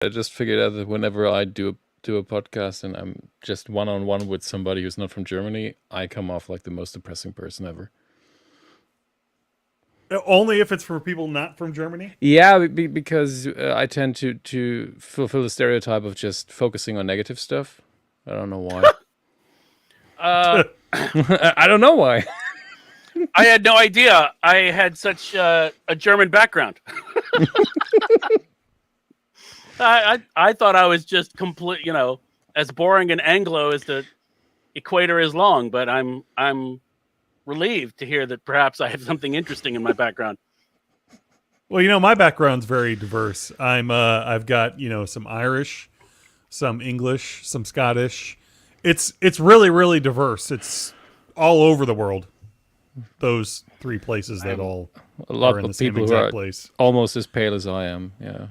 I just figured out that whenever I do a podcast and I'm just one-on-one with somebody who's not from Germany, I come off like the most depressing person ever. Only if it's for people not from Germany? Yeah, because I tend to fulfill the stereotype of just focusing on negative stuff. I don't know why. I don't know why. I had no idea I had such a German background. I thought I was just complete, as boring and Anglo as the equator is long, but I'm relieved to hear that perhaps I have something interesting in my background. Well, my background's very diverse. I've got, some Irish, some English, some Scottish. It's really, really diverse. It's all over the world. Those three places that all a lot are in of the same people who exact are place. almost as pale as I am. Yeah,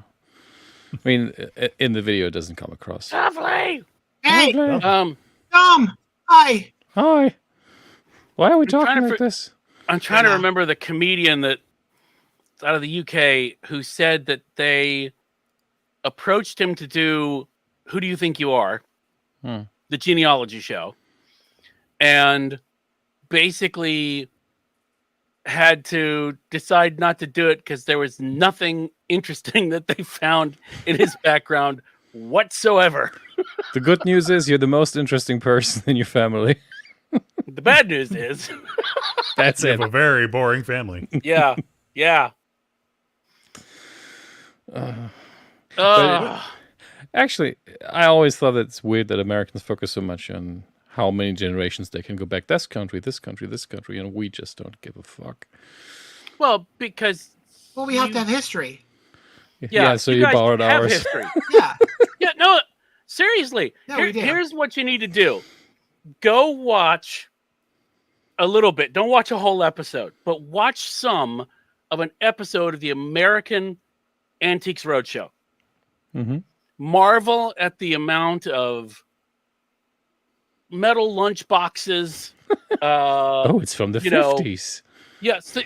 I mean, in the video, it doesn't come across. Lovely. Hey, Lovely. Tom. Hi. Hi. Why are we talking like this? I'm trying to remember the comedian that out of the UK who said that they approached him to do Who Do You Think You Are? The genealogy show. And basically had to decide not to do it because there was nothing interesting that they found in his background whatsoever. The good news is you're the most interesting person in your family. The bad news is that's You it. have a very boring family. Yeah. Actually, I always thought it's weird that Americans focus so much on how many generations they can go back. This country, and we just don't give a fuck. Well, because we have to have history. Yeah, so you borrowed ours. History. Yeah. Yeah, no, seriously. No, we do. Here's what you need to do. Go watch a little bit. Don't watch a whole episode, but watch some of an episode of the American Antiques Roadshow. Mm-hmm. Marvel at the amount of metal lunch boxes. It's from the 50s.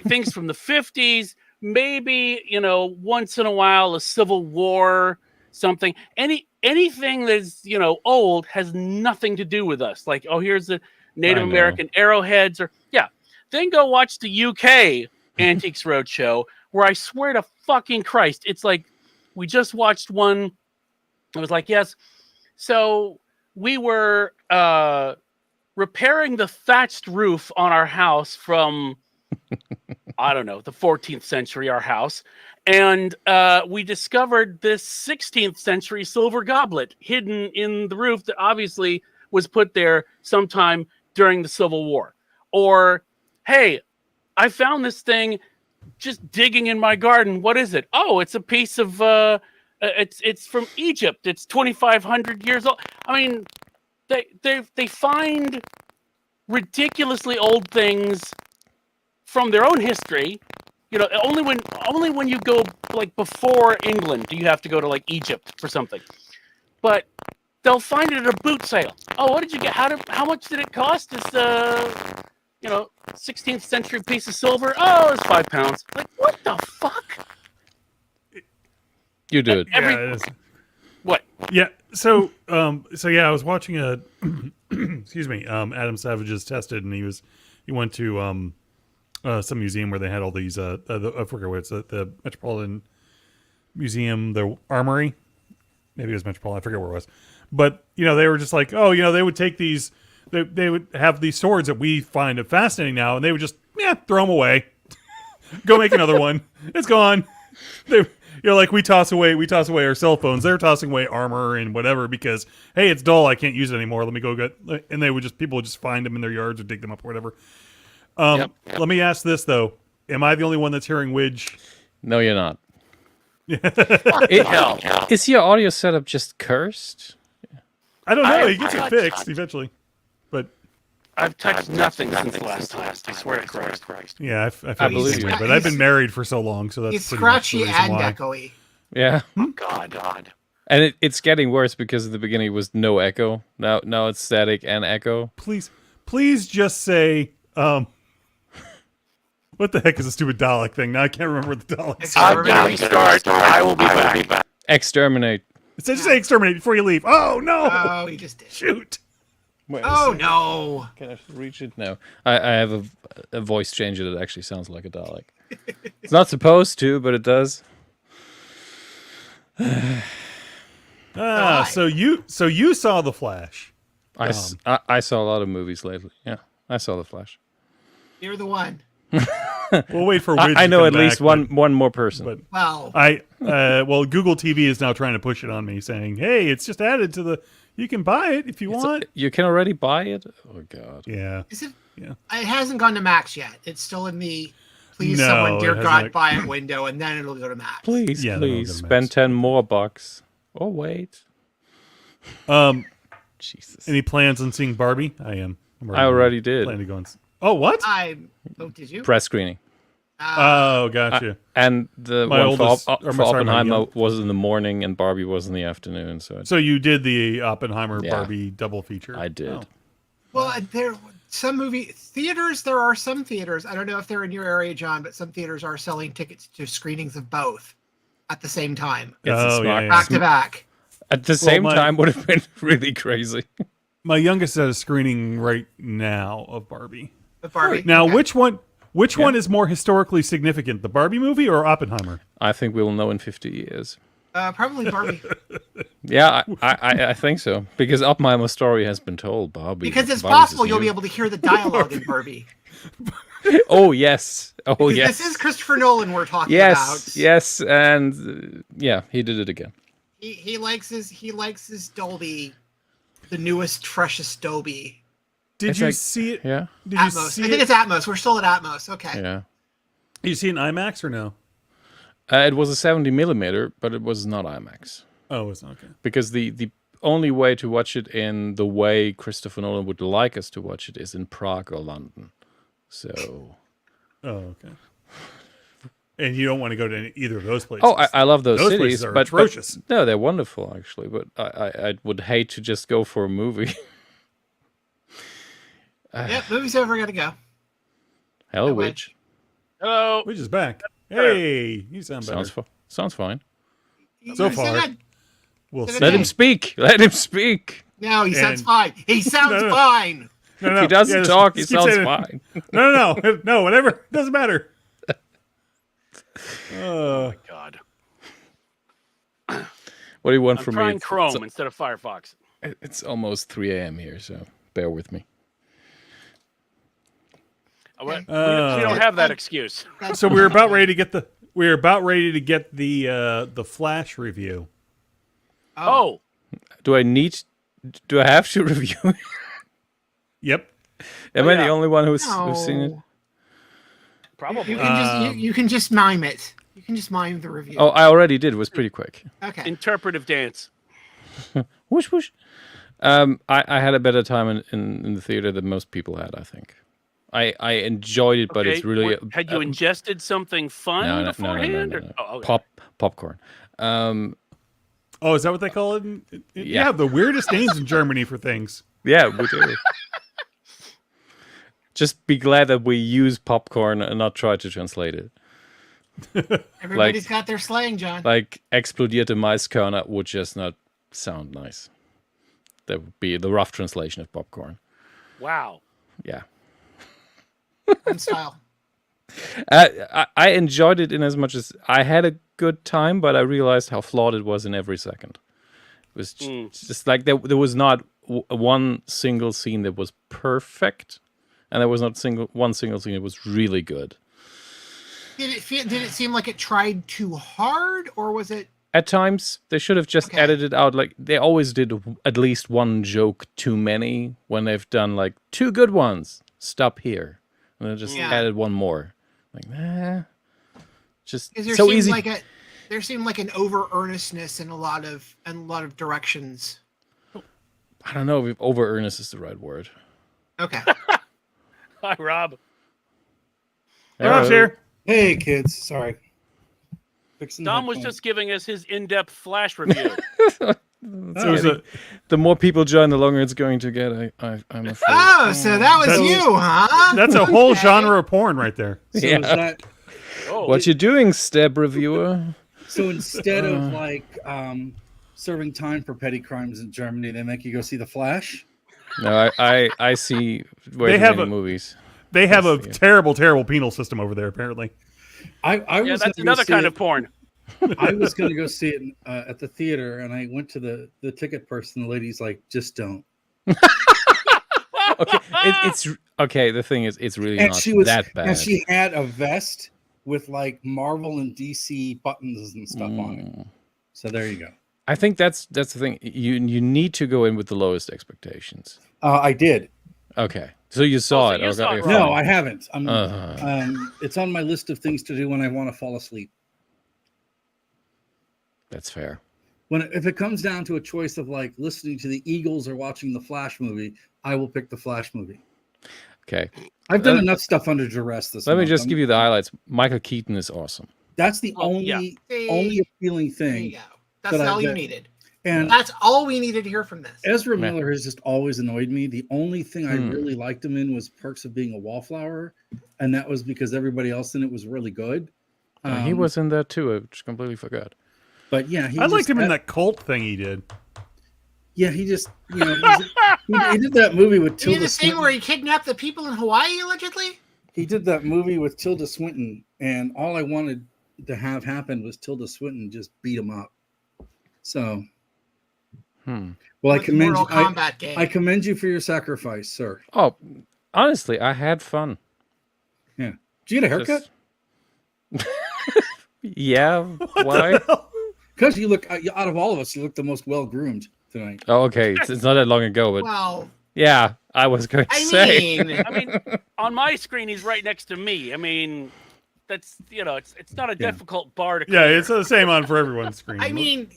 Things from the 50s. Maybe, once in a while, a Civil War, something. Anything that's, old has nothing to do with us. Like, here's the Native American arrowheads. Then go watch the UK Antiques Roadshow, where I swear to fucking Christ, it's like we just watched one. I was like, yes. So we were repairing the thatched roof on our house from, I don't know, the 14th century, our house. And we discovered this 16th century silver goblet hidden in the roof that obviously was put there sometime during the Civil War. Or, hey, I found this thing just digging in my garden. What is it? Oh, it's a piece of, it's from Egypt. It's 2,500 years old. I mean, they find ridiculously old things from their own history. Only when you go like before England do you have to go to like Egypt for something. But they'll find it at a boot sale. Oh, what did you get? How much did it cost? It's 16th century piece of silver. Oh, it's £5. Like, what the fuck? You do it. What? Yeah. So I was watching excuse me, Adam Savage's Tested, and he went to some museum where they had all these I forget what it's the Metropolitan Museum, the Armory. Maybe it was Metropolitan, I forget where it was. But they were just like, they would take these, they would have these swords that we find fascinating now, and they would just throw them away. Go make another one. It's gone. Like we toss away our cell phones. They're tossing away armor and whatever because, hey, it's dull. I can't use it anymore. Let me go get. And people would just find them in their yards or dig them up or whatever. Let me ask this though: am I the only one that's hearing Widge? No, you're not. Is your audio setup just cursed? I don't know. He gets it fixed eventually, but I've touched nothing since last time. I swear to Christ. Yeah, I believe you. But I've been married for so long, so that's it's pretty much scratchy the reason and why. echoey. Yeah. God. And it's getting worse because at the beginning it was no echo. Now it's static and echo. Please just say, what the heck is a stupid Dalek thing? Now I can't remember what the Dalek is. I'm going to start. I will be back. Exterminate. It said just say exterminate before you leave. Oh no! Oh, he just did. Shoot! Wait a Oh second. no! Can I reach it? No. I have a voice changer that actually sounds like a Dalek. It's not supposed to, but it does. Ah, so you saw the Flash. I saw a lot of movies lately. Yeah, I saw The Flash. You're the one. We'll wait for Widge I to know come at least back, one more person. But Well, well, Google TV is now trying to push it on me, saying, "Hey, it's just added to the. You can buy it if you want." You can already buy it? Oh, God. Yeah. is it? Yeah. It hasn't gone to Max yet. It's still in the please No, someone, it dear has God, not. buy it window, and then it'll go to Max. Please, Yeah, please, that'll go to spend Max. 10 more bucks. Oh, wait. Jesus. Any plans on seeing Barbie? I am. I already did. Planning to go and oh, what? Oh, did you? Press screening. Oh, gotcha. And the My one oldest- for, or for my- sorry, my Oppenheimer young- was in the morning and Barbie was in the afternoon. So So you did the Oppenheimer Yeah. Barbie double feature? I did. Oh. Well, there some movie theaters. There are some theaters. I don't know if they're in your area, John, but some theaters are selling tickets to screenings of both at the same time, It's a Oh, smart- yeah. back to back. at the same my- time would have been really crazy. My youngest has a screening right now of Barbie. The Barbie. Now, Okay. which one is more historically significant, the Barbie movie or Oppenheimer? I think we will know in 50 years. Probably Barbie Yeah, I think so. Because Oppenheimer's story has been told, Barbie. because it's Barbie's possible is you'll new. be able to hear the dialogue in Barbie. Oh, yes. Oh, Because yes. This is Christopher Nolan we're talking Yes, about. yes, and yeah, he did it again. He likes his Dolby, the newest, freshest Dolby. Did It's you like- see it? Yeah, Did you Atmos. see I think it? it's Atmos. We're still at Atmos. Okay. yeah. You see it in IMAX or no? It was a 70 millimeter, but it was not IMAX Oh, it's not okay. because the only way to watch it in the way Christopher Nolan would like us to watch it is in Prague or London. So, Oh, okay. And you don't want to go to either of those places. oh, I love those Those cities, places are but atrocious. no, they're wonderful actually. But I would hate to just go for a movie. Yep. Movie's over. Gotta go. Hell, That way. Witch Hello. Which is back. Hey, you sound better. sounds fine. So He far. said that- We'll Let see. Let him speak. Let him speak. No, he sounds And- fine. He sounds No. fine. No, If he doesn't yeah, talk, he just keep sounds saying it. fine. No, whatever. Doesn't matter. God. What do you want I'm from trying me? Chrome instead of Firefox. It's almost 3 a.m. here, so bear with me. We don't have that excuse. So we're about ready to get the Flash review. Oh, Do I have to review it? Yep. Am I yeah. the only one who's No. seen it? probably. You can just mime it. You can just mime the review. Oh, I already did. It was pretty quick. Okay. Interpretive dance. Whoosh, whoosh. I had a better time in the theater than most people had, I think. I enjoyed it, but Okay, it's really... had you ingested something fun no, beforehand? no. Oh, okay. Popcorn. Oh, is that what they call it? Yeah. The weirdest names in Germany for things. Yeah, we do. Just be glad that we use popcorn and not try to translate it. Everybody's got their slang, John. Like, explodierte Maiskörner would just not sound nice. That would be the rough translation of popcorn. Wow. Yeah. In style. I enjoyed it in as much as I had a good time, but I realized how flawed it was in every second. It was just like there was not one single scene that was perfect, and there was not one single scene that was really good. Did it seem like it tried too hard, or was it? At times, they should have just Okay. edited out, like, they always did at least one joke too many when they've done, like, 2 good ones. Stop here. And then just Yeah. added one more. Like, nah. Just Because there so seemed easy. there seemed like an over earnestness in a lot of directions. I don't know if over earnest is the right word. Okay. Hi, Rob. Rob's here. Hey, kids. Sorry. Fixing the Dom was headphones. just giving us his in-depth Flash review. The more people join, the longer it's going to get. I'm afraid. Oh, so that was That's- you, huh? That's a whole Okay. genre of porn right there. So Yeah. is that Oh, What you doing, Step Reviewer? so instead of like serving time for petty crimes in Germany. They make you go see The Flash. No, I see way They too have many a- movies. They have a Yes, terrible, terrible penal system over there. Apparently, I Yeah, was that's gonna go another see kind it- of porn. I was going to go see it at the theater, and I went to the ticket person. The lady's like, "Just don't." Okay, it's okay. The thing is, it's really And not she was that bad. and she had a vest with like Marvel and DC buttons and stuff on it. So there you go. I think that's the thing. You need to go in with the lowest expectations. I did. Okay, so you saw so it. you Okay, saw it, fine. No, I haven't. Uh. It's on my list of things to do when I want to fall asleep. That's fair. If it comes down to a choice of like listening to the Eagles or watching the Flash movie, I will pick the Flash movie. Okay, I've done enough stuff under duress this let me month. just give you the highlights. Michael Keaton is awesome. That's the Well, yeah. only appealing There you thing. go. That's But I all you bet- needed. And That's all we needed to hear from this. Ezra Yeah. Miller has just always annoyed me. The only thing I really liked him in was Perks of Being a Wallflower, and that was because everybody else in it was really good. He was in that too. I just completely forgot. But yeah, I liked him in that cult thing he did. Yeah, he just he did that movie with You mean Tilda the thing Swinton. where he kidnapped the people in Hawaii, allegedly? He did that movie with Tilda Swinton, and all I wanted to have happen was Tilda Swinton just beat him up. So, well, I With commend Mortal you. Kombat game. I commend you for your sacrifice, sir. Oh, honestly, I had fun. Yeah. Did you get a haircut? Just- Yeah. Why? Because you look out of all of us, you look the most well groomed tonight. Oh, okay. It's not that long ago, but Well, yeah, I was going to I say. mean, I mean, on my screen, he's right next to me. I mean, that's it's not a difficult bar to. Yeah, clear. it's the same on for everyone's screen. I mean,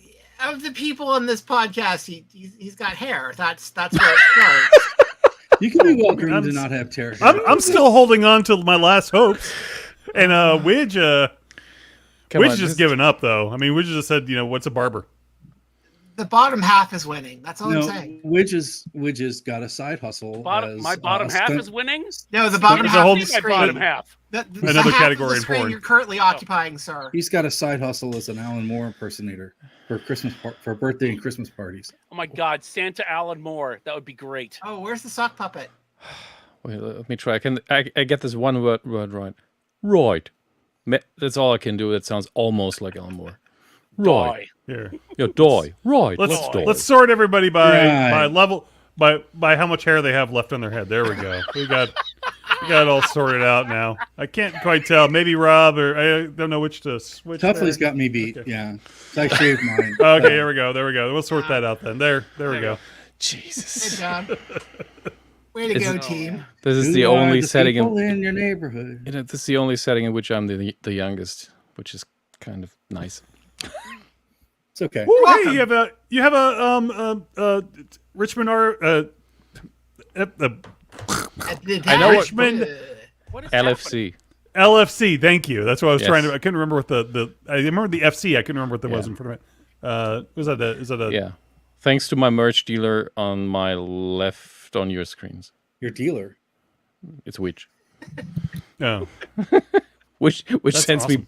of the people on this podcast, he's got hair. That's where it starts. You can be well groomed I'm and s- not have terror. I'm still holding on to my last hopes, and Widge Come Widge on, just giving up though. I mean, Widge just said, what's a barber? The bottom half is winning. That's all No, I'm saying. Widge's got a side hustle. My bottom half is winning. No, the bottom There's a half whole- of the My screen. bottom half. The Another half category of the in screen porn. you're currently occupying, sir. He's got a side hustle as an Alan Moore impersonator for for birthday and Christmas parties. Oh my God, Santa Alan Moore. That would be great. Oh, where's the sock puppet? Wait, let me try. I get this one word right? Right. That's all I can do. That sounds almost like Alan Moore. Right. Die. Here, Yeah, die. Right. let's die. let's sort everybody by Right. level by how much hair they have left on their head. There we go. We got it all sorted out now. I can't quite tell. Maybe Rob or I don't know which to switch. Tuffley's there. got me beat. Okay. Yeah, so I shaved mine. Okay, here we go. There we go. We'll sort that out then. There we go. Good Jesus. job. Way to Is go, it- team. This is Who the are only the setting people in, in your neighborhood. this is the only setting in which I'm the youngest, which is kind of nice. It's okay. Ooh, welcome. hey, you have a Richmond or I know what- Richmond What is happening? LFC. LFC. Thank you. That's what I was Yes. trying to. I couldn't remember what I remember the FC. I couldn't remember what that was Yeah. in front of it. Was that a? Is that a? Yeah. Thanks to my merch dealer on my left on your screens. Your dealer. It's which. No. Which That's sends me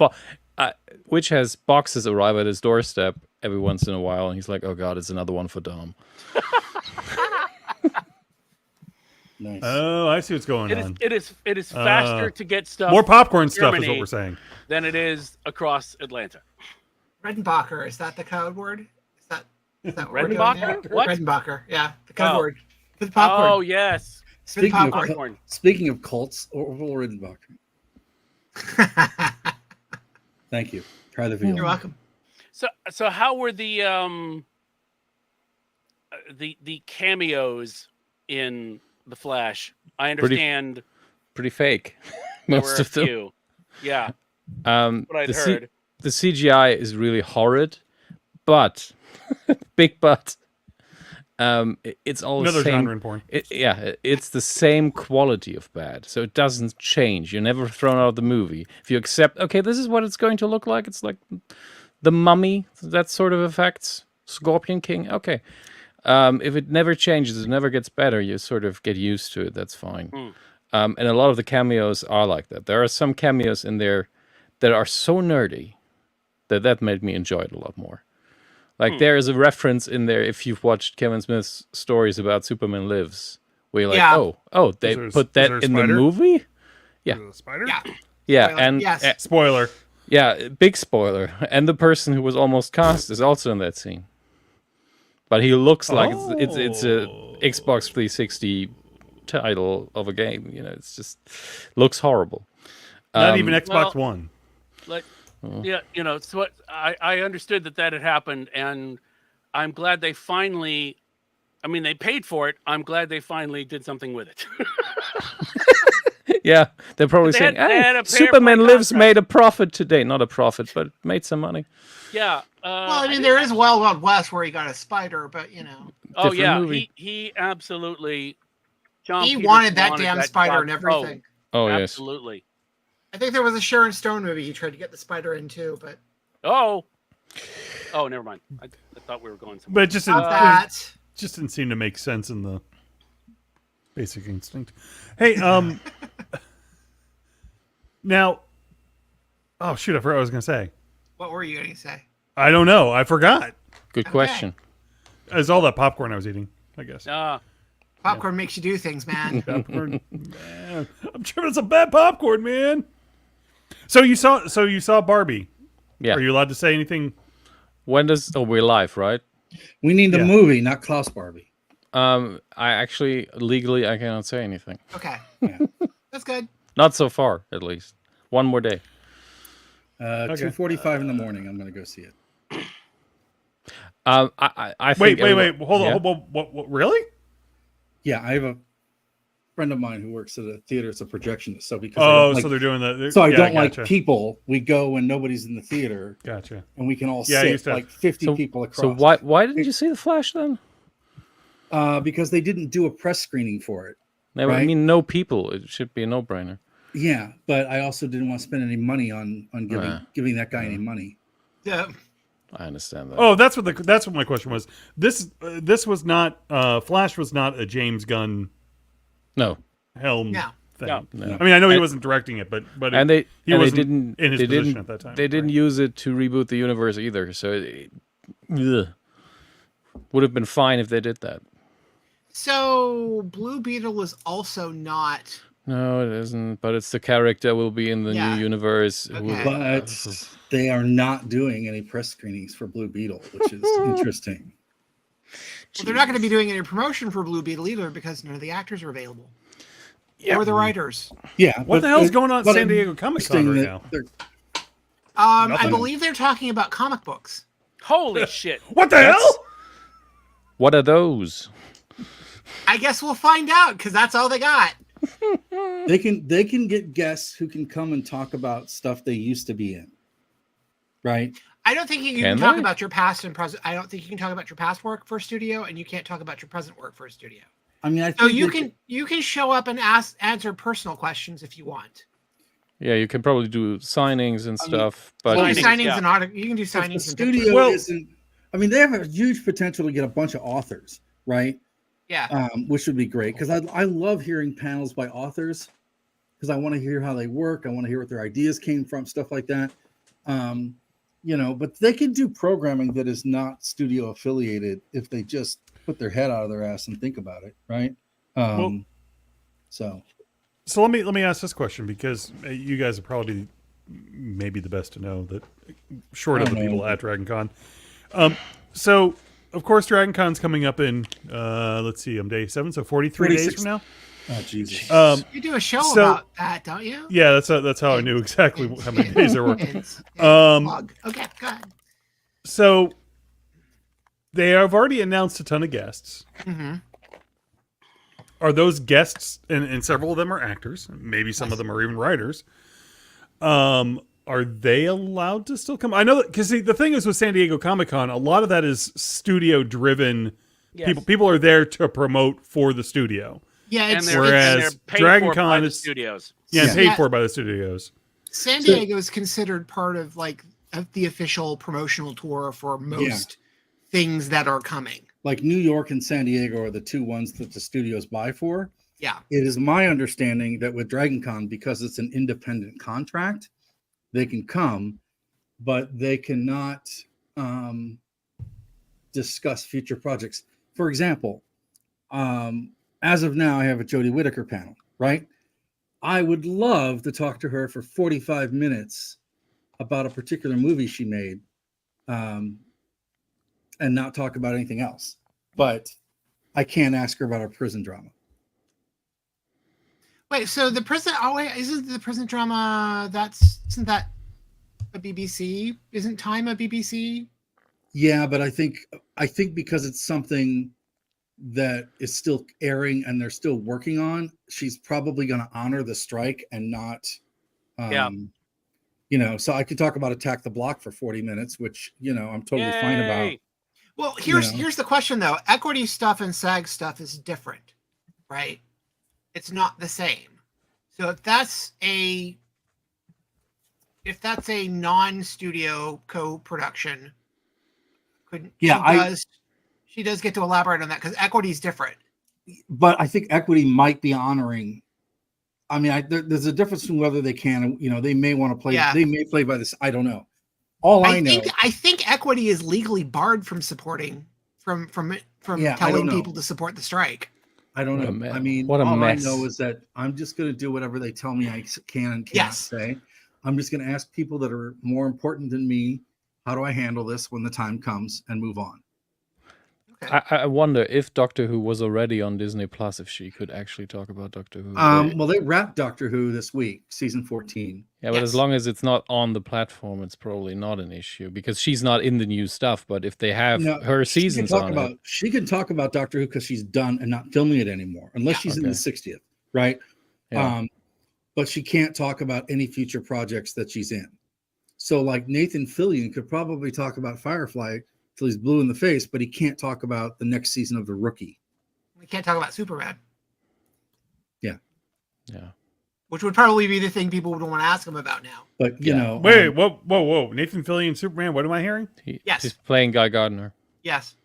which has boxes arrive at his doorstep every once in a while, and he's like, "Oh God, it's another one for Dom." Nice. Oh, I see what's going on. It is faster to get stuff More popcorn stuff is what Germany we're saying. than it is across Atlanta. Redenbacher, is that the code word? Is that what we're doing Redenbacher? there? What? Redenbacher, yeah, the code Oh. word. For the popcorn. Oh yes, For the Speaking of popcorn. popcorn. Speaking of cults, Orville Redenbacher. Thank you. Try the veal. You're welcome. So how were the cameos in The Flash? I understand Pretty fake, there most were a of them. few. Yeah, what I'd the heard. the CGI is really horrid, but big but. It's all Another the same. genre in porn. It's the same quality of bad, so it doesn't change. You're never thrown out of the movie if you accept. Okay, this is what it's going to look like. It's like The Mummy, that sort of effects. Scorpion King. Okay, if it never changes, it never gets better. You sort of get used to it. That's fine. And a lot of the cameos are like that. There are some cameos in there that are so nerdy that made me enjoy it a lot more. Like there is a reference in there if you've watched Kevin Smith's stories about Superman Lives, where you're like, Yeah. oh, they put that there a in the spider? movie. Yeah. Is it a spider? Yeah. Yeah, Spoiler. and Yes. Spoiler. yeah, big spoiler. And the person who was almost cast is also in that scene. But he looks like it's a Xbox 360 title of a game. You know, it's just looks horrible. Not even Xbox well- One. Like, yeah, you know, so what, I understood that had happened, and I'm glad they finally. I mean, they paid for it. I'm glad they finally did something with it. Yeah, they're probably They saying, had- they had "Hey, a fair Superman play Lives contract." made a profit today. Not a profit, but made some money." Yeah. Well, I mean, there is Wild Wild West where he got a spider, but you know, Oh different yeah, movie. he absolutely. John he Peters wanted that damn that spider and job. everything. Oh yes. Absolutely. I think there was a Sharon Stone movie he tried to get the spider in too, but Oh, never mind. I thought we were going somewhere. But it just not that. just didn't seem to make sense in the Basic Instinct. Hey, now, oh shoot, I forgot what I was going to say. What were you going to say? I don't know. I forgot. Good Okay. question. It's all that popcorn I was eating, I guess. Popcorn makes you do things, man. Popcorn, man. I'm sure it's a bad popcorn, man. So you saw Barbie. Yeah. Are you allowed to say anything? When does? Oh, we're live, right? We need the Yeah. movie, not Klaus Barbie. I actually legally I cannot say anything. Okay, Yeah. that's good. Not so far, at least. One more day. 2:45 in the morning. I'm going to go see it. I think Wait. Hold yeah? on. What? Really? Yeah, I have a friend of mine who works at a theater. It's a projectionist. So because Oh, I don't so they're doing that. so I yeah, don't gotcha. like people. We go when nobody's in the theater, Gotcha. and we can all Yeah, I used sit to- like 50 So- people across. So why didn't you see the Flash then? Because they didn't do a press screening for it. I Right. mean, no people. It should be a no-brainer. Yeah, but I also didn't want to spend any money on giving that guy any money. Yeah. I understand that. Oh, that's what my question was. This was not Flash was not a James Gunn No, helm No. thing. No. no. I mean, I know he And- wasn't directing it, but And he they wasn't didn't in his they position didn't at that time. they didn't right? use it to reboot the universe either. So it would have been fine if they did that. So Blue Beetle is also not. No, it isn't. But it's the character will be in the Yeah. new universe. Okay. But they are not doing any press screenings for Blue Beetle, which is interesting. Well, they're not going to be doing any promotion for Blue Beetle either because none of the actors are available Yeah. or the writers. Yeah. What the hell's going on at but San Diego Comic Con interesting right that now? they're- I Nothing. believe they're talking about comic books. Holy shit! What the hell? What are those? I guess we'll find out because that's all they got. They can get guests who can come and talk about stuff they used to be in. Right? I don't think you Can can talk they? about your past and present. I don't think you can talk about your past work for a studio, and you can't talk about your present work for a studio. I mean, I think So you they can show up and answer personal questions if you want. Yeah, you can probably do signings and I mean, stuff, but You can do Signings, signings yeah. and you can do if the signings. and studio Well- isn't. I mean, they have a huge potential to get a bunch of authors, right? yeah. Which would be great because I love hearing panels by authors because I want to hear how they work. I want to hear what their ideas came from, stuff like that. But they can do programming that is not studio affiliated if they just put their head out of their ass and think about it, right? So So let me ask this question because you guys are probably maybe the best to know that, short of I the don't know. people at Dragon Con. So of course Dragon Con's coming up in let's see, I'm day 7, so 43 days 46. from now. oh Jesus. You do a show so- about that, don't you? Yeah, that's how I knew exactly how many days there were. Plug. Okay, go ahead. So they have already announced a ton of guests. Mm-hmm. Are those guests, and several of them are actors, maybe some of them are even writers, are they allowed to still come? I know that because the thing is with San Diego Comic-Con, a lot of that is studio driven. Yes. People are there to promote for the studio. Yeah, And it's, they're, Whereas and they're paid Dragon for by Con the is- studios. Yeah, Yeah. paid Yeah. for by the studios. San Diego is considered part of the official promotional tour for most things that are coming. Like New York and San Diego are the two ones that the studios buy for. Yeah. It is my understanding that with Dragon Con, because it's an independent contract, they can come, but they cannot discuss future projects. For example, as of now, I have a Jodie Whittaker panel, right? I would love to talk to her for 45 minutes about a particular movie she made, and not talk about anything else. But I can't ask her about our prison drama. Wait, so the prison? Oh wait, isn't the prison drama? Isn't that a BBC? Isn't Time a BBC? Yeah, but I think because it's something that is still airing and they're still working on, she's probably going to honor the strike and not. So I could talk about Attack the Block for 40 minutes, which I'm totally fine about. Well, here's the question though. Equity stuff and SAG stuff is different, right? It's not the same. So if that's a non-studio co-production, she does get to elaborate on that because equity is different. But I think Equity might be honoring. I mean, there's a difference between whether they can, they may want to play. Yeah. They may play by this. I don't know. I think Equity is legally barred from supporting from telling people to support the strike. I don't know. I mean, all I know is that I'm just going to do whatever they tell me I can and cannot say. I'm just going to ask people that are more important than me, how do I handle this when the time comes, and move on. Okay. I wonder if Doctor Who was already on Disney Plus, if she could actually talk about Doctor Who. Well, they wrapped Doctor Who this week, season 14. Yeah, but as long as it's not on the platform, it's probably not an issue because she's not in the new stuff. But if they have her seasons on it, she can talk about Doctor Who because she's done and not filming it anymore, unless she's in the 60th, right? Yeah. But she can't talk about any future projects that she's in. So, like Nathan Fillion could probably talk about Firefly till he's blue in the face, but he can't talk about the next season of The Rookie. We can't talk about Superman. Yeah. Which would probably be the thing people would want to ask him about now. But wait, whoa! Nathan Fillion, Superman. What am I hearing? He's playing Guy Gardner. Yes.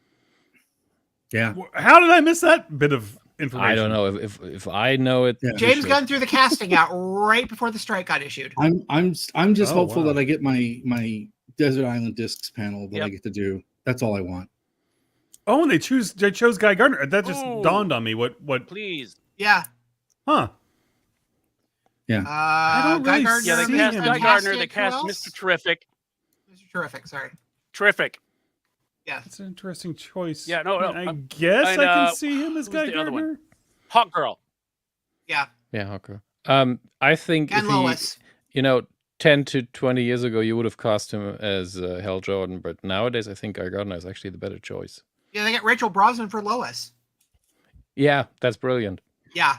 Yeah. How did I miss that bit of information? I don't know if I know it. Yeah. James Gunn threw the casting out right before the strike got issued. I'm just hopeful that I get my Desert Island Discs panel that I get to do. That's all I want. Oh, and they chose Guy Gardner. That just dawned on me. What? Please. Yeah. Huh. Yeah. I don't really Guy Gardner. They cast Mr. Terrific. Mr. Terrific. Sorry. Terrific. Yeah. That's an interesting choice. Yeah. No. I guess I can see him as Guy Gardner. Hawk Girl. Yeah. Yeah, Hawk Girl. I think and Lois. 10 to 20 years ago, you would have cast him as Hal Jordan, but nowadays I think Guy Gardner is actually the better choice. Yeah, they got Rachel Brosnan for Lois. Yeah, that's brilliant. Yeah.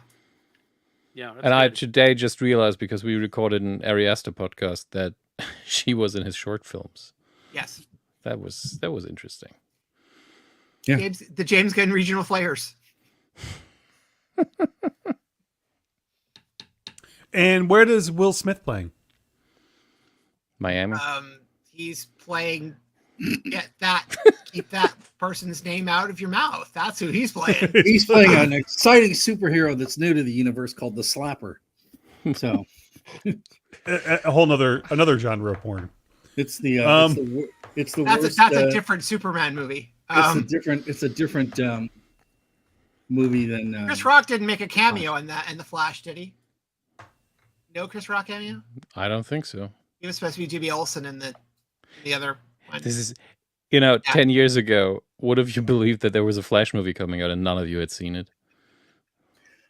Yeah. And I today just realized, because we recorded an Ari Aster podcast, that she was in his short films. Yes. That was interesting. Yeah. The James Gunn regional flares. And where does Will Smith playing? Miami. He's playing. Keep that person's name out of your mouth. That's who he's playing. He's playing an exciting superhero that's new to the universe called the Slapper. So, a whole another genre of porn. It's the worst. That's a different Superman movie. It's a different movie than. Chris Rock didn't make a cameo in the Flash, did he? No Chris Rock cameo? I don't think so. He was supposed to be Jimmy Olsen in the other one. This is, 10 years ago, would have you believed that there was a Flash movie coming out and none of you had seen it?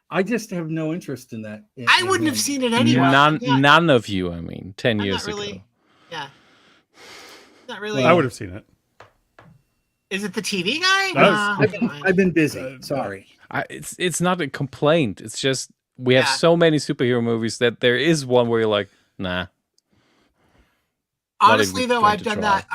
I just have no interest in that. I wouldn't have seen it anyway. None of you, 10 years ago. Yeah. Not really. I would have seen it. Is it the TV guy? I've been busy. Sorry. It's not a complaint. It's just we have so many superhero movies that there is one where you're like, nah. Honestly, though, I've done that.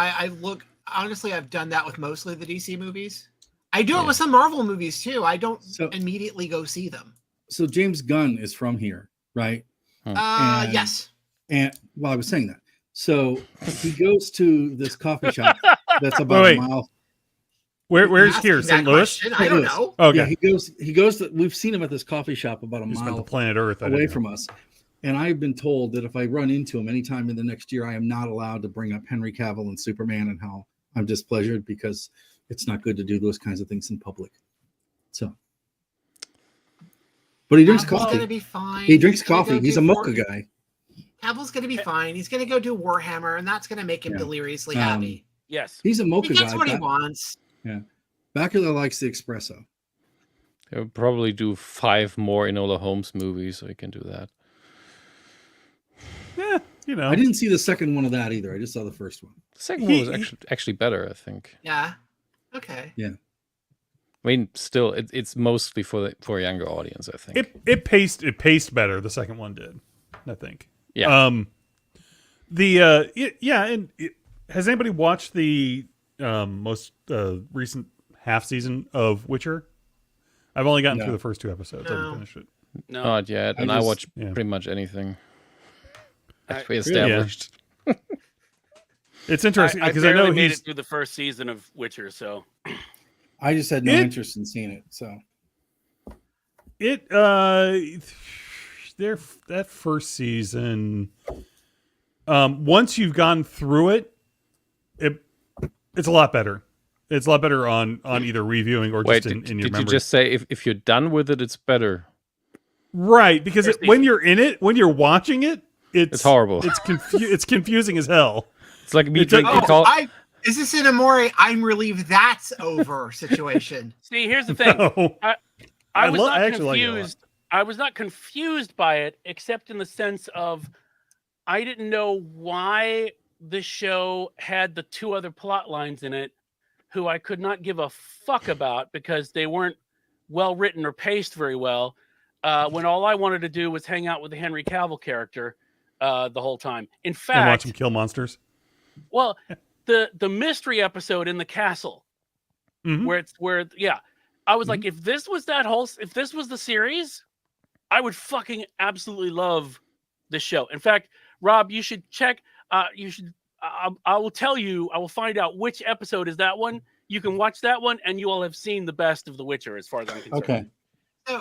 Honestly, I've done that with mostly the DC movies. I do it with some Marvel movies too. I don't immediately go see them. So James Gunn is from here, right? Yes. And I was saying that. So he goes to this coffee shop that's about a mile. Where's here? St. Louis? I don't know. Oh, yeah. He goes. We've seen him at this coffee shop about a mile the planet Earth away from us. And I've been told that if I run into him anytime in the next year, I am not allowed to bring up Henry Cavill and Superman and how I'm displeasured because it's not good to do those kinds of things in public. So, but he drinks Cavill's coffee. gonna be fine. He drinks gonna coffee. go He's do a mocha War- guy. Cavill's gonna be fine. He's gonna go do Warhammer, and that's gonna make him Yeah. deliriously happy. Yes. He's a He mocha gets guy. what he wants. Bakula likes the espresso. He'll probably do 5 more Enola Holmes movies, so he can do that. Yeah, you know. I didn't see the second one of that either. I just saw the first one. The second one was actually better, I think. Yeah. Okay. I mean, still, it's mostly for a younger audience, I think. It paced better. The second one did, I think. Yeah. Has anybody watched the most recent half season of Witcher? I've only gotten through the first 2 episodes. I haven't finished it. No. Not yet, and I watch yeah. pretty much anything. As we Yeah. established. It's interesting I because I know barely made he's it through the first season of Witcher, so I just had no interest in seeing it. So that first season. Once you've gone through it, it's a lot better. It's a lot better on either reviewing or Wait, just in your did memory. you just say if you're done with it, it's better? Right, because First when season. you're in it, when you're watching it, It's horrible. It's confusing as hell. It's like me It's like- drinking Is this an Amore? I'm relieved that's over situation. see, here's the thing. No. I was not actually like it a lot. confused. I was not confused by it, except in the sense of I didn't know why the show had the 2 other plot lines in it who I could not give a fuck about because they weren't well written or paced very well. When all I wanted to do was hang out with the Henry Cavill character the whole time. In And watch fact, him kill monsters. well, the mystery episode in the castle Mhm. where I was like, if this was the series, I would fucking absolutely love this show. In fact, Rob, you should check. I will tell you. I will find out which episode is that one. You can watch that one, and you will have seen the best of The Witcher, as far as I'm concerned. okay.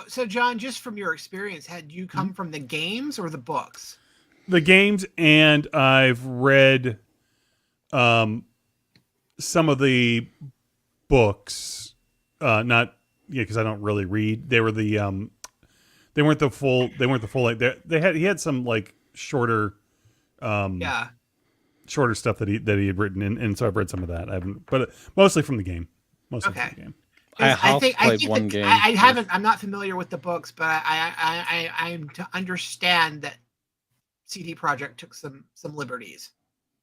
So John, just from your experience, had you come from the games or the books? The games, and I've read some of the books. Not because I don't really read. They were they weren't the full like he had some like shorter shorter stuff that he had written, and so I've read some of that. I haven't, but mostly from the game. Mostly from the game. I think played one game. I haven't. I'm not familiar with the books, but I'm to understand that CD Projekt took some liberties.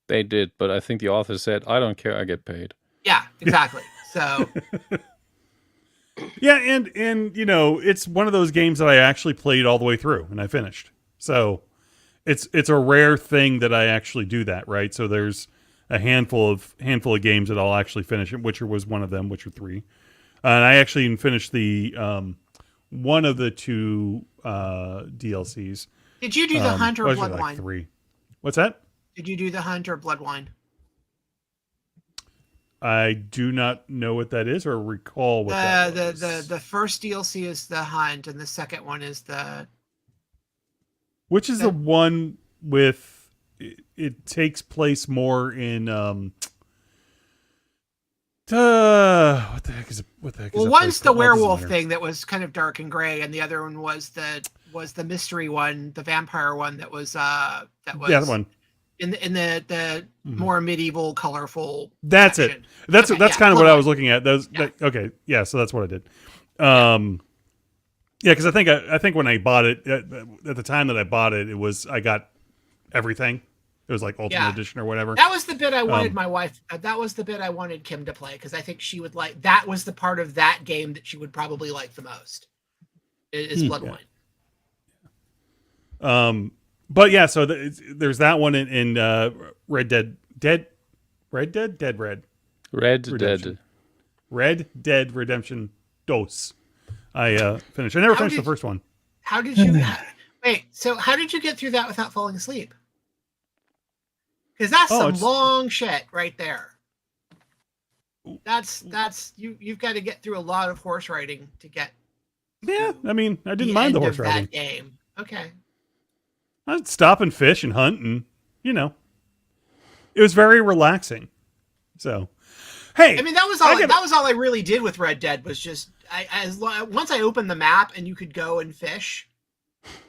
They did, but I think the author said, "I don't care. I get paid." Yeah, exactly. So Yeah, and you know, it's one of those games that I actually played all the way through and I finished. So it's a rare thing that I actually do that, right? So there's a handful of games that I'll actually finish. Witcher was one of them, Witcher 3. And I actually even finished the one of the 2 DLCs. did you do the Hunt or what was it, Blood like Wine? 3. What's that? Did you do the Hunt or Blood Wine? I do not know what that is or recall what that was. The first DLC is the Hunt, and the second one is the. Which is the one with it takes place more in what the heck is it? What the heck is Well, that one's place the called? werewolf Doesn't matter. thing that was kind of dark and gray, and the other one was the mystery one, the vampire one that was Yeah, that one. in the more medieval, colorful. That's section. it. That's Okay, that's yeah, kind of what Blood I Wine. was looking at. Okay, yeah. So that's what I did. Yeah, because I think when I bought it at the time that I bought it, I got everything. It was like Ultimate Edition or whatever. That was the bit I wanted my wife. That was the bit I wanted Kim to play because I think she would like. That was the part of that game that she would probably like the most. Is Blood Wine. But yeah, so there's that one in Red Dead Redemption. Red Dead Redemption Dos. I finished. I never finished the first one. How did you wait? So how did you get through that without falling asleep? Because that's some long shit right there. That's you've got to get through a lot of horse riding to get. Yeah, I mean, I didn't mind the horse riding. That game. Okay. I'd stop and fish and hunt, and it was very relaxing. So Hey, I mean, that was all I really did with Red Dead was just once I opened the map and you could go and fish.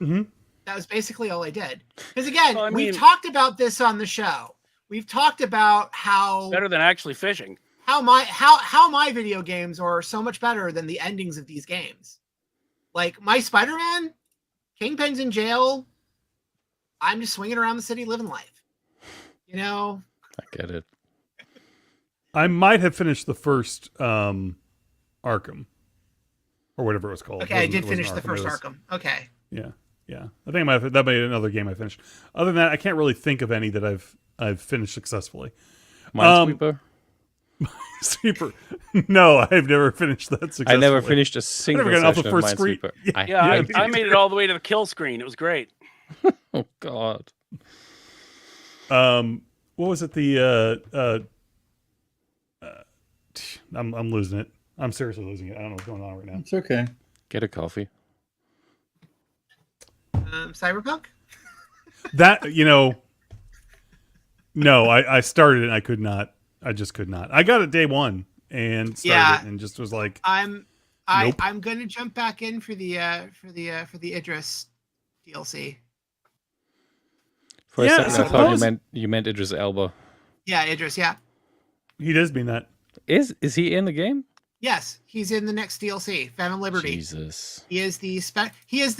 Mm-hmm. That was basically all I did. Because again, Well, I we've mean- talked about this on the show. We've talked about how Better than actually fishing. my video games are so much better than the endings of these games. Like my Spider-Man, Kingpin's in jail. I'm just swinging around the city living life. You know? I get it. I might have finished the first Arkham, or whatever it was called. Okay, I did It wasn't finish the first it was- Arkham. Okay. Yeah, yeah. I think that might be another game I finished. Other than that, I can't really think of any that I've finished successfully. Minesweeper. Sweeper. No, I've never finished that successfully. I never finished a single never gotten off session the of first screen. Minesweeper. Yeah, I made it all the way to the kill screen. It was great. Oh God. What was it? I'm losing it. I'm seriously losing it. I don't know what's going on right now. It's okay. Get a coffee. Cyberpunk? That, no, I started it and I could not. I just could not. I got it day one and started it and just was like, I'm Nope. gonna jump back in for the Idris DLC. For Yeah, a I second, I thought suppose- you meant Idris Elba. Yeah, Idris. Yeah. he does mean that. Is he in the game? Yes, he's in the next DLC, Phantom Liberty. Jesus. He is the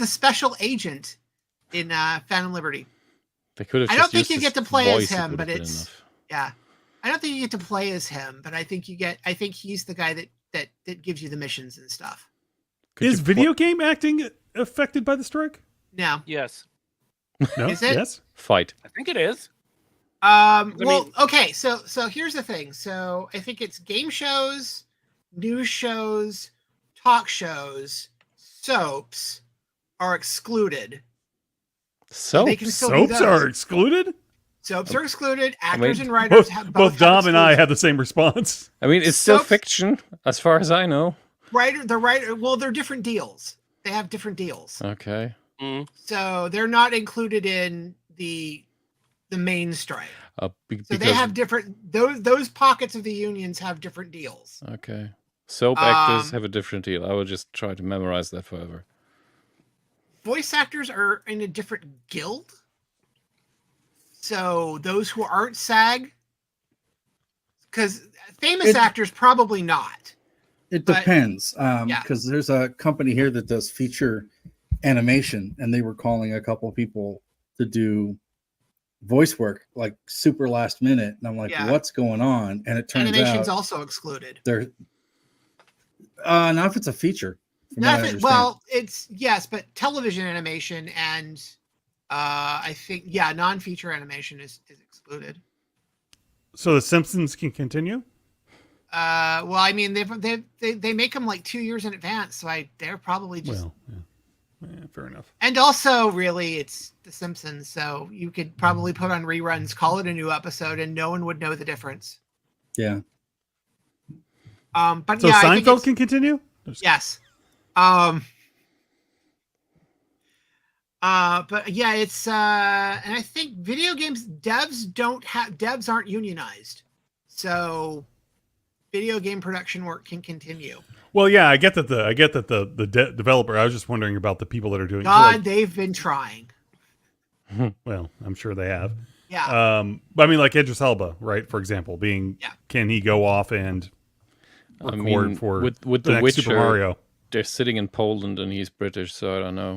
special agent in Phantom Liberty. They could have. I just don't think used you his get to play as voice, it him, would but have been it's enough. yeah. I don't think you get to play as him, but I think he's the guy that gives you the missions and stuff. Could Is you video game acting affected by the strike? No. Yes, No. Is it? Yes. fight? I think it is. Well, okay, so here's the thing. So I think it's game shows, news shows, talk shows, soaps are excluded. So They can still do Soaps those. are excluded? Soaps are excluded. Actors mean, and writers Both, have both Dom and I exclusions. have the same response. I mean, it's still Soaps- fiction, as far as I know. Well, they're different deals. They have different deals. Okay. Mm. So they're not included in the main strike. So Because they have different those pockets of the unions have different deals. okay, soap actors Um, have a different deal. I will just try to memorize that forever. Voice actors are in a different guild. So those who aren't SAG, because famous actors probably not. It But- depends. yeah. Because there's a company here that does feature animation, and they were calling a couple people to do voice work like super last minute. And I'm like, Yeah. what's going on? And it turns Animation's out also excluded. they're not if it's a feature. from what I understand. Well, it's yes, but television animation and I think non-feature animation is excluded. So the Simpsons can continue? Well, I mean they make them like 2 years in advance, so they're probably just. Well, yeah, fair enough. And also, really, it's The Simpsons, so you could probably put on reruns, call it a new episode, and no one would know the difference. Yeah. But So yeah, I think Seinfeld it's- can continue? yes. But yeah, it's and I think video games devs aren't unionized, so video game production work can continue. Well, yeah, I get that the developer. I was just wondering about the people that are doing. God, they've been trying. Well, I'm sure they have. Yeah. But I mean, like Idris Elba, right? For example, Yeah. can he go off and I record mean, for with the The next Witcher, Super Mario? they're sitting in Poland and he's British, so I don't know.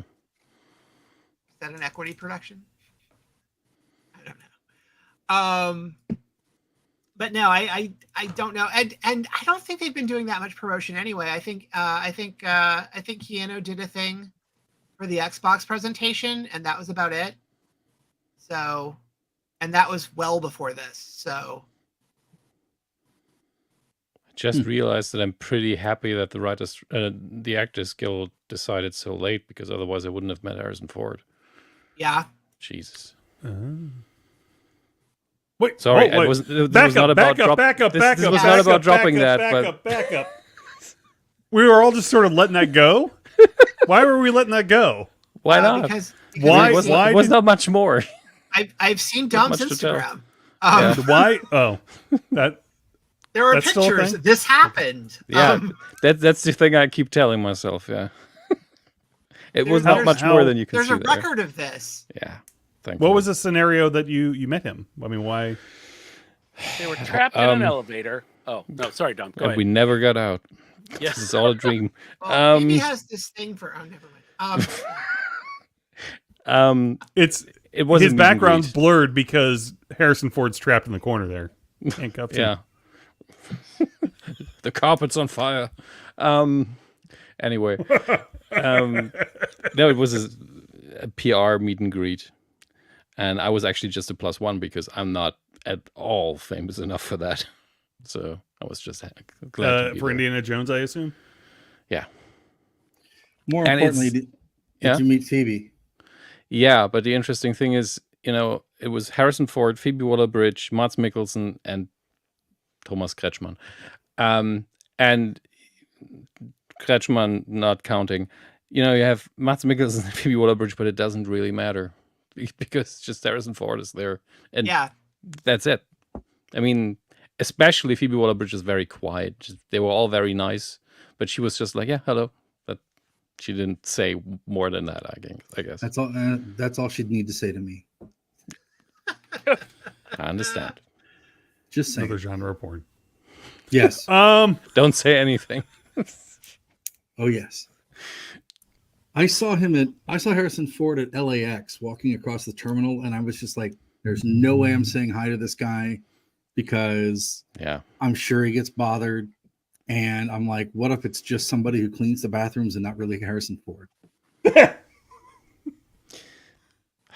Is that an equity production? I don't know. But no, I don't know, and I don't think they've been doing that much promotion anyway. I think Keanu did a thing for the Xbox presentation, and that was about it. So, and that was well before this. So, I just realized that I'm pretty happy that the Actors Guild decided so late, because otherwise I wouldn't have met Harrison Ford. yeah. Jesus. Wait, Sorry, oh, wait. it was Back not up, about back up, back up, this, back this up. was back not up, about back dropping up, that, back but up, back up. We were all just sort of letting that go. Why were we letting that go? why not? Because Why- It was, why it was did- not much more. I've seen Dom's much to tell. Instagram. Yeah. Why? Oh, that There are That's still a pictures. thing? This happened. Yeah, that's the thing I keep telling myself. Yeah, it was not there's- much more than you can There's see a there. record of this. Yeah, thankfully. What was the scenario that you met him? I mean, why? They were trapped in an elevator. Oh no, sorry, Dom. Go And ahead. we never got out. Yes. It's all a dream. Well, maybe he has this thing for. Oh, never mind. It was His background's blurred because Harrison Ford's trapped in the corner there. Handcuffed. Yeah. The carpet's on fire. Anyway. No, it was a PR meet and greet. And I was actually just a +1 because I'm not at all famous enough for that. So I was just glad to be For there. Indiana Jones, I assume. Yeah. More And importantly, did you meet Phoebe? Yeah, but the interesting thing is, it was Harrison Ford, Phoebe Waller-Bridge, Mads Mikkelsen, and Thomas Kretschmann. And Kretschmann not counting. You have Mads Mikkelsen and Phoebe Waller-Bridge, but it doesn't really matter because just Harrison Ford is there. And Yeah. that's it. I mean, especially Phoebe Waller-Bridge is very quiet. They were all very nice, but she was just like, yeah, hello. But she didn't say more than that, I guess. That's all. That's all she'd need to say to me. I understand. Just saying. Another genre of porn. Yes. Don't say anything. Oh yes. I saw Harrison Ford at LAX walking across the terminal, and I was just like, "There's no way I'm saying hi to this guy," because Yeah. I'm sure he gets bothered. And I'm like, what if it's just somebody who cleans the bathrooms and not really Harrison Ford? It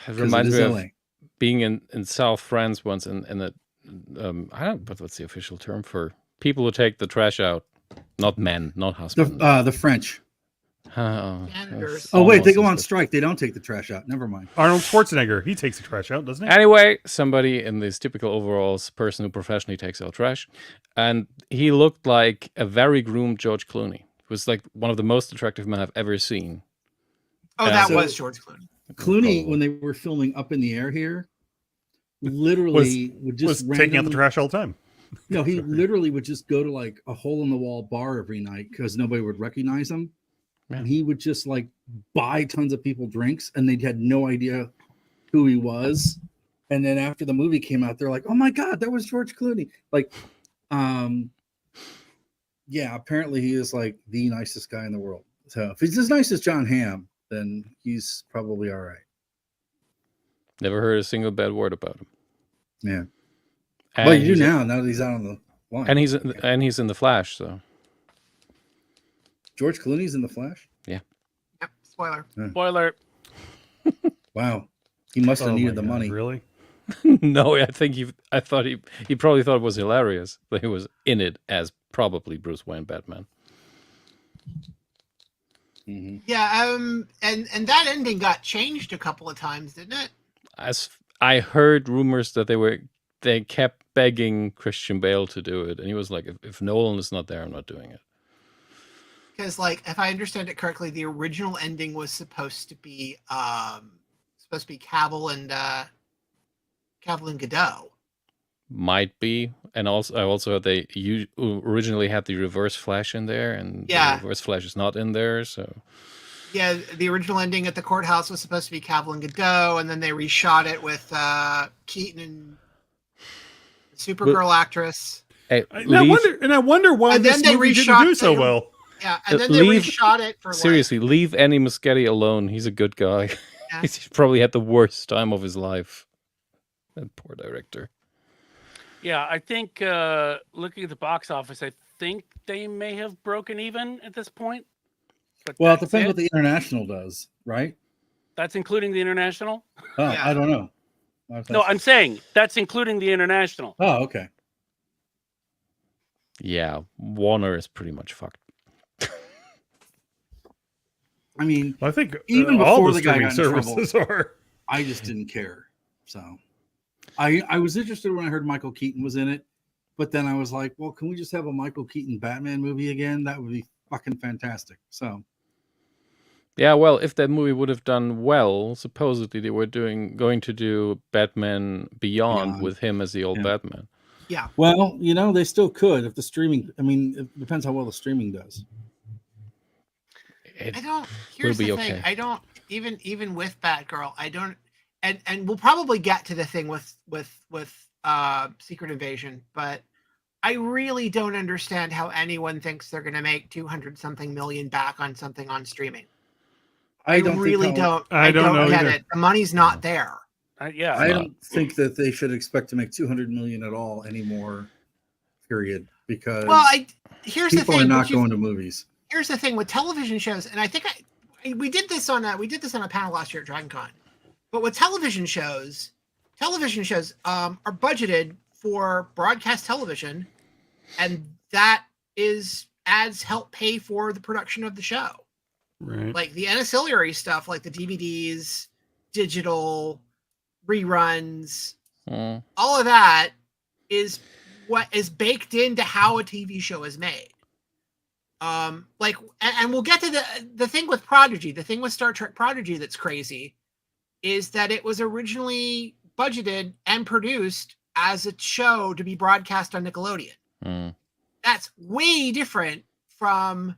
'Cause reminds it me is of LA. being in South France once in a I don't know what's the official term for people who take the trash out. Not men, not husbands. The French. Janitors. Oh wait, they go almost on as strike. They don't take the trash out. Never mind. Arnold Schwarzenegger, he takes the trash out, doesn't he? Anyway, somebody in this typical overalls, person who professionally takes out trash, and he looked like a very groomed George Clooney. He was like one of the most attractive men I've ever seen. Oh, that So- was George Clooney. Clooney, Probably. when they were filming Up in the Air here, literally would just Was taking out the randomly- trash all the time. No, he literally would just go to like a hole in the wall bar every night because nobody would recognize him. Yeah. And he would just like buy tons of people drinks and they had no idea who he was. And then after the movie came out, they're like, oh my God, that was George Clooney. Like, yeah, apparently he is like the nicest guy in the world. So if he's as nice as John Hamm, then he's probably all right. Never heard a single bad word about him. Yeah. And Well, you do he's- now that he's out on the line. And he's in the Flash, so George Clooney's in The Flash? Yep. Spoiler. Spoiler. Wow. He must have Oh my needed the God, money. Really? no, I thought he probably thought it was hilarious that he was in it as probably Bruce Wayne Batman. Mhm. Yeah. And that ending got changed a couple of times, didn't it? As I heard rumors that they kept begging Christian Bale to do it, and he was like, if Nolan is not there, I'm not doing it. Because, like, if I understand it correctly, the original ending was supposed to be Cavill and Godot. Might be, and also I also heard they originally had the Reverse Flash in there, and Yeah. the Reverse Flash is not in there, so Yeah, the original ending at the courthouse was supposed to be Cavill and Godot, and then they reshot it with Keaton and the Supergirl actress. hey, And I wonder why And this then they movie didn't reshot do so the- well. Yeah, and then they reshot it for seriously, leave Andy Muschietti alone. He's a good guy. Yeah. He's probably had the worst time of his life. That poor director. Yeah, I think looking at the box office, I think they may have broken even at this point. But Well, it that's depends what the international does, right? That's including the international? Oh, Yeah. I don't know. No, I'm saying that's including the international. Oh, okay. Yeah, Warner is pretty much fucked. I mean, I think Even all before the the guy streaming got in trouble. services are. I just didn't care. So I was interested when I heard Michael Keaton was in it, but then I was like, well, can we just have a Michael Keaton Batman movie again? That would be fucking fantastic. So Yeah, well, if that movie would have done well, supposedly they were going to do Batman Beyond Beyond. with him as the old Yeah. Batman. Yeah. Well, they still could if the streaming. I mean, it depends how well the streaming does. It I don't. will Here's be the thing. okay. I don't even with Batgirl. I don't. And we'll probably get to the thing with Secret Invasion, but I really don't understand how anyone thinks they're going to make 200 something million back on something on streaming. I don't get either. it. The money's not there. Yeah. I don't think that they should expect to make 200 million at all anymore. Period. Because here's the people thing. are not going to movies. Here's the thing with television shows, and I think we did this on a panel last year at DragonCon. But with television shows are budgeted for broadcast television, and that is ads help pay for the production of the show. Right. Like the ancillary stuff, like the DVDs, digital reruns, all of that is what is baked into how a TV show is made. And we'll get to the thing with Prodigy, the thing with Star Trek Prodigy that's crazy is that it was originally budgeted and produced as a show to be broadcast on Nickelodeon. That's way different from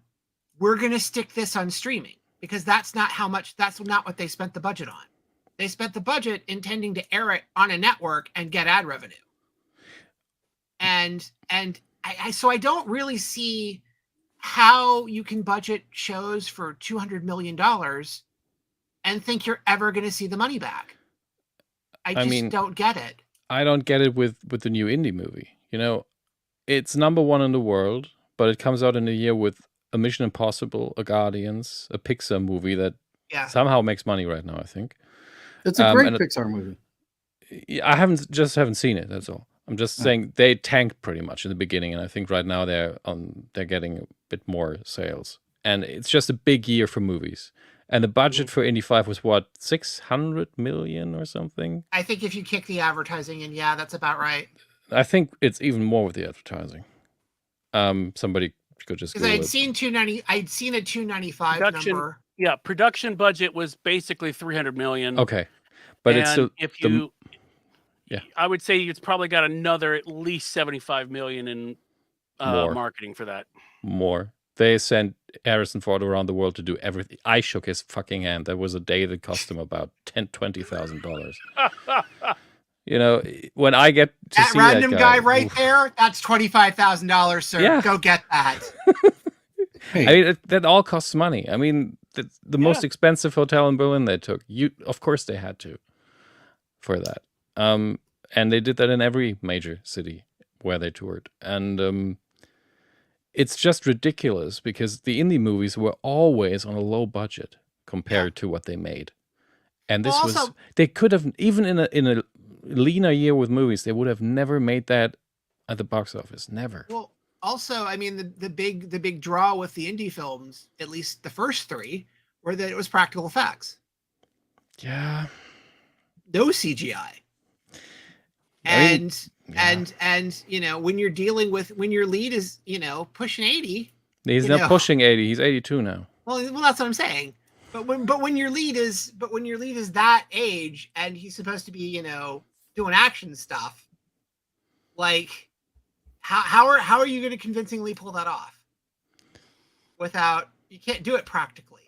we're going to stick this on streaming, because that's not what they spent the budget on. They spent the budget intending to air it on a network and get ad revenue. And so I don't really see how you can budget shows for $200 million and think you're ever going to see the money back. I don't get it. I don't get it with the new indie movie. It's number one in the world, but it comes out in a year with a Mission Impossible, a Guardians, a Pixar movie that somehow makes money right now, I think. It's a great Pixar movie. I haven't seen it, that's all. I'm just saying they tanked pretty much in the beginning, and I think right now they're getting a bit more sales. And it's just a big year for movies. And the budget for Indy 5 was what, 600 million or something? I think if you kick the advertising in, that's about right. I think it's even more with the advertising. Somebody could just because I'd seen 290. I'd seen a 295 number. Yeah, production budget was basically 300 million. Okay, but and it's still I would say it's probably got another at least 75 million in marketing for that. More. They sent Harrison Ford around the world to do everything. I shook his fucking hand. There was a day that cost him about $20,000. When I get to that see random that guy right there, that's $25,000, sir. Yeah. Go get that. I mean, that all costs money. I mean, the most expensive hotel in Berlin they took. Of course, they had to for that. And they did that in every major city where they toured. And it's just ridiculous because the indie movies were always on a low budget compared to what they made. And this they could have, even in a leaner year with movies, they would have never made that at the box office. Never. Well, also, I mean, the big draw with the indie films, at least the first three, were that it was practical effects. Yeah. No CGI. And when you're dealing with, when your lead is, pushing 80. He's not pushing 80. He's 82 now. Well, that's what I'm saying. But when your lead is that age and he's supposed to be, doing action stuff, like how are you going to convincingly pull that off? You can't do it practically.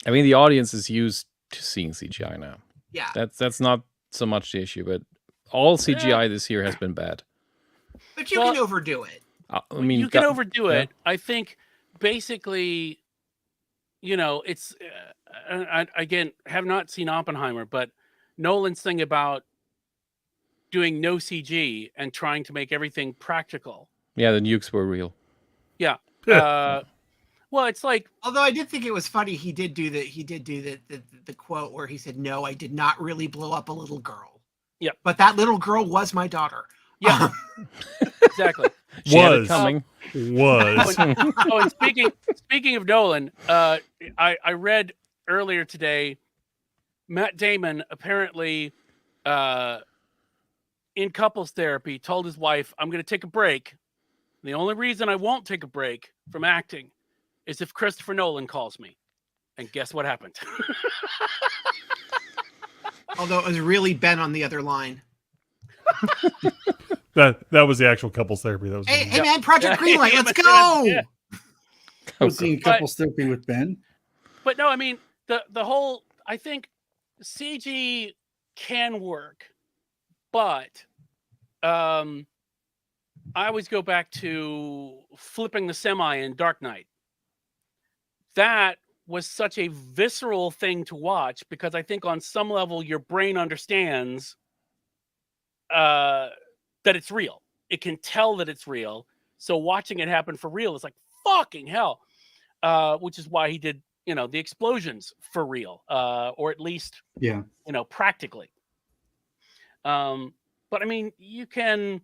I mean, the audience is used to seeing CGI now. Yeah. That's not so much the issue, but all CGI this year has been bad. But you can overdo it. I mean, you can overdo it. I think basically, it's I again have not seen Oppenheimer, but Nolan's thing about doing no CG and trying to make everything practical. Yeah, the nukes were real. Yeah. Well, it's like, although I did think it was funny, he did do the quote where he said, "No, I did not really blow up a little girl." Yeah, but that little girl was my daughter. Yeah, exactly. Was coming. Was. And speaking of Nolan, I read earlier today, Matt Damon apparently in couples therapy told his wife, "I'm going to take a break. The only reason I won't take a break from acting is if Christopher Nolan calls me." And guess what happened? Although it was really Ben on the other line. That was the actual couples therapy. That was. Hey, going hey on. man, Project Yeah. Greenlight, Yeah, let's man, go. yeah. I was seeing couples therapy with Ben. But no, I mean the whole. I think CG can work, but I always go back to flipping the semi in Dark Knight. That was such a visceral thing to watch because I think on some level your brain understands that it's real. It can tell that it's real. So watching it happen for real is like fucking hell. Which is why he did, the explosions for real, or at least, Yeah. practically. But I mean, you can,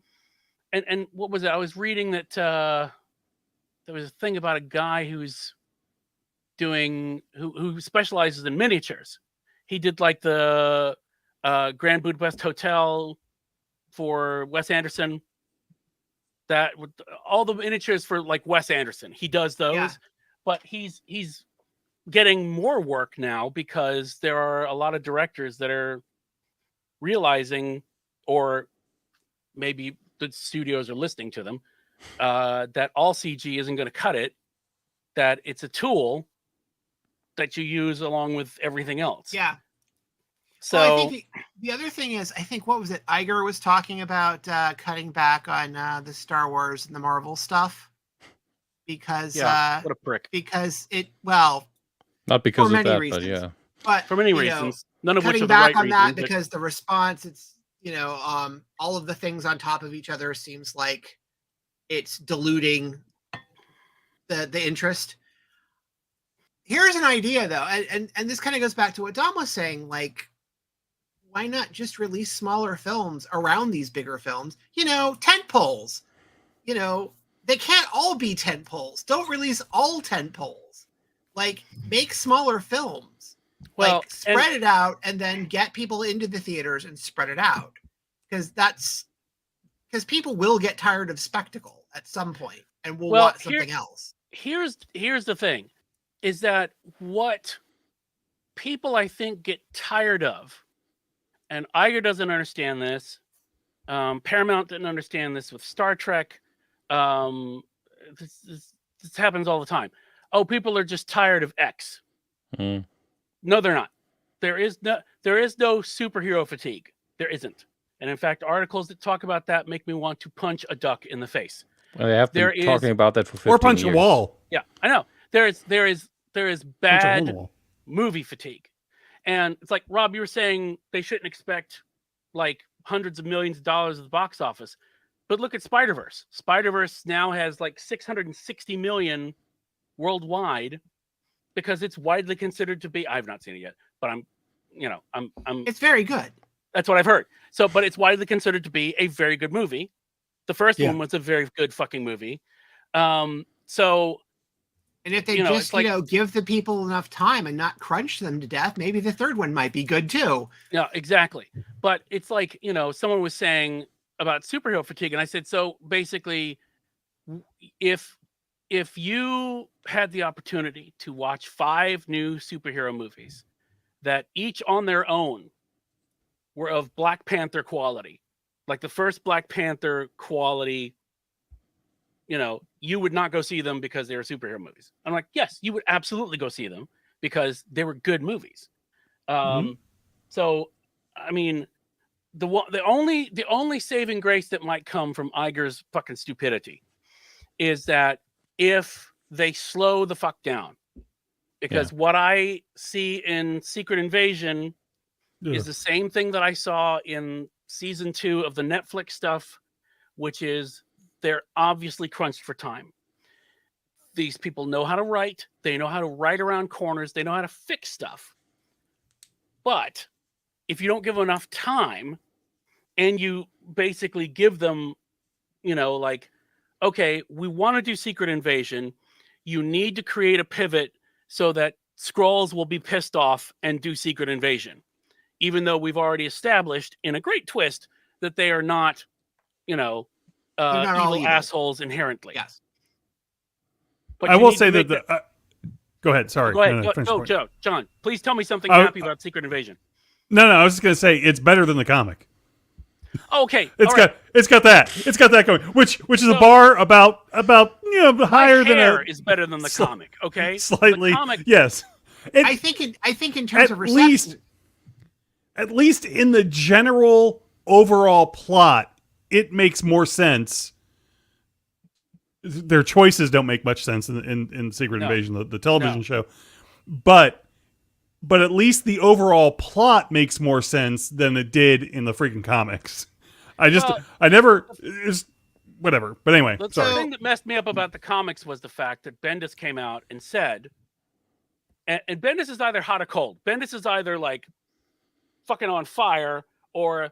and what was it? I was reading that there was a thing about a guy who's who specializes in miniatures. He did like the Grand Budapest Hotel for Wes Anderson. That with all the miniatures for like Wes Anderson, he does those. Yeah. But he's getting more work now because there are a lot of directors that are realizing, or maybe the studios are listening to them, that all CG isn't going to cut it, that it's a tool that you use along with everything else. Yeah. So Well, I think the other thing is, I think, what was it? Iger was talking about cutting back on the Star Wars and the Marvel stuff because what a prick. because Not because for of many that, reasons. but yeah. But For many you know, reasons, none of which cutting are the back right on that reasons. but- because the response, it's all of the things on top of each other seems like it's diluting the interest. Here's an idea though, and this kind of goes back to what Dom was saying, like, why not just release smaller films around these bigger films? Tent poles. They can't all be tent poles. Don't release all tent poles. Like, make smaller films. Well, Like, spread it out and then get people into the theaters and spread it out. Because people will get tired of spectacle at some point and will want something else. Here's the thing, is that what people I think get tired of, and Iger doesn't understand this. Paramount didn't understand this with Star Trek. This happens all the time. Oh, people are just tired of X. Mm. No, they're not. There is no superhero fatigue. There isn't. And in fact, articles that talk about that make me want to punch a duck in the face. Well, they have been talking about that for 15 Or punch years. a wall. Yeah, I know. There is Punch a hole in the bad wall. movie fatigue. And it's like, Rob, you were saying they shouldn't expect like hundreds of millions of dollars at the box office. But look at Spider-Verse. Spider-Verse now has like 660 million worldwide because it's widely considered to be, I've not seen it yet, but I'm It's very good. that's what I've heard. So, but it's widely considered to be a very good movie. The first Yeah. one was a very good fucking movie. So And if they it's just, like- give the people enough time and not crunch them to death, maybe the third one might be good too. yeah, exactly. But it's like, someone was saying about superhero fatigue, and I said, so basically, if you had the opportunity to watch 5 new superhero movies that each on their own were of Black Panther quality, like the first Black Panther quality, you would not go see them because they were superhero movies. I'm like, yes, you would absolutely go see them because they were good movies. So, I mean, the only saving grace that might come from Iger's fucking stupidity is that if they slow the fuck down, because what I see in Secret Invasion is the same thing that I saw in season 2 of the Netflix stuff, which is they're obviously crunched for time. These people know how to write. They know how to write around corners. They know how to fix stuff. But if you don't give them enough time and you basically give them, like, okay, we want to do Secret Invasion. You need to create a pivot so that Skrulls will be pissed off and do Secret Invasion. Even though we've already established in a great twist that they are not, not all evil evil. assholes inherently. Yes. But I you will need say to that make go ahead. Sorry. Go ahead. No, finish the point. Joe, John, please tell me something I- happy about Secret Invasion. No, I was just going to say it's better than the comic. Okay, It's all got right. it's got that going, which is a So- bar about My higher than hair a is better than the comic. Okay, slightly. The comic, Yes, it, I think in terms at of reception, least in the general overall plot, it makes more sense. Their choices don't make much sense in Secret No. Invasion, the television No. show, but at least the overall plot makes more sense than it did in the freaking comics. Well- I never is whatever. But anyway, the sorry. thing that messed me up about the comics was the fact that Bendis came out and said, and Bendis is either hot or cold. Bendis is either like fucking on fire or.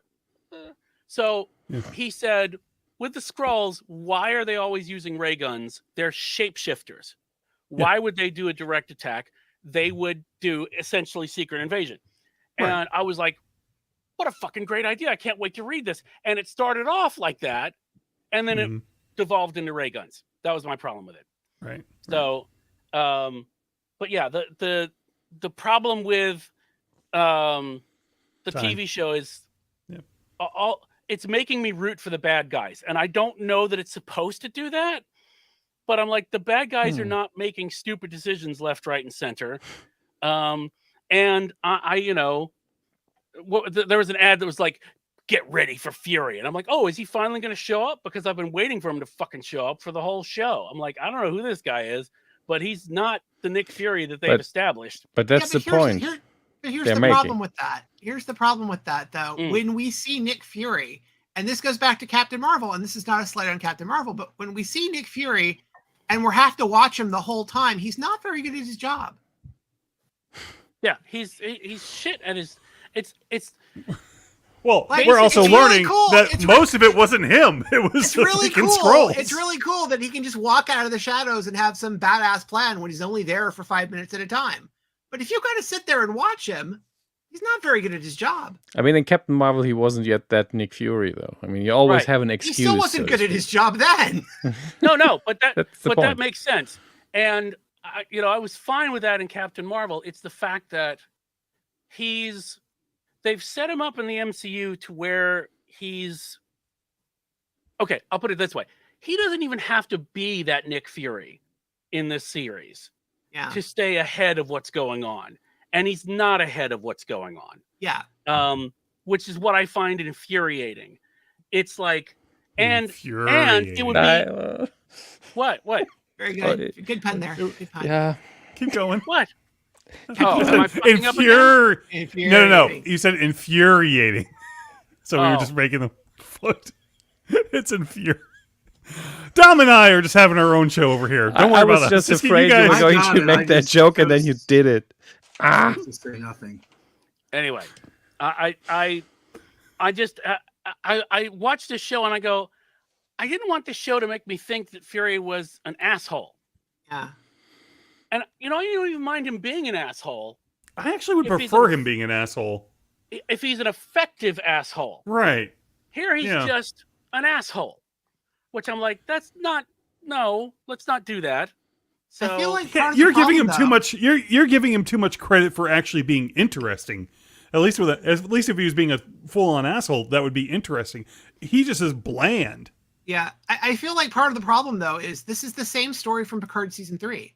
So he said, with the Skrulls, why are they always using ray guns? They're shapeshifters. Why would they do a direct attack? They would do essentially Secret Invasion. Right. And I was like, what a fucking great idea. I can't wait to read this. And it started off like that. And then it devolved into ray guns. That was my problem with it. Right. So, but yeah, the problem with the Time. TV show is Yeah. all it's making me root for the bad guys, and I don't know that it's supposed to do that. But I'm like, the bad guys are not making stupid decisions left, right, and center. And I there was an ad that was like, "Get ready for Fury," and I'm like, "Oh, is he finally going to show up?" Because I've been waiting for him to fucking show up for the whole show. I'm like, I don't know who this guy is, but he's not the Nick Fury that they've established. But that's the point. Here's they're the making. problem with that. Here's the problem with that, though. When we see Nick Fury, and this goes back to Captain Marvel, and this is not a slight on Captain Marvel, but when we see Nick Fury and we have to watch him the whole time, he's not very good at his job. Yeah, he's shit at his. It's Well, Like, we're also it's really learning cool. that It's most of it wasn't him. It was It's the really freaking cool. Skrulls. It's really cool that he can just walk out of the shadows and have some badass plan when he's only there for 5 minutes at a time. But if you got to sit there and watch him, he's not very good at his job. I mean, in Captain Marvel, he wasn't yet that Nick Fury, though. I mean, you always Right. have an He excuse. still wasn't good at his job then. no, but that That's the but that point. makes sense. And I was fine with that in Captain Marvel. It's the fact that they've set him up in the MCU to where he's okay. I'll put it this way: he doesn't even have to be that Nick Fury in this series Yeah. to stay ahead of what's going on, and he's not ahead of what's going on. Yeah. Which is what I find infuriating. It's like, and it would be what? Very good. Good pun there. Good pun. Yeah. Keep going. What? Oh, am I fucking up again? No. Infuriating. You said infuriating. So we were Oh. just making them float. It's infuriating. Dom and I are just having our own show over here. Don't worry I about was us. just You afraid you guys- were I going got to it. make I that just- joke, I and then was you just- did it. Ah. Just say nothing. Anyway, I watched this show and I go, I didn't want this show to make me think that Fury was an asshole. Yeah. And I don't even mind him being an asshole I actually would If he's prefer a- him being an asshole. if he's an effective asshole. Right. Here he's Yeah. just an asshole, which I'm like, let's not do that. So I feel like Yeah, part of you're the giving him problem, too though- much. You're giving him too much credit for actually being interesting. At least if he was being a full-on asshole, that would be interesting. He just is bland. Yeah, I feel like part of the problem though is this is the same story from Picard season 3.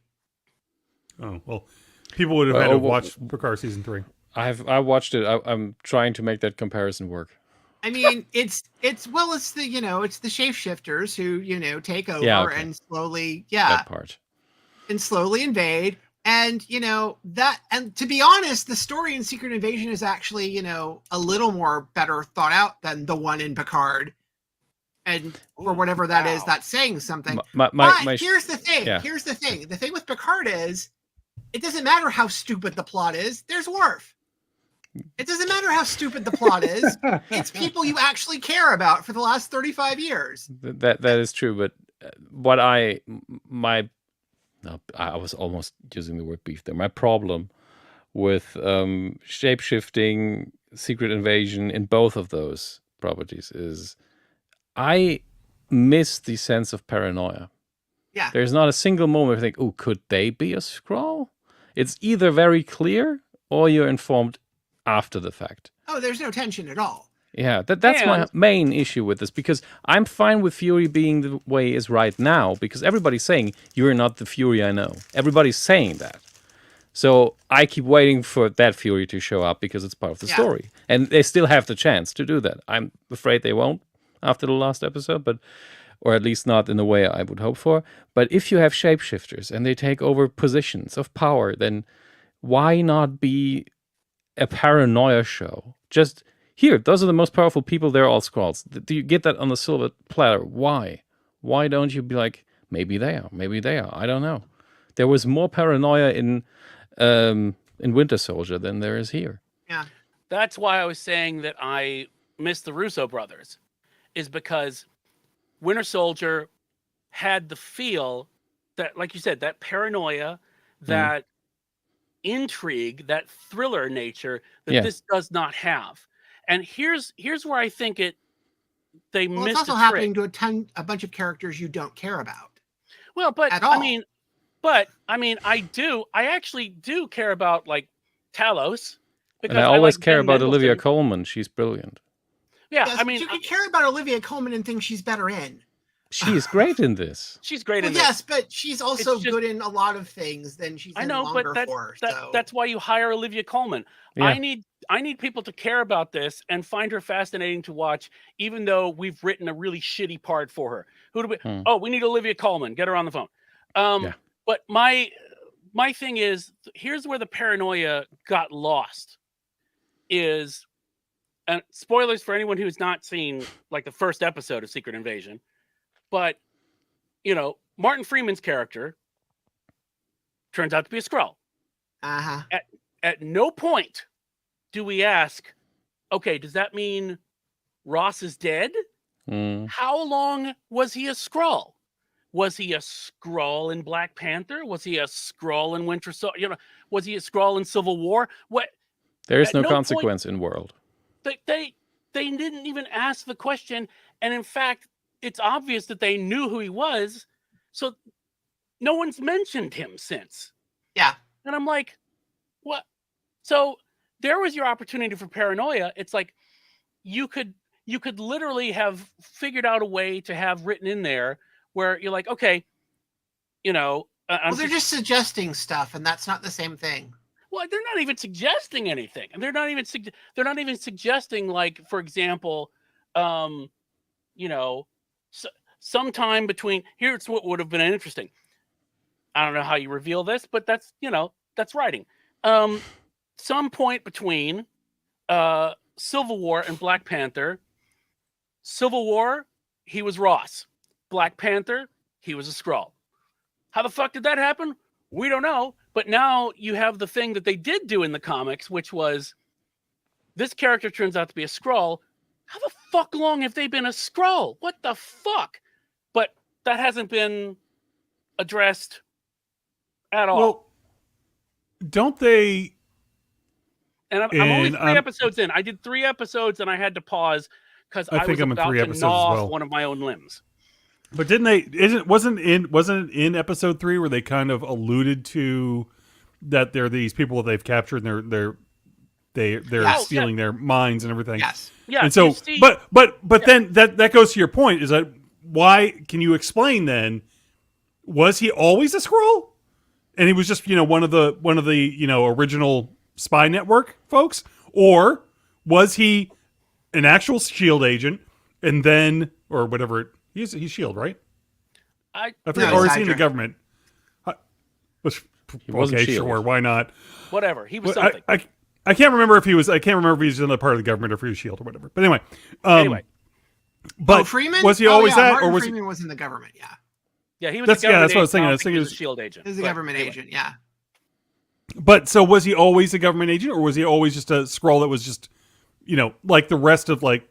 Oh well, people would have had to watch Picard season 3. I watched it. I'm trying to make that comparison work. I mean, it's the it's the shapeshifters who take over okay. and slowly That part. and slowly invade. And that, and to be honest, the story in Secret Invasion is actually a little more better thought out than the one in Picard. And for whatever that is, that's saying something. But here's the thing. yeah. Here's the thing. The thing with Picard is, it doesn't matter how stupid the plot is. There's Worf. It doesn't matter how stupid the plot is. It's people you actually care about for the last 35 years. That is true, but what I was almost using the word beef there. My problem with shape-shifting, Secret Invasion in both of those properties is I miss the sense of paranoia. Yeah. There's not a single moment where I think, oh, could they be a Skrull? It's either very clear or you're informed after the fact. Oh, there's no tension at all. Yeah, that's my And- main issue with this, because I'm fine with Fury being the way it is right now, because everybody's saying you're not the Fury I know. Everybody's saying that. So I keep waiting for that Fury to show up because it's part of the Yeah. story. And they still have the chance to do that. I'm afraid they won't after the last episode, or at least not in the way I would hope for. But if you have shapeshifters and they take over positions of power, then why not be a paranoia show? Just here, those are the most powerful people, they're all Skrulls. Do you get that on the silver platter? Why? Why don't you be like, maybe they are, I don't know. There was more paranoia in Winter Soldier than there is here. Yeah. That's why I was saying that I miss the Russo brothers, is because Winter Soldier had the feel that, like you said, that paranoia, that intrigue, that thriller nature that this does not have. And here's where I think they Well, missed it's also a happening trick. to a bunch of characters you don't care about. Well, but at all. I actually do care about, like, Talos, because And I always like care Ben about Olivia Mendelsohn. Colman. She's brilliant. Yeah, Yes, I mean, you can care about Olivia Colman and think she's better in. She is great in this. she's great Well, in yes, but she's also It's just- good in a lot of things than she's I in know, longer but for. that's why you hire Olivia Colman. Yeah. I need people to care about this and find her fascinating to watch, even though we've written a really shitty part for her. Who do we? Oh, we need Olivia Colman. Get her on the phone. Yeah. But my thing is, here's where the paranoia got lost. Is, and spoilers for anyone who's not seen like the first episode of Secret Invasion, but Martin Freeman's character turns out to be a Skrull. Uh-huh. At no point do we ask, okay, does that mean Ross is dead? How long was he a Skrull? Was he a Skrull in Black Panther? Was he a Skrull in Winter Soldier? Was he a Skrull in Civil War? What? There is At no no consequence in World. They didn't even ask the question, and in fact, it's obvious that they knew who he was, so no one's mentioned him since. Yeah. And I'm like, what? So there was your opportunity for paranoia. It's like you could literally have figured out a way to have written in there where you're like, okay, Well, they're just suggesting stuff, and that's not the same thing. Well, they're not even suggesting anything, and they're not even suggesting, like, for example, sometime between. Here's what would have been interesting. I don't know how you reveal this, but that's writing. Some point between Civil War and Black Panther. Civil War, he was Ross. Black Panther, he was a Skrull. How the fuck did that happen? We don't know. But now you have the thing that they did do in the comics, which was this character turns out to be a Skrull. How the fuck long have they been a Skrull? What the fuck? But that hasn't been addressed at all. Well, don't they? And I'm only 3 episodes in. I did 3 episodes and I had to pause because I think was I'm in about 3 to episodes gnaw as well. off one of my own limbs. But didn't they? Wasn't it in episode 3 where they kind of alluded to that there are these people that they've captured and they're stealing their minds and everything. Yes. Yeah. And so, but then that goes to your point, is that why can you explain then? Was he always a Skrull? And he was just one of the original spy network folks, or was he an actual SHIELD agent and then or whatever? He's SHIELD, right? I forget, No, or he's is he in the Hydra. government? wasn't Okay, SHIELD. sure, why not? Whatever. He was Well, something. I can't remember if he was. I can't remember if he's in the part of the government or if he was SHIELD or whatever. But anyway, Anyway. but Freeman? was he always yeah, that, Martin or was Freeman was in the government? Yeah. Yeah, he was. That's- a government that's what I was agent. thinking. I I don't was think he thinking was a SHIELD agent. He was a But government anyway. agent. Yeah. But so was he always a government agent, or was he always just a Skrull that was just, like the rest of like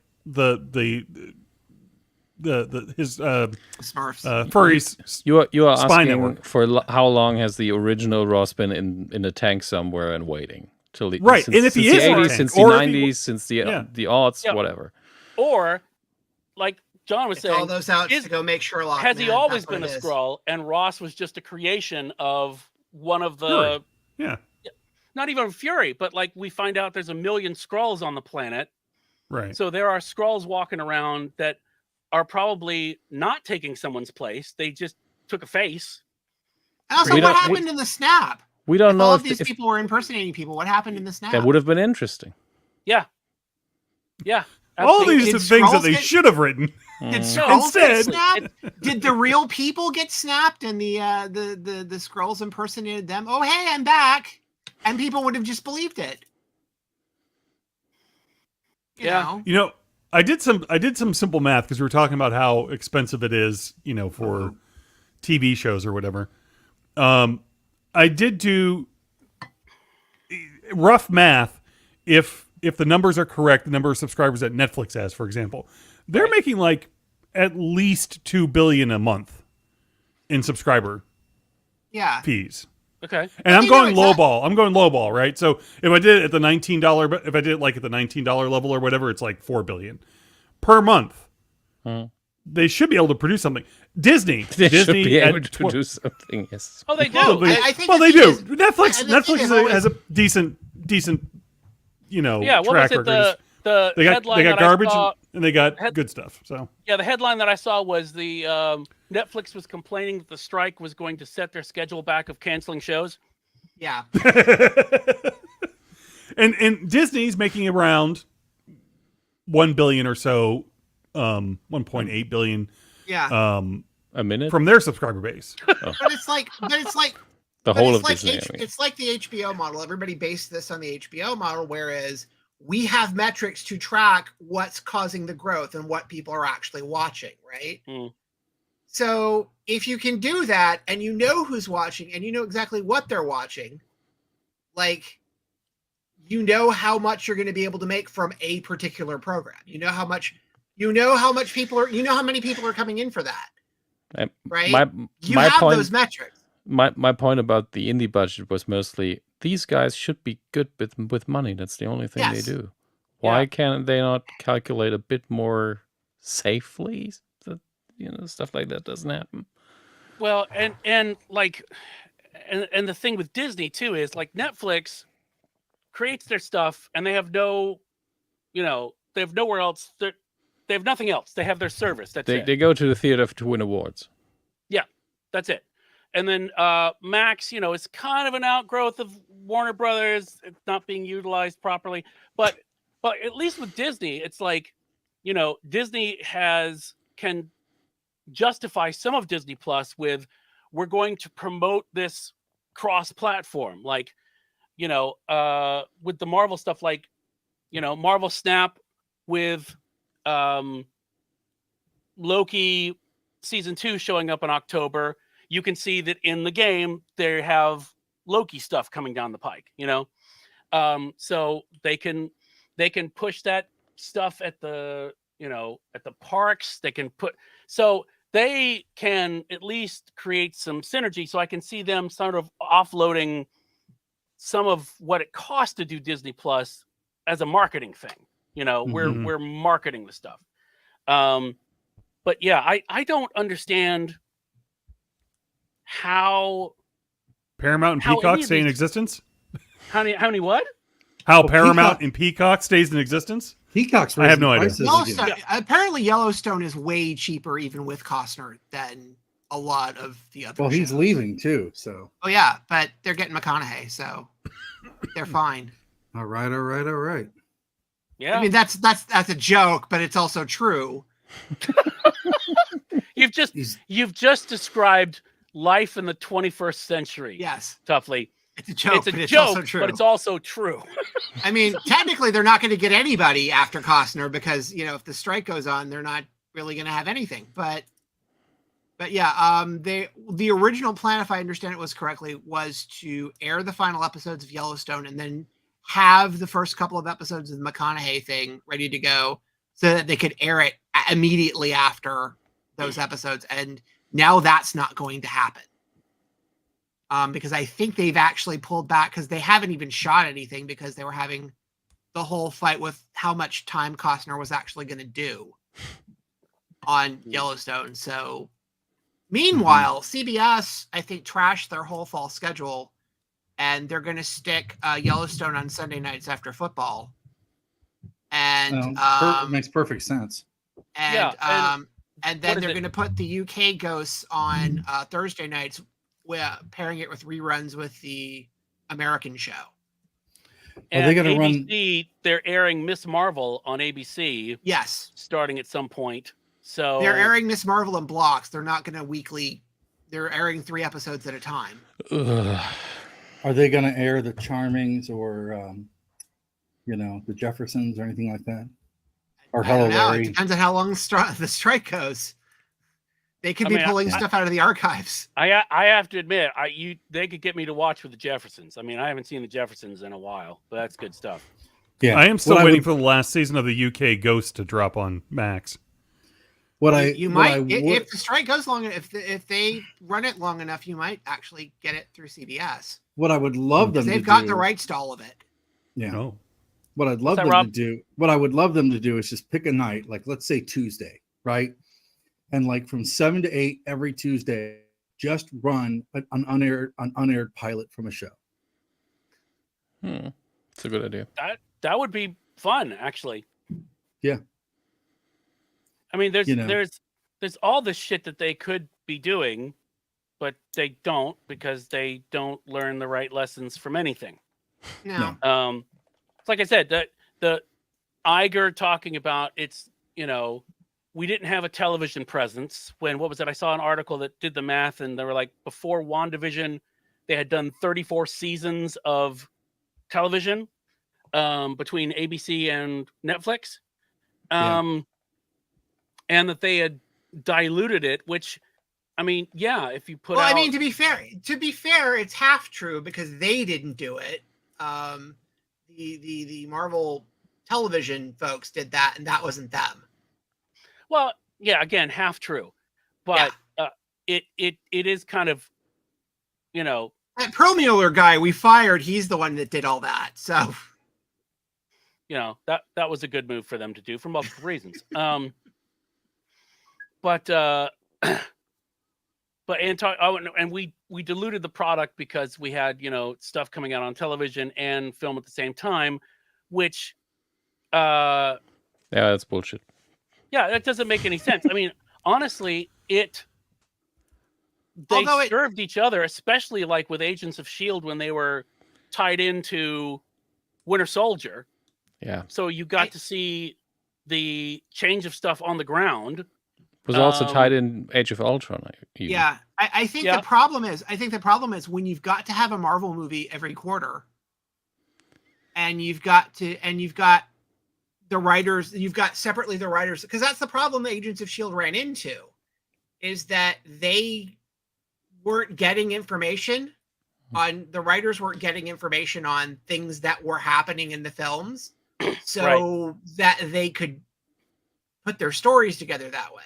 his Smurfs. furries? You are Spy asking network. for how long has the original Ross been in a tank somewhere and waiting till the Right, Since, and if he since is the in a 80s, tank, since the or if he 90s, since the Yeah. the aughts, Yeah. whatever. Or, like John was It's all saying, those out is- to go make Sherlock. has he man. always That's what been a it is. Skrull, and Ross was just a creation of one of the, Fury. Yeah, not even Fury, but like we find out there's a million Skrulls on the planet, Right. So there are Skrulls walking around that are probably not taking someone's place. They just took a face. And also, We what don't- happened in the snap? We don't If know all if, of these people were impersonating people, what happened in the snap? that would have been interesting. Yeah. Yeah. All absolutely. these Did are things that Skrulls they get- should have written. Did Mm. Skrulls Instead- get snapped? Did the real people get snapped and the Skrulls impersonated them? Oh, hey, I'm back. And people would have just believed it. You Yeah. know? You know, I did some simple math because we were talking about how expensive it is, you know, for TV shows or whatever. I did do rough math. If the numbers are correct, the number of subscribers that Netflix has, for example, they're making like at least $2 billion a month in subscriber Yeah. fees. Okay. And I'm you know, going it's low not- ball. I'm going low ball, right? So if I did it at the $19, if I did it like at the $19 level or whatever, it's like $4 billion per month. Hmm. They should be able to produce something. Disney, They Disney should be able at to do something. Yes. Oh, they do. Well, I think well, the they thing do. is- Netflix, and the thing Netflix is has a decent, you know, Yeah. What track was it? record. The They got headline they got that garbage I saw, and they got Head- good stuff. So yeah, the headline that I saw was the Netflix was complaining that the strike was going to set their schedule back of canceling shows. Yeah. and Disney's making around 1 billion or so, 1.8 billion Yeah. A minute. from their subscriber base. But it's like the but whole it's of like Disney. I mean. it's like the HBO model. Everybody based this on the HBO model, whereas we have metrics to track what's causing the growth and what people are actually watching, right? Mm. So if you can do that and you know who's watching and you know exactly what they're watching, like you know how much you're going to be able to make from a particular program. You know how much people are, you know how many people are coming in for that, right? You my have point. those metrics. My point about the indie budget was mostly these guys should be good with money. That's the only thing Yes. they do. Why Yeah. can't they not calculate a bit more safely? That stuff like that doesn't happen. Well, and like, and the thing with Disney too is like Netflix creates their stuff and they have no, they have nowhere else. They have nothing else. They have their service. That's it. They go to the theater to win awards. That's it. And then Max, is kind of an outgrowth of Warner Brothers. It's not being utilized properly. But at least with Disney, it's like, Disney can justify some of Disney Plus with, we're going to promote this cross-platform. Like, with the Marvel stuff, like, Marvel Snap with Loki season 2 showing up in October. You can see that in the game they have Loki stuff coming down the pike, so they can push that stuff at the at the parks. So they can at least create some synergy. So I can see them sort of offloading some of what it costs to do Disney Plus as a marketing thing. We're marketing the stuff. But yeah, I don't understand how Paramount and How Peacock any of stay in these- existence? how many what? How Well, Paramount Peacock- and Peacock stays in existence? Peacock's I have raising no idea. prices again. Yellowstone, apparently Yellowstone is way cheaper even with Costner than a lot of the other Well, he's shows. leaving too, so Oh yeah, but they're getting McConaughey, so they're fine. all right. Yeah, I mean that's a joke, but it's also true. He's you've just described life in the 21st century. Yes, Toughly. it's a joke, It's a but it's joke, also true. but it's also true. I mean, technically, they're not going to get anybody after Costner because if the strike goes on, they're not really going to have anything. But yeah, the original plan, if I understand it was correctly, was to air the final episodes of Yellowstone and then have the first couple of episodes of the McConaughey thing ready to go so that they could air it immediately after those episodes. And now that's not going to happen. Because I think they've actually pulled back because they haven't even shot anything because they were having the whole fight with how much time Costner was actually going to do on Yellowstone. So meanwhile, CBS, I think, trashed their whole fall schedule and they're going to stick Yellowstone on Sunday nights after football. And and It makes perfect sense. and then what they're is it? going to put the UK ghosts on Thursday nights, pairing it with reruns with the American show. Are they And gonna run- ABC, they're airing Miss Marvel on ABC Yes, starting at some point. So they're airing Miss Marvel in blocks. They're not going to weekly. They're airing 3 episodes at a time. Ugh. Are they going to air the Charmings or, the Jeffersons or anything like that? Or I don't Hello know. It Larry? depends on how long the strike goes. They could be pulling stuff out of the archives. I have to admit, they could get me to watch with the Jeffersons. I mean, I haven't seen the Jeffersons in a while, but that's good stuff. Yeah, I am still waiting for the last season of the UK Ghost to drop on Max. If the strike goes long, if they run it long enough, you might actually get it through CBS. What I would love them to do. They've got the rights to all of it. Yeah. No. What I'd love them to do. What I would love them to do is just pick a night, like let's say Tuesday, right? And like from 7 to 8 every Tuesday, just run an unaired pilot from a show. It's a good idea. That would be fun, actually. Yeah. I mean, there's all this shit that they could be doing, but they don't because they don't learn the right lessons from anything. No. It's like I said, the Iger talking about we didn't have a television presence when, what was it? I saw an article that did the math and they were like, before WandaVision, they had done 34 seasons of television between ABC and Netflix. And that they had diluted it, which, I mean, yeah, if you put I mean, to be fair, it's half true because they didn't do it. The Marvel television folks did that, and that wasn't them. Well, yeah, again, half true, but it is kind of, that ProMuller guy we fired. He's the one that did all that. So, that was a good move for them to do for multiple reasons. But we diluted the product because we had stuff coming out on television and film at the same time, which yeah, that's bullshit. Yeah, that doesn't make any sense. I mean, honestly, they served each other, especially like with Agents of S.H.I.E.L.D. when they were tied into Winter Soldier. Yeah. So you got to see the change of stuff on the ground. Was also tied in Age of Ultron. Even. Yeah, I think the problem is when you've got to have a Marvel movie every quarter, and you've got the writers, you've got separately the writers, because that's the problem that Agents of S.H.I.E.L.D. ran into, is that they weren't getting information on, the writers weren't getting information on things that were happening in the films, so that they could put their stories together that way.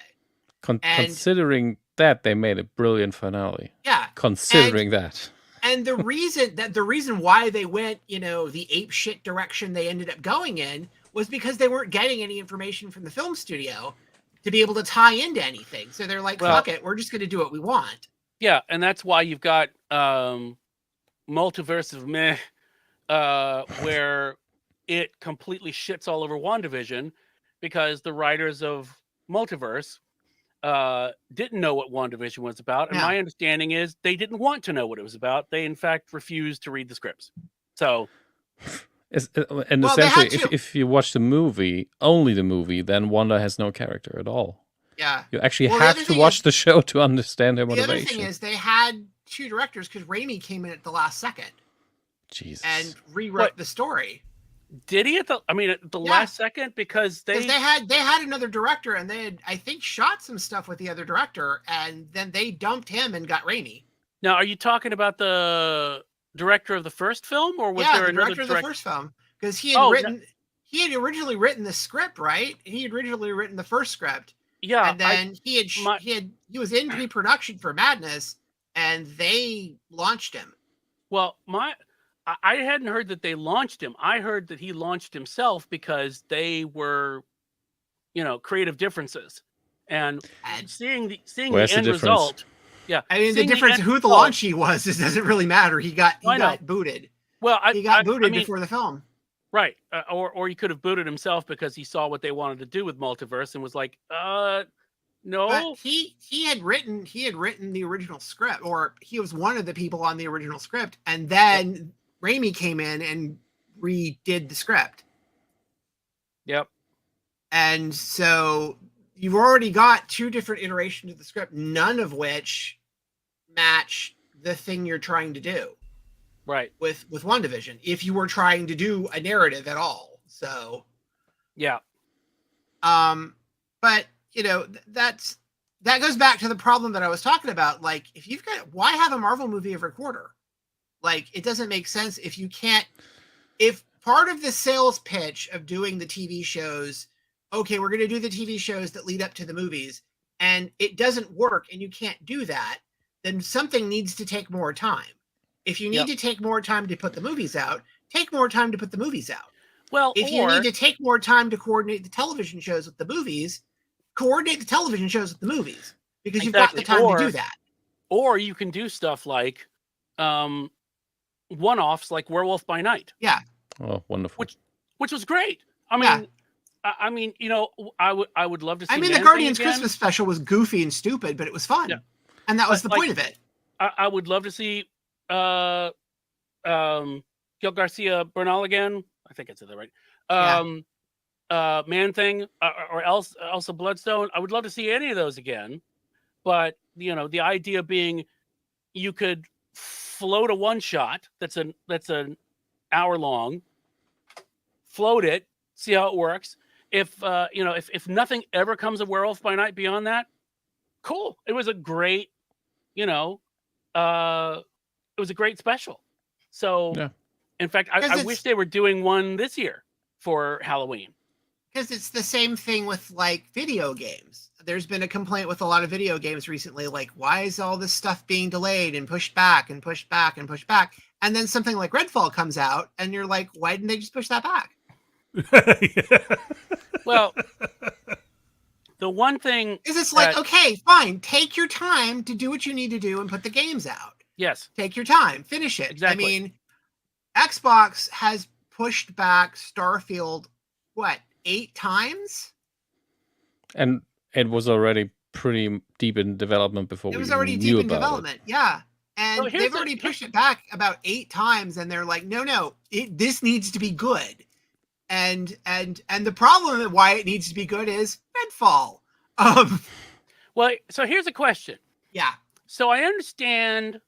Considering that, they made a brilliant finale. Yeah. Considering that. And the reason why they went, the ape shit direction they ended up going in was because they weren't getting any information from the film studio to be able to tie into anything. So they're like, fuck it, we're just going to do what we want. Yeah, and that's why you've got Multiverse of Meh, where it completely shits all over WandaVision because the writers of Multiverse didn't know what WandaVision was about, and my understanding is they didn't want to know what it was about. They in fact refused to read the scripts. So essentially, if you watch the movie, only the movie, then Wanda has no character at all. Yeah, you actually have to watch the show to understand her motivation. The other thing is they had 2 directors because Raimi came in at the last second. Jesus. And rewrote the story. Did he at the last second? Because they had another director, and they had, I think, shot some stuff with the other director, and then they dumped him and got Raimi. Now, are you talking about the director of the first film, or was there another director of the first film? Because he had originally written the script, right? He had originally written the first script. Yeah, and then he was in pre-production for Madness, and they launched him. Well, I hadn't heard that they launched him. I heard that he launched himself because they were, creative differances, and seeing the end result. Yeah, I mean, the difference who the launchee was, it doesn't really matter. He got booted. Well, he got booted before the film. Right. Or he could have booted himself because he saw what they wanted to do with multiverse and was like, But no. he had written the original script, or he was one of the people on the original script, and then Raimi came in and redid the script. Yep. And so you've already got 2 different iterations of the script, none of which match the thing you're trying to do. Right. With WandaVision, if you were trying to do a narrative at all. So yeah. But that goes back to the problem that I was talking about. Like, if you've got, why have a Marvel movie every quarter? Like, it doesn't make sense if you can't. If part of the sales pitch of doing the TV shows, okay, we're going to do the TV shows that lead up to the movies, and it doesn't work, and you can't do that, then something needs to take more time. If you need to take more time to put the movies out, take more time to put the movies out. Well, if you need to take more time to coordinate the television shows with the movies, coordinate the television shows with the movies, because you've got the time to do that. Or you can do stuff like one-offs, like Werewolf by Night. Yeah. Oh, wonderful. Which was great. I mean, I would love to see. I mean, the Guardians Christmas special was goofy and stupid, but it was fun, and that was the point of it. I would love to see Gil Garcia Bernal again. I think I said that right. Man Thing or Elsa Bloodstone. I would love to see any of those again. But the idea being you could float a one shot that's an hour long, float it, see how it works. If nothing ever comes of Werewolf by Night beyond that, cool. It was a great, it was a great special. So, in fact, I wish they were doing one this year for Halloween. Because it's the same thing with like video games. There's been a complaint with a lot of video games recently, like, why is all this stuff being delayed and pushed back and pushed back and pushed back? And then something like Redfall comes out, and you're like, why didn't they just push that back? Well, the one thing is it's like, okay, fine, take your time to do what you need to do and put the games out. Yes. Take your time, finish it. Exactly. I mean, Xbox has pushed back Starfield, 8 times? And it was already pretty deep in development before we knew about it. It was already deep in development, yeah. And they've already pushed it back about 8 times, and they're like, no, this needs to be good. And the problem of why it needs to be good is Redfall. Well, so here's a question. Yeah. So I understand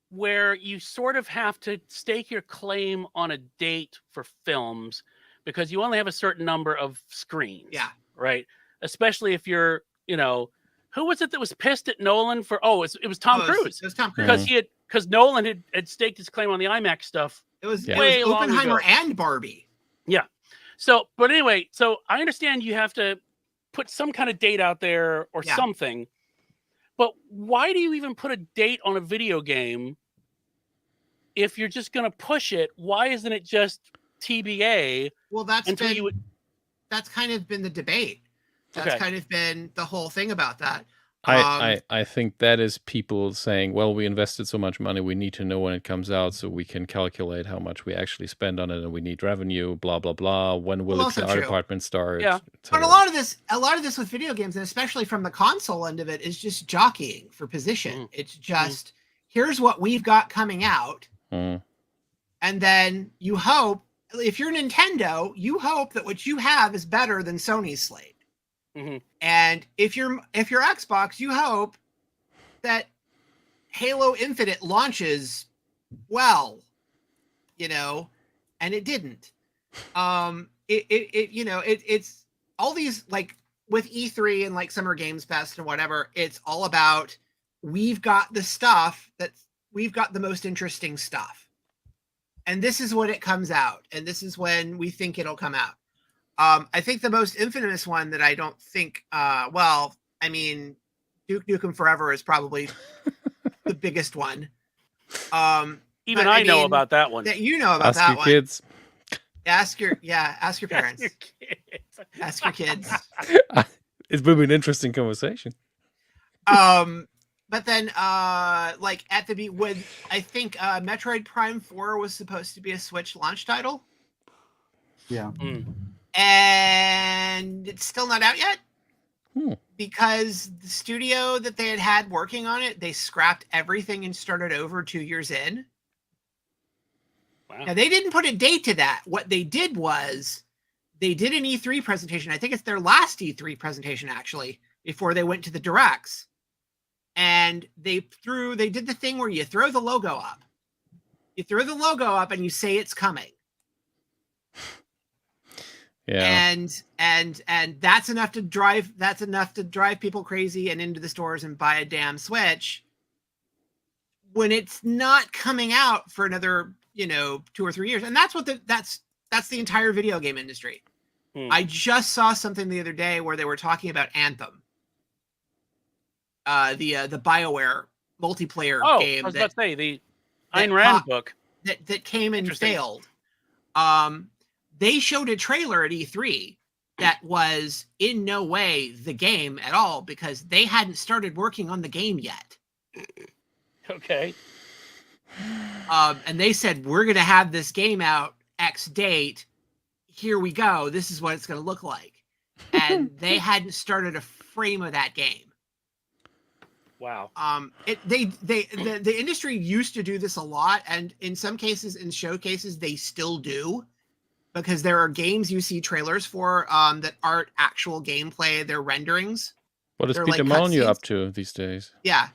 where you sort of have to stake your claim on a date for films because you only have a certain number of screens. Yeah. Right. Especially if you're, who was it that was pissed at Nolan for? It was Tom Cruise. It was Tom Cruise because Nolan had staked his claim on the IMAX stuff. It was Oppenheimer and Barbie. Yeah. So, but anyway, so I understand you have to put some kind of date out there or something, but why do you even put a date on a video game if you're just going to push it? Why isn't it just TBA? Well, that's kind of been the debate. That's kind of been the whole thing about that. I think that is people saying, well, we invested so much money, we need to know when it comes out so we can calculate how much we actually spend on it, and we need revenue, blah, blah, blah. When will its art department start? Yeah. But a lot of this with video games, and especially from the console end of it, is just jockeying for position. It's just, here's what we've got coming out. And then you hope, if you're Nintendo, you hope that what you have is better than Sony's slate. And if you're Xbox, you hope that Halo Infinite launches well, and it didn't. It's all these, like with E3 and like Summer Games Fest and whatever, it's all about we've got the stuff we've got the most interesting stuff. And this is when it comes out, and this is when we think it'll come out. I think the most infamous one that I don't think, Duke Nukem Forever is probably the biggest one. Even I know about that one. That you know about that one. Kids. Ask your parents. Ask your kids. It's been an interesting conversation. But then, like at when I think Metroid Prime 4 was supposed to be a Switch launch title. Yeah. And it's still not out yet because the studio that they had working on it, they scrapped everything and started over 2 years in. Wow. Now, they didn't put a date to that. What they did was they did an E3 presentation. I think it's their last E3 presentation, actually, before they went to the directs. And they did the thing where you throw the logo up. You throw the logo up and you say it's coming. Yeah. And that's enough to drive people crazy and into the stores and buy a damn Switch when it's not coming out for another 2 or 3 years. And that's what that's the entire video game industry. I just saw something the other day where they were talking about Anthem, the BioWare multiplayer game. I was about to say the Ayn Rand book that came and failed. They showed a trailer at E3 that was in no way the game at all because they hadn't started working on the game yet. Okay. And they said, we're going to have this game out X date. Here we go. This is what it's going to look like. And they hadn't started a frame of that game. Wow. The industry used to do this a lot. And in some cases, in showcases, they still do. Because there are games you see trailers for that aren't actual gameplay. They're renderings. What is They're Peter like Molyneux cutscenes. up to these days? Yeah.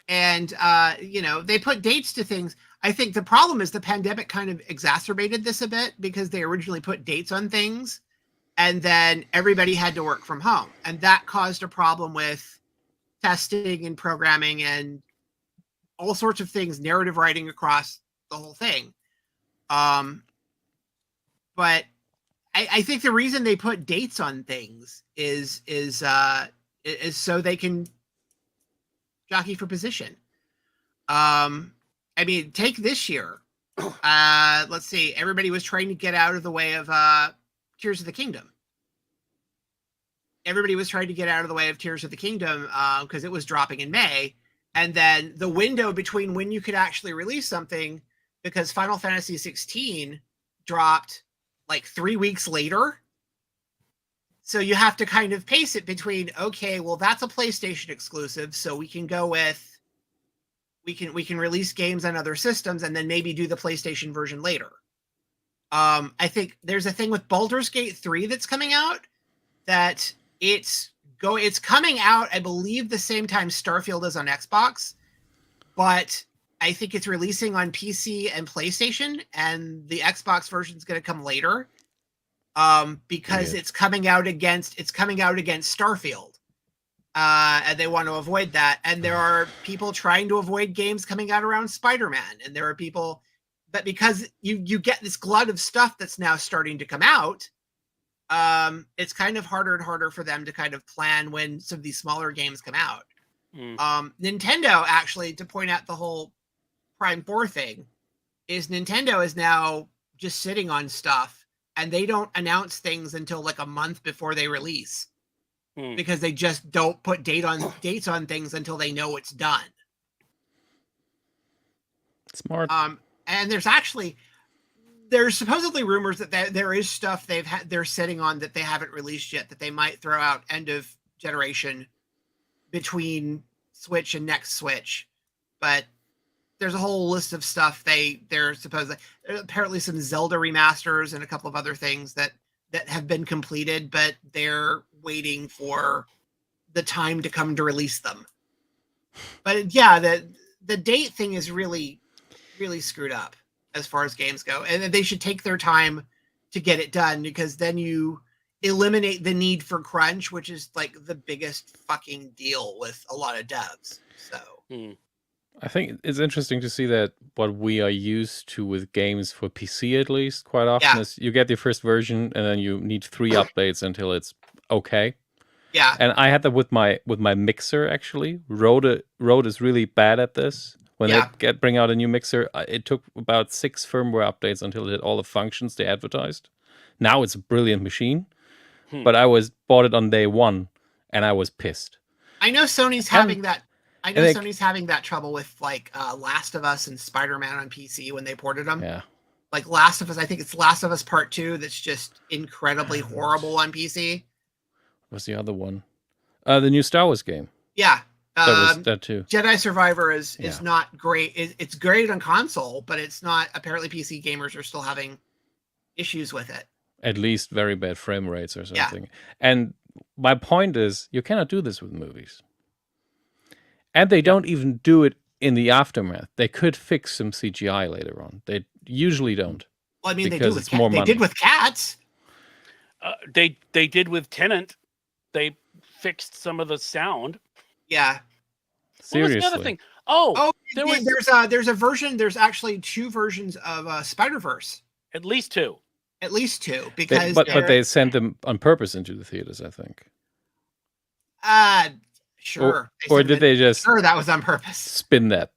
They put dates to things. I think the problem is the pandemic kind of exacerbated this a bit because they originally put dates on things and then everybody had to work from home. And that caused a problem with testing and programming and all sorts of things, narrative writing across the whole thing. But I think the reason they put dates on things is so they can jockey for position. Take this year. Let's see. Everybody was trying to get out of the way of Tears of the Kingdom. Because it was dropping in May. And then the window between when you could actually release something, because Final Fantasy 16 dropped like 3 weeks later. So you have to kind of pace it between, okay, well, that's a PlayStation exclusive. So we can go with, we can release games on other systems and then maybe do the PlayStation version later. I think there's a thing with Baldur's Gate 3 that's coming out that it's coming out, I believe, the same time Starfield is on Xbox, but I think it's releasing on PC and PlayStation, and the Xbox version is going to come later, because it's coming out against Starfield, and they want to avoid that. And there are people trying to avoid games coming out around Spider-Man, and there are people, but because you get this glut of stuff that's now starting to come out, it's kind of harder and harder for them to kind of plan when some of these smaller games come out. Nintendo, actually, to point out the whole Prime 4 thing, is Nintendo is now just sitting on stuff and they don't announce things until like a month before they release because they just don't put dates on things until they know it's done. Smart. And there's supposedly rumors that there is stuff they're sitting on that they haven't released yet that they might throw out end of generation between Switch and next Switch, but there's a whole list of stuff they're supposedly, apparently some Zelda remasters and a couple of other things that have been completed, but they're waiting for the time to come to release them. But yeah, the date thing is really, really screwed up as far as games go, and they should take their time to get it done, because then you eliminate the need for crunch, which is like the biggest fucking deal with a lot of devs. So I think it's interesting to see that what we are used to with games for PC, at least, quite often is you get the first version and then you need 3 updates until it's okay. Yeah. And I had that with my mixer, actually. Rode is really bad at this. When they bring out a new mixer, it took about 6 firmware updates until it had all the functions they advertised. Now it's a brilliant machine, but I bought it on day 1 and I was pissed. I know Sony's having that. Sony's having that trouble with like Last of Us and Spider-Man on PC when they ported them. Yeah. Like Last of Us, I think it's Last of Us Part 2 that's just incredibly horrible on PC. What's the other one? The new Star Wars game. Yeah. That was that too. Jedi Survivor is Yeah. not great. It's great on console, but it's not. Apparently, PC gamers are still having issues with it. At least very bad frame rates or Yeah. something. And my point is, you cannot do this with movies. And they don't even do it in the aftermath. They could fix some CGI later on. They usually don't. Well, I mean, Because they it's more They money. did with Cats. They did with Tenant. They fixed some of the sound. Yeah. What was Seriously. the other thing? Oh, Oh, there was there's a version. There's actually 2 versions of Spider-Verse. at least 2. At least 2, They- because but they sent them on purpose into the theaters, I think. sure. Or said did that- they just Sure, that was on purpose. spin that?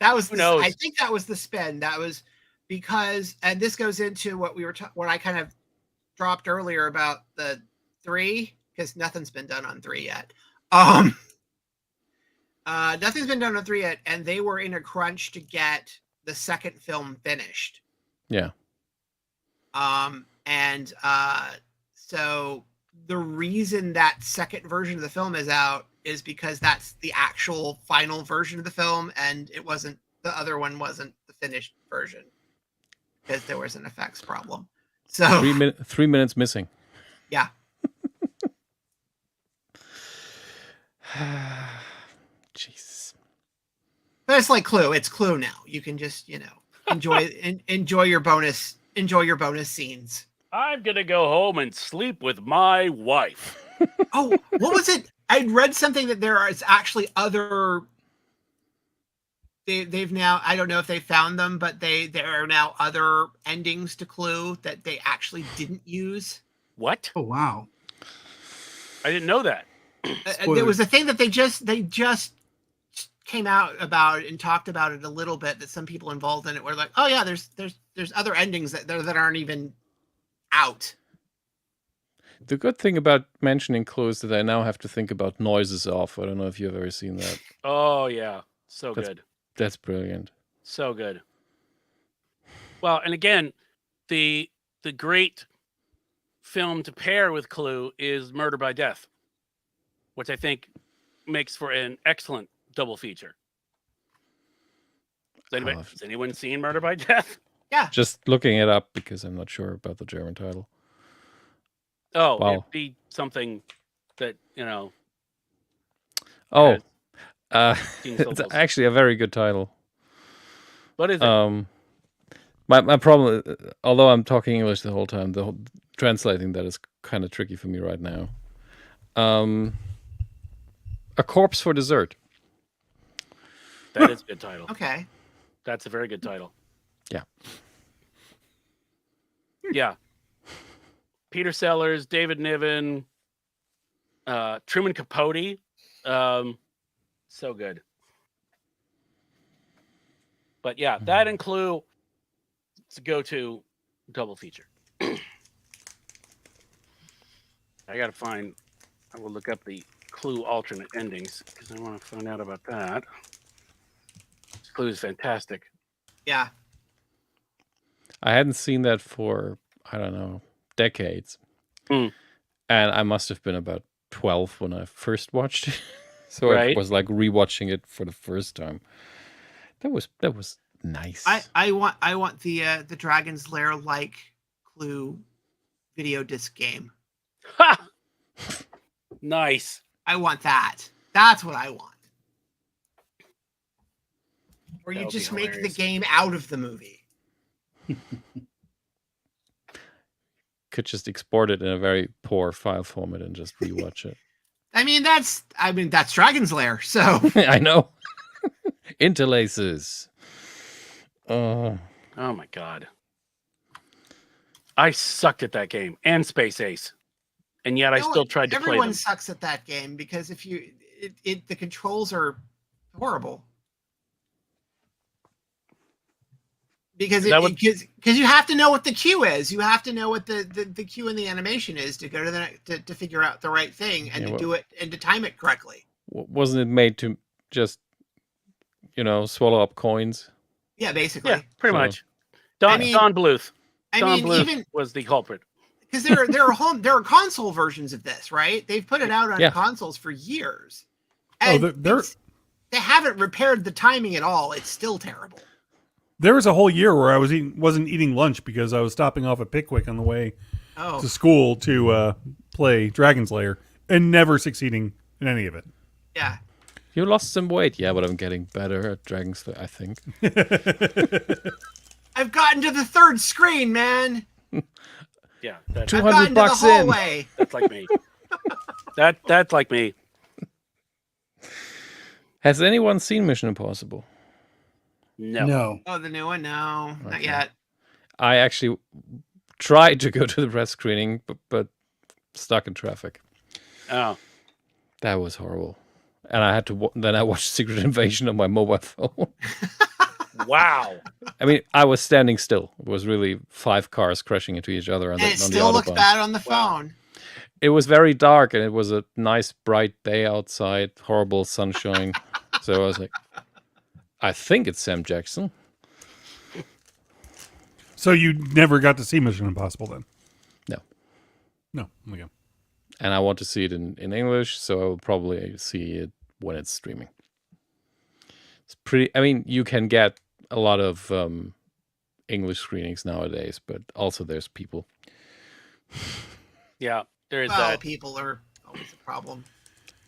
That was Who the, knows? I think that was the spin. That was because, and this goes into what what I kind of dropped earlier about the 3, because nothing's been done on 3 yet. Nothing's been done on 3 yet, and they were in a crunch to get the second film finished. Yeah. So the reason that second version of the film is out is because that's the actual final version of the film, and it wasn't, the other one wasn't the finished version because there was an effects problem. So 3 minutes missing. yeah, Jesus. but it's like Clue. It's Clue now. You can just enjoy enjoy your bonus scenes. I'm gonna go home and sleep with my wife. Oh, what was it? I'd read something that there is actually other. They've now, I don't know if they found them, but there are now other endings to Clue that they actually didn't use. What? Oh wow. I didn't know that. There was a thing that they just came out about and talked about it a little bit, that some people involved in it were like, oh yeah, there's other endings that aren't even out. The good thing about mentioning Clue is that I now have to think about noises off. I don't know if you've ever seen that. Oh yeah, so That's- good, That's brilliant. so good. Well, and again, the great film to pair with Clue is Murder by Death, which I think makes for an excellent double feature. Has anyone seen Murder by Death? Yeah. Just looking it up because I'm not sure about the German title. Oh, Wow. it'd be something that Oh, has seen it's syllables. actually a very good title. What is it? My problem, although I'm talking English the whole time, translating that is kind of tricky for me right now. A Corpse for Dessert. That is a good title. Okay. That's a very good title. Yeah. Yeah. Peter Sellers, David Niven, Truman Capote. So good. But yeah, that and Clue, it's a go-to double feature. I will look up the Clue alternate endings because I want to find out about that. Clue is fantastic. Yeah. I hadn't seen that for, I don't know, decades. Mm. And I must have been about 12 when I first watched it. So I Right. was like rewatching it for the first time. That was nice. I want the Dragon's Lair like Clue video disc game. Ha! Nice. I want that. That's what I want. Or That you would be just make the hilarious. game out of the movie. Could just export it in a very poor file format and just rewatch it. I mean, that's Dragon's Lair. So I know. Interlaces. Oh my god. I sucked at that game and Space Ace. And yet I still tried to play everyone them. sucks at that game because if you the controls are horrible. Because because you have to know what the cue is. You have to know what the cue in the animation is to go to figure out the right thing and to do it and to time it correctly. Wasn't it made to just, swallow up coins? Yeah, basically. Yeah, pretty So- much. Don mean- Don Bluth. I Don mean, Bluth even was the culprit. because there are console versions of this, right? They've put it out on Yeah. consoles for years, Oh, and they're they haven't repaired the timing at all. It's still terrible. There was a whole year where I wasn't eating lunch because I was stopping off at Pickwick on the way Oh, to school to play Dragon's Lair and never succeeding in any of it. yeah. You lost some weight, yeah, but I'm getting better at Dragon's Lair, I think. I've gotten to the third screen, man. Yeah, that's, Two- I've 200 gotten to the bucks in. hallway. that's like me. That's like me. Has anyone seen Mission Impossible? No. Oh, the new one? No, not Okay. yet. I actually tried to go to the press screening, but stuck in traffic. Oh. That was horrible. And I had to then I watched Secret Invasion on my mobile phone. Wow. I mean, I was standing still. It was really 5 cars crashing into each other on And the, it on still the looks Autobahn. bad on the Wow. phone. It was very dark, and it was a nice bright day outside, horrible sunshine. So I was like, I think it's Sam Jackson. So you never got to see Mission Impossible then? No. No. Oh my God. And I want to see it in English, so I will probably see it when it's streaming. It's pretty. I mean, you can get a lot of English screenings nowadays, but also there's people. Yeah, there is Well, that. people are always a problem.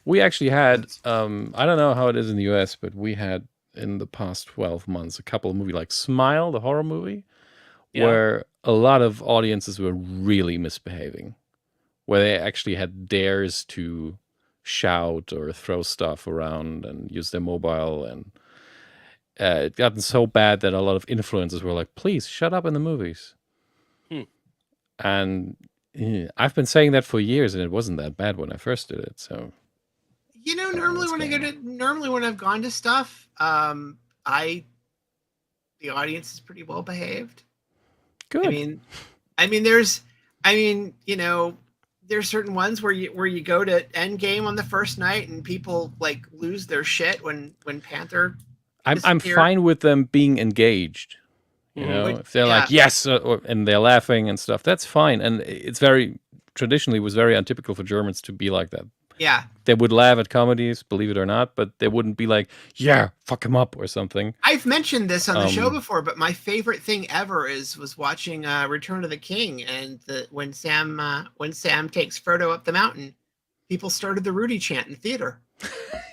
We actually had, I don't know how it is in the US, but we had in the past 12 months a couple of movies like Smile, the horror movie, Yeah. where a lot of audiences were really misbehaving, where they actually had dares to shout or throw stuff around and use their mobile. And it gotten so bad that a lot of influencers were like, please shut up in the movies. And I've been saying that for years, and it wasn't that bad when I first did it. So You know, don't know normally what's when I go going to normally when I've gone to stuff, the audience is pretty well behaved. good. I mean, there's certain ones where you go to Endgame on the first night and people like lose their shit when Panther. I'm disappear. fine with them being engaged. You Mhm. know, Would- if they're like yeah. yes, and they're laughing and stuff, that's fine. And it's very traditionally was very untypical for Germans to be like that. Yeah, They would laugh at comedies, believe it or not, but they wouldn't be like, yeah, fuck him up or something. I've mentioned this on the show Um, before, but my favorite thing ever was watching Return of the King, and when Sam takes Frodo up the mountain, people started the Rudy chant in the theater.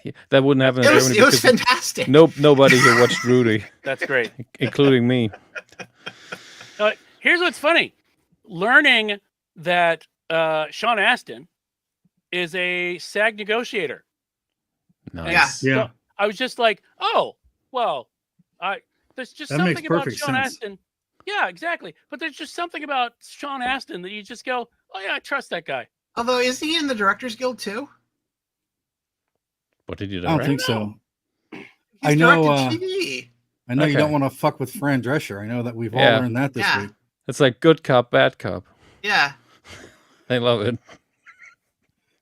Yeah, that wouldn't happen in Germany It was because fantastic. nobody here watched Rudy, That's great. including me. Here's what's funny: learning that Sean Astin is a SAG negotiator. Nice. Yeah. So I was just like, oh, well, there's just That makes something about perfect Sean sense. Astin. Yeah, exactly. But there's just something about Sean Astin that you just go, oh yeah, I trust that guy. Although, is he in the Directors Guild too? What did you I don't direct? think so. He's I know, directed TV. I know you Okay. don't want to fuck with Fran Drescher. I know that we've all Yeah. learned that this Yeah. week. It's like good cop, bad cop. Yeah. I love it.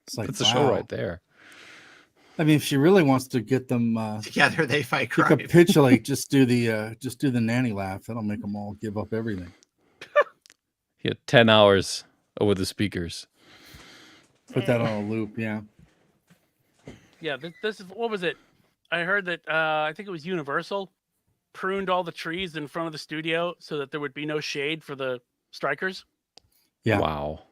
It's like That's a show wow. right there. I mean, if she really wants to get them Together they fight to crime. capitulate, just do the nanny laugh. That'll make them all give up everything. He had 10 hours over the speakers. Put that on a loop. Yeah. Yeah, this is what was it? I heard that I think it was Universal pruned all the trees in front of the studio so that there would be no shade for the strikers. Yeah. Wow.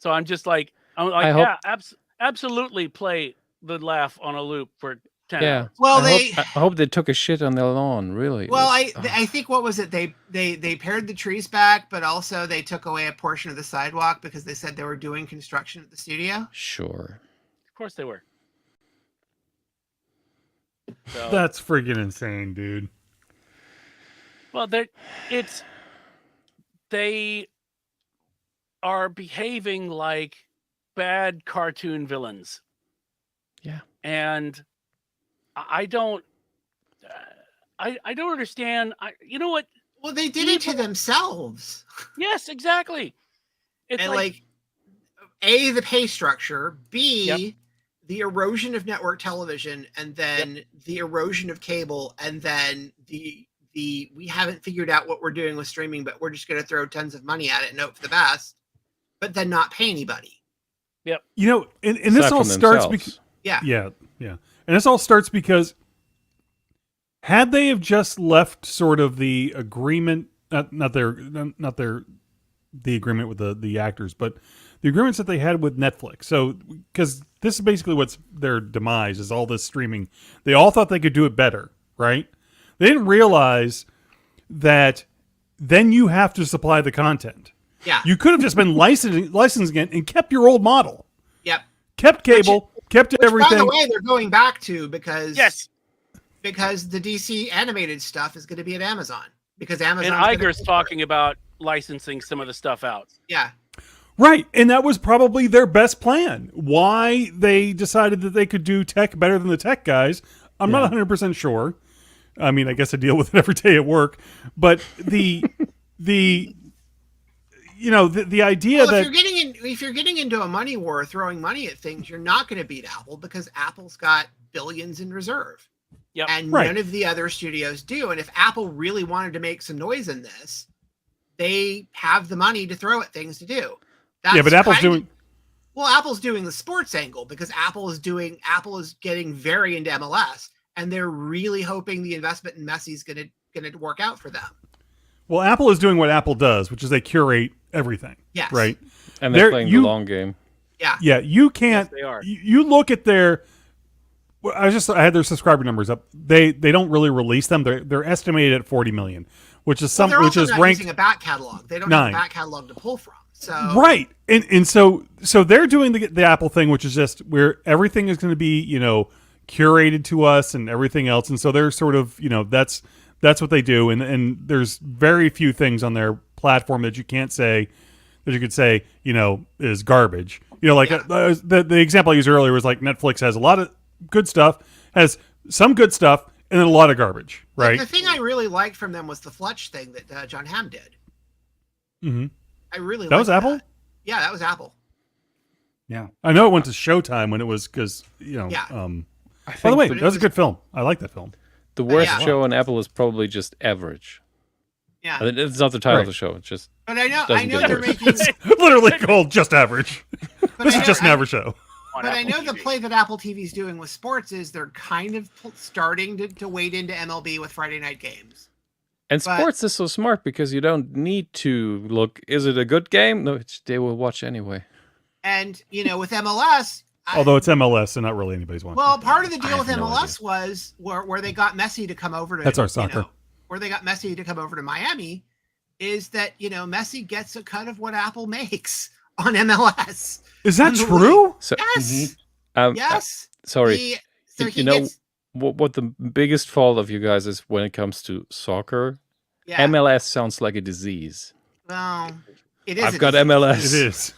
So I'm like, I hope- yeah, absolutely play the laugh on a loop for 10 Yeah. hours. Well, I hope they took a shit on their lawn, really. Well, It was- I think what was it? They pared the trees back, but also they took away a portion of the sidewalk because they said they were doing construction at the studio. Sure. Of course they were. So, That's freaking insane, dude. well, they are behaving like bad cartoon villains. Yeah. And I don't understand. You know what? Well, they did it to themselves. Yes, exactly. It's And like, A, the pay structure, B, Yep. the erosion of network television, and then the erosion of cable, and then the we haven't figured out what we're doing with streaming, but we're just going to throw tons of money at it and hope for the best, but then not pay anybody. You know, and this Aside all from starts themselves. Yeah. yeah, and this all starts because had they have just left sort of the agreement, not the agreement with the actors, but the agreements that they had with Netflix. So, because this is basically what's their demise is all this streaming. They all thought they could do it better, right? They didn't realize that then you have to supply the content. Yeah. You could have just been licensing it and kept your old model. Yep. Kept cable, kept everything. By the way, they're going back to because Yes. because the DC animated stuff is going to be at Amazon because Amazon And Iger's talking about licensing some of the stuff out. Yeah. Right, and that was probably their best plan. Why they decided that they could do tech better than the tech guys, I'm not 100% sure. I mean, I guess I deal with it every day at work, but the idea Well, that if you're getting into a money war, throwing money at things, you're not going to beat Apple because Apple's got billions in reserve. Yep. And Right. none of the other studios do. And if Apple really wanted to make some noise in this, they have the money to throw at things to do. That's but Apple's kind of- doing Well, Apple's doing the sports angle because Apple is getting very into MLS, and they're really hoping the investment in Messi is going to work out for them. well. Apple is doing what Apple does, which is they curate everything. Yes. Right. And they're There- playing you- the long game. Yeah. Yeah. You can't. Yes, they are. You look at their. Well, I had their subscriber numbers up. They don't really release them. They're estimated at 40 million, which is They're which also is not ranked using a back catalog. They don't 9. have a back catalog to pull from. So right. And so they're doing the Apple thing, which is just where everything is going to be curated to us and everything else. And so they're sort of that's what they do. And there's very few things on their platform that you could say is garbage. The example I used earlier was like Netflix has a lot of good stuff, has some good stuff, and then a lot of garbage. Right. The thing I really liked from them was the Fletch thing that John Hamm did. Mm-hmm. I really That was liked Apple? Yeah, that was Apple. Yeah. I know it went to Showtime when it was because Yeah. By the way, but it that was a was- good film. I like that film. The worst yeah. show on Apple is probably just average. Yeah, It's not the title of Right. the show. It's just but I know doesn't get they're worse. making. Literally called just average. But This I is know- just an average show. On But I Apple know the TV. play that Apple TV's doing with sports is they're kind of starting to wade into MLB with Friday night games. and But- sports is so smart because you don't need to look. Is it a good game? No, they will watch anyway. And with MLS, Although it's MLS, so not really anybody's watching. well, part of the deal I with have no MLS was where they got Messi to come over to. That's our soccer. Where they got Messi to come over to Miami, is that Messi gets a cut of what Apple makes on MLS. Is that Unbelievable. true? So, Yes, yes. sorry. So You he know- gets. What the biggest fault of you guys is when it comes to soccer? Yeah. MLS sounds like a disease. Well, it is. I've a got disease, MLS. It is.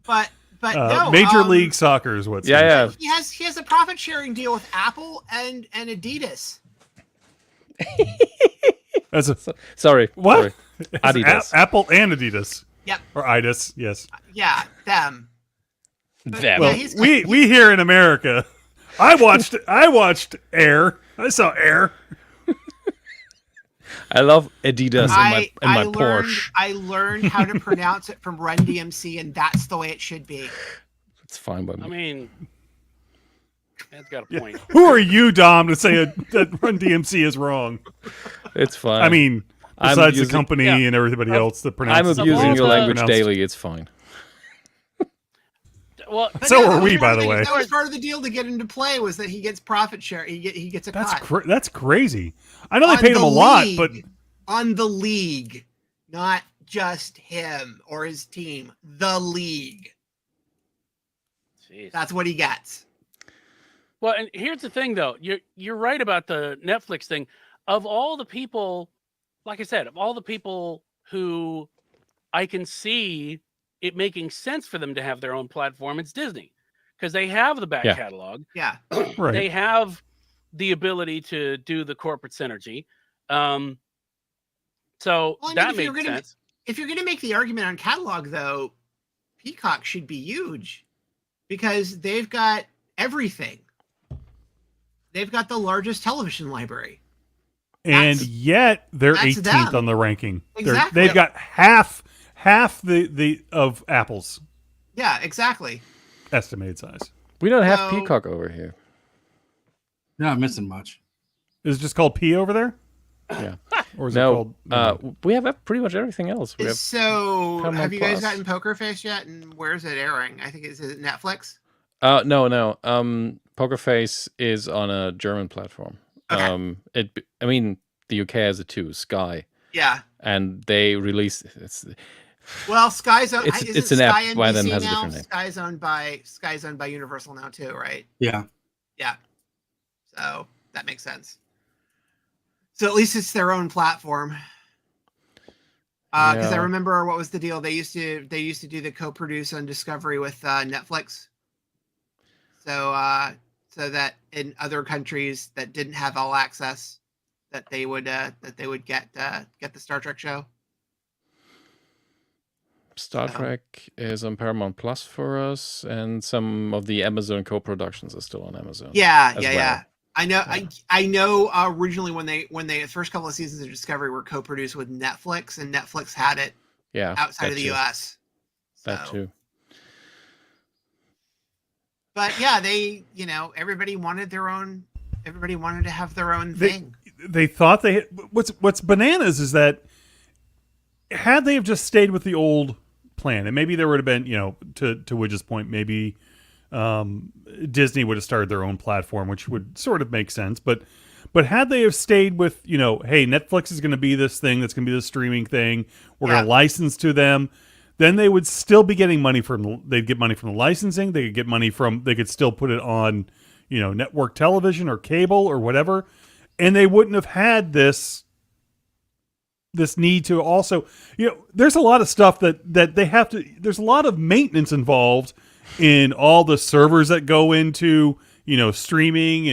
But no. Major League Soccer is what's Yeah, yeah. He has a profit sharing deal with Apple and Adidas. That's a Sorry. what? Sorry. It's Adidas. Apple and Adidas. Yep. Or Adidas, yes. Yeah, them. Them. Well, he's- we here in America. I watched Air. I saw Air. I love Adidas in my learned Porsche. I learned how to pronounce it from Run DMC, and that's the way it should be. It's fine by me. I mean, that's got a point. Who are you, Dom, to say that Run DMC is wrong? It's fine. I mean, I'm besides the using- company yeah. and everybody else that I'm pronounces it abusing all your the- language pronounced. daily. It's fine. Well, But So that are was we, part by of the way. That was part of the deal to get into play was that he gets profit share. He gets a That's cut. that's crazy. I know they On paid him the a lot, league. but On the league, not just him or his team. The league. jeez. That's what he gets. Well, and here's the thing, though. You're right about the Netflix thing. Of all the people, like I said, of all the people who I can see it making sense for them to have their own platform, it's Disney, because they have the back Yeah. catalog. Yeah. right. They have the ability to do the corporate synergy. So Well, I mean, that if you're makes gonna- sense. If you're going to make the argument on catalog, though, Peacock should be huge because they've got everything. They've got the largest television library. and That's- yet they're that's 18th them. on the ranking. Exactly. They've got half the of Apple's Yeah, exactly. estimated size. We don't have So- Peacock over here. You're not missing much. Is it just called P over there? Yeah. Or is it No, called? we have pretty much everything else. We have So, Paramount have you guys Plus. gotten Poker Face yet? And where's it airing? I think is it Netflix? no. Poker Face is on a German platform. Okay. I mean, the UK has it too, Sky, Yeah. and they release it's Well, Sky's owned. It's- Isn't it's an Sky app, why then NBC has a now? different name. Sky's owned by Universal now too, right? Yeah. Yeah. So that makes sense. So at least it's their own platform. Because I Yeah. remember what was the deal? They used to do the co-produce on Discovery with Netflix. So that in other countries that didn't have all access, that they would get the Star Trek show. Star So- Trek is on Paramount Plus for us, and some of the Amazon co-productions are still on Amazon. Yeah, as yeah, well. yeah. I know. Yeah. I know. Originally, when the first couple of seasons of Discovery were co-produced with Netflix, and Netflix had it Yeah, outside that of the too. U.S. That So- too. But yeah, everybody wanted their own. Everybody wanted to have their own thing. They thought they. What's bananas is that had they have just stayed with the old plan, and maybe there would have been, to Widge's point, maybe Disney would have started their own platform, which would sort of make sense. But had they have stayed with, hey, Netflix is going to be this thing that's going to be the streaming thing, we're going Yeah. to license to them, then they would still be getting money from. They'd get money from the licensing. They could get money from. They could still put it on, network television or cable or whatever, and they wouldn't have had this need to also, there's a lot of stuff that they have to. There's a lot of maintenance involved in all the servers that go into streaming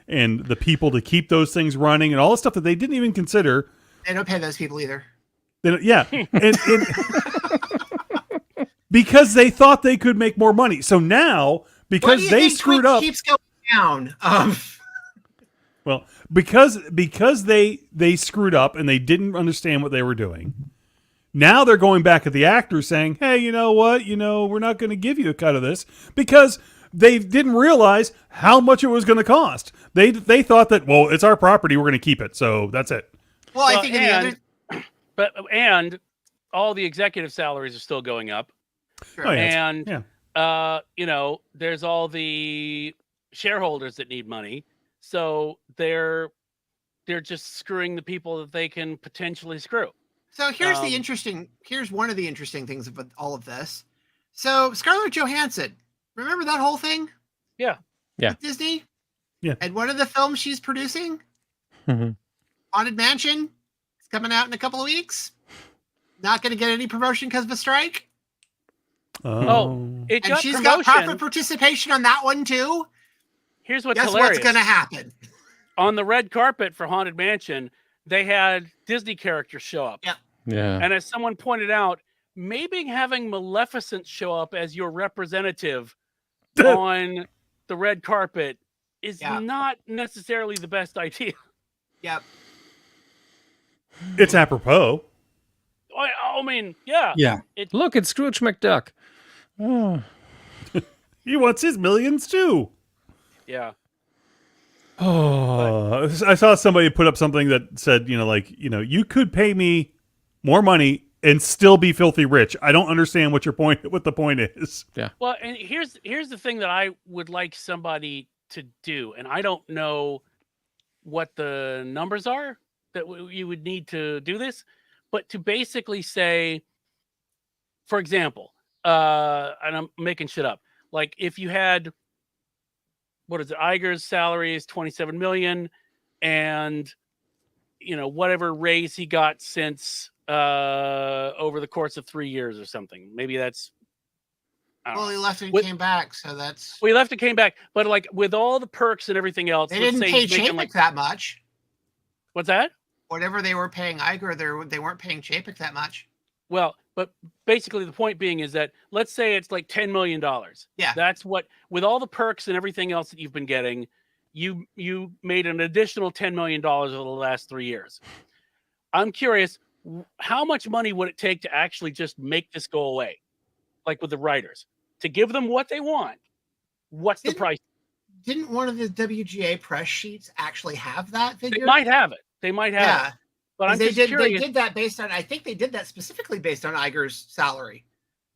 and the people to keep those things running and all the stuff that they didn't even consider. They don't pay those people either. Then yeah, and because they thought they could make more money. So now What do because you they think screwed Twitch up, keeps going down. well, because they screwed up and they didn't understand what they were doing. Now they're going back at the actors saying, "Hey, you know what? We're not going to give you a cut of this," because they didn't realize how much it was going to cost. They thought that, well, it's our property, we're going to keep it, so that's it. Well, I Well, think in the other. and all the executive salaries are still going up. Sure. Oh, yeah. And Yeah. there's all the shareholders that need money, so they're just screwing the people that they can potentially screw. So here's here's one of the interesting things about all of this. So Scarlett Johansson, remember that whole thing? Yeah. Yeah. With Disney? Yeah. And one of the films she's producing, Mhm. Haunted Mansion, it's coming out in a couple of weeks. Not going to get any promotion because of a strike. Oh, It And got she's got promotion. profit participation on that one too. Here's what's Guess hilarious. what's going to happen? On the red carpet for Haunted Mansion, they had Disney characters show up. Yeah. Yeah. And as someone pointed out, maybe having Maleficent show up as your representative on the red carpet is Yeah. not necessarily the best idea. Yep. it's apropos. I mean, yeah. Yeah. Look, it's Scrooge McDuck. Oh. He wants his millions too. Yeah. Oh, I saw somebody put up something that said, you could pay me more money and still be filthy rich. I don't understand what the point is. Well, and here's the thing that I would like somebody to do, and I don't know what the numbers are that you would need to do this, but to basically say, for example, and I'm making shit up, like if you had, what is it, Iger's salary is 27 million, and whatever raise he got since over the course of 3 years or something, maybe that's, I don't Well, know. he left and With- came back, so that's. Well, he left and came back, but like with all the perks and everything else, They let's didn't say pay he's making, Chapek that much. what's that? Whatever they were paying Iger, they weren't paying Chapek that much. Well, but basically the point being is that let's say it's like $10 million. Yeah. That's what, with all the perks and everything else that you've been getting, you made an additional $10 million over the last 3 years. I'm curious, how much money would it take to actually just make this go away? Like with the writers, to give them what they want. What's the price? Didn't one of the WGA press sheets actually have that figure? They might have it. They might have it. But I'm just curious. They did that based on, I think they did that specifically based on Iger's salary.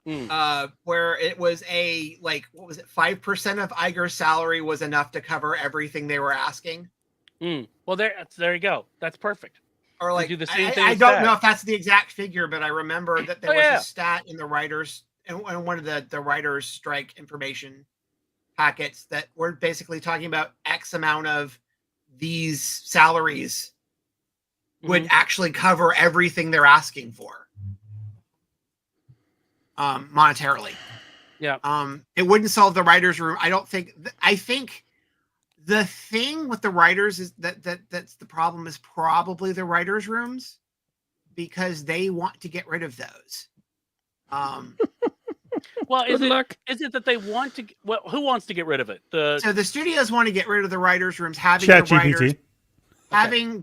Where it was a, like, what was it, 5% of Iger's salary was enough to cover everything they were asking. Well, there you go. That's perfect. Or like, do the same thing I with don't that. know if that's the exact figure, but I remember that there was a stat in the writers, and one of the writers' strike information packets that were basically talking about X amount of these salaries would actually cover everything they're asking for. Monetarily. Yeah. It wouldn't solve the writer's room. I think the thing with the writers is that's the problem is probably the writers' rooms, because they want to get rid of those. Well, Good luck. Is it that they want to? Well, who wants to get rid of it? So the studios want to get rid of the writers' rooms, having ChatGPT.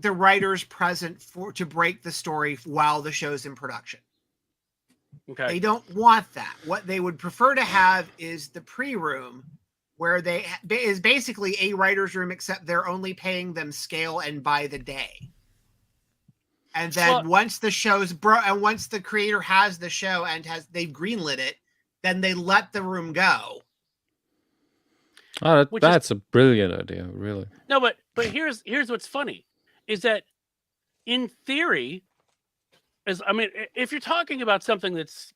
the writers present to break the story while the show's in production. Okay. They don't want that. What they would prefer to have is the pre-room, where is basically a writer's room, except they're only paying them scale and by the day. And then once the show's and once the creator has the show and they've greenlit it, then they let the room go. Oh, that's a brilliant idea, really. No, but here's what's funny, is that in theory, if you're talking about something that's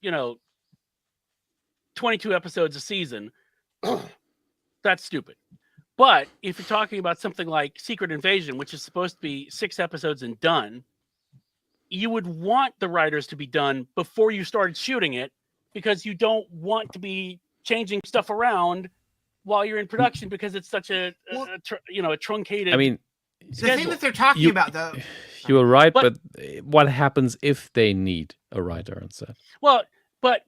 22 episodes a season, that's stupid. But if you're talking about something like Secret Invasion, which is supposed to be 6 episodes and done, you would want the writers to be done before you started shooting it, because you don't want to be changing stuff around while you're in production, because it's such a truncated. I mean, the thing that they're talking about, though. You were right, but what happens if they need a writer on set? Well, but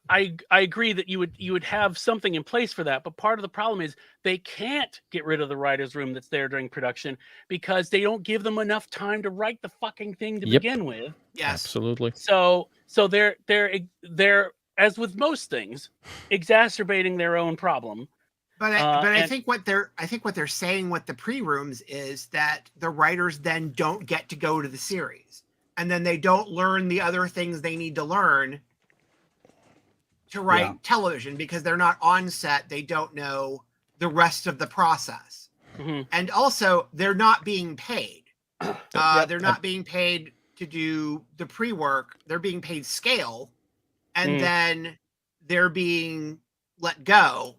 I agree that you would have something in place for that, but part of the problem is they can't get rid of the writer's room that's there during production, because they don't give them enough time to write the fucking thing to begin with. Yes, absolutely. So they're as with most things, exacerbating their own problem. But I think what they're saying with the pre-rooms is that the writers then don't get to go to the series, and then they don't learn the other things they need to learn to write television, because they're not on set. They don't know the rest of the process. And also they're not being paid. They're not being paid to do the pre-work. They're being paid scale, and then they're being let go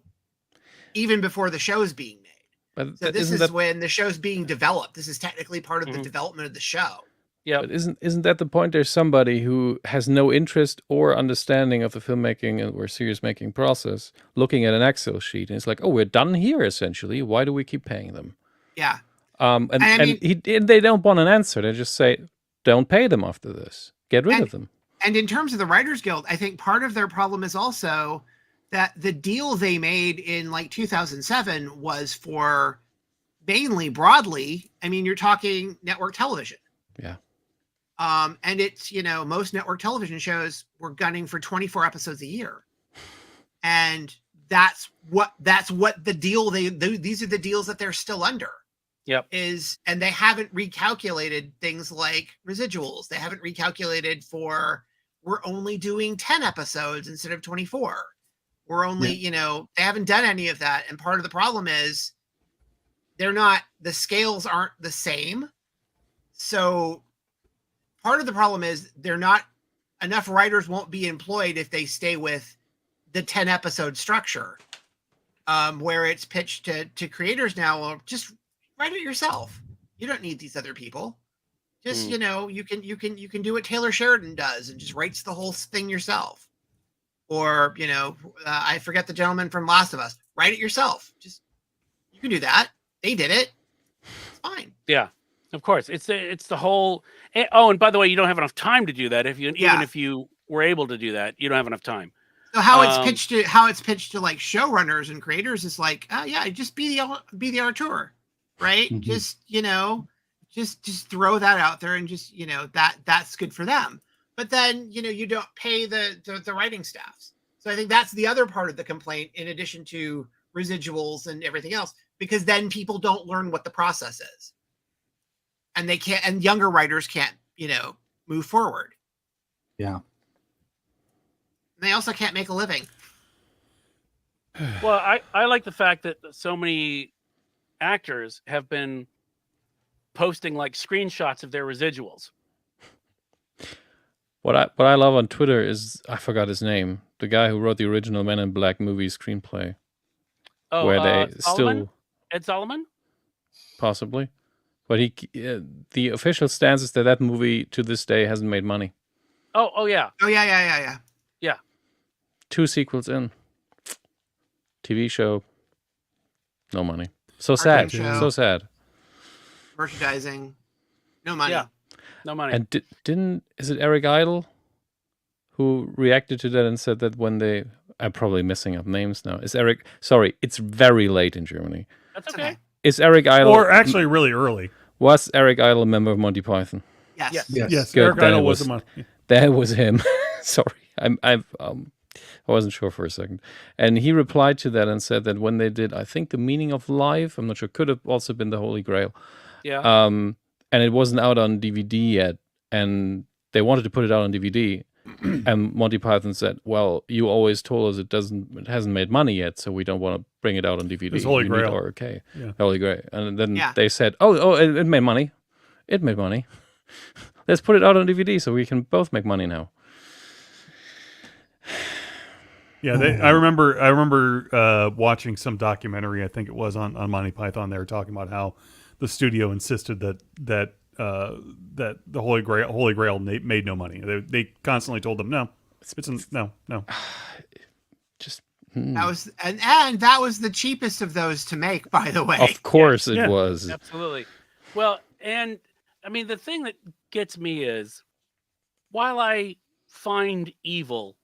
even before the show's being made. But so this is when the show's being developed. This is technically part of the development of the show. Yeah, but isn't that the point? There's somebody who has no interest or understanding of the filmmaking or series making process, looking at an Excel sheet, and it's like, oh, we're done here essentially. Why do we keep paying them? Yeah. And they don't want an answer. They just say, don't pay them after this. Get rid of them. And in terms of the Writers Guild, I think part of their problem is also that the deal they made in like 2007 was for mainly broadly. I mean, you're talking network television. Yeah. And it's, most network television shows were gunning for 24 episodes a year. And that's what the deal these are the deals that they're still under. Yep. And they haven't recalculated things like residuals. They haven't recalculated for, we're only doing 10 episodes instead of 24. We're only, they haven't done any of that. And part of the problem is the scales aren't the same. So part of the problem is enough writers won't be employed if they stay with the 10 episode structure, where it's pitched to creators now. Well, just write it yourself. You don't need these other people. Just, you can do what Taylor Sheridan does and just writes the whole thing yourself. Or, I forget the gentleman from Last of Us. Write it yourself. You can do that. They did it. It's fine. Yeah, of course. It's the whole. Oh, and by the way, you don't have enough time to do that. Even if you were able to do that, you don't have enough time. So how it's pitched to like showrunners and creators is like, yeah, just be the auteur, right? Mhm. Just just throw that out there and just that's good for them. But then you don't pay the writing staffs. So I think that's the other part of the complaint, in addition to residuals and everything else, because then people don't learn what the process is, and they can't, and younger writers can't move forward. Yeah. They also can't make a living. Well, I like the fact that so many actors have been posting like screenshots of their residuals. What I love on Twitter is, I forgot his name, the guy who wrote the original Men in Black movie screenplay, Oh, where they Solomon? still Ed Solomon? possibly, but the official stance is that movie to this day hasn't made money. Oh yeah. Oh yeah. 2 sequels in, TV show, no money. So Cartoon sad. show. So sad. Merchandising, no money. Yeah. No money. And is it Eric Idle who reacted to that and said that when I'm probably messing up names now. Sorry, it's very late in Germany. That's okay. Is Eric Idle, Or actually, really early. was Eric Idle a member of Monty Python? Yes. Yes, Good, Eric then Idle it was was- the money. That was him. Sorry, I wasn't sure for a second. And he replied to that and said that when they did, I think, The Meaning of Life, I'm not sure, could have also been The Holy Grail. Yeah. And it wasn't out on DVD yet, and they wanted to put it out on DVD. And Monty Python said, "Well, you always told us it hasn't made money yet, so we don't want to bring it out on DVD. It's Holy You Grail. need RK, Yeah. Holy Grail." And then Yeah. they said, "Oh, it made money. It made money. Let's put it out on DVD so we can both make money now." Yeah, I remember watching some documentary. I think it was on Monty Python. They were talking about how the studio insisted that the Holy Grail made no money. They constantly told them no. No. Just That was and that was the cheapest of those to make, by the way. of course it Yeah. was. Absolutely. Well, and I mean, the thing that gets me is, while I find evil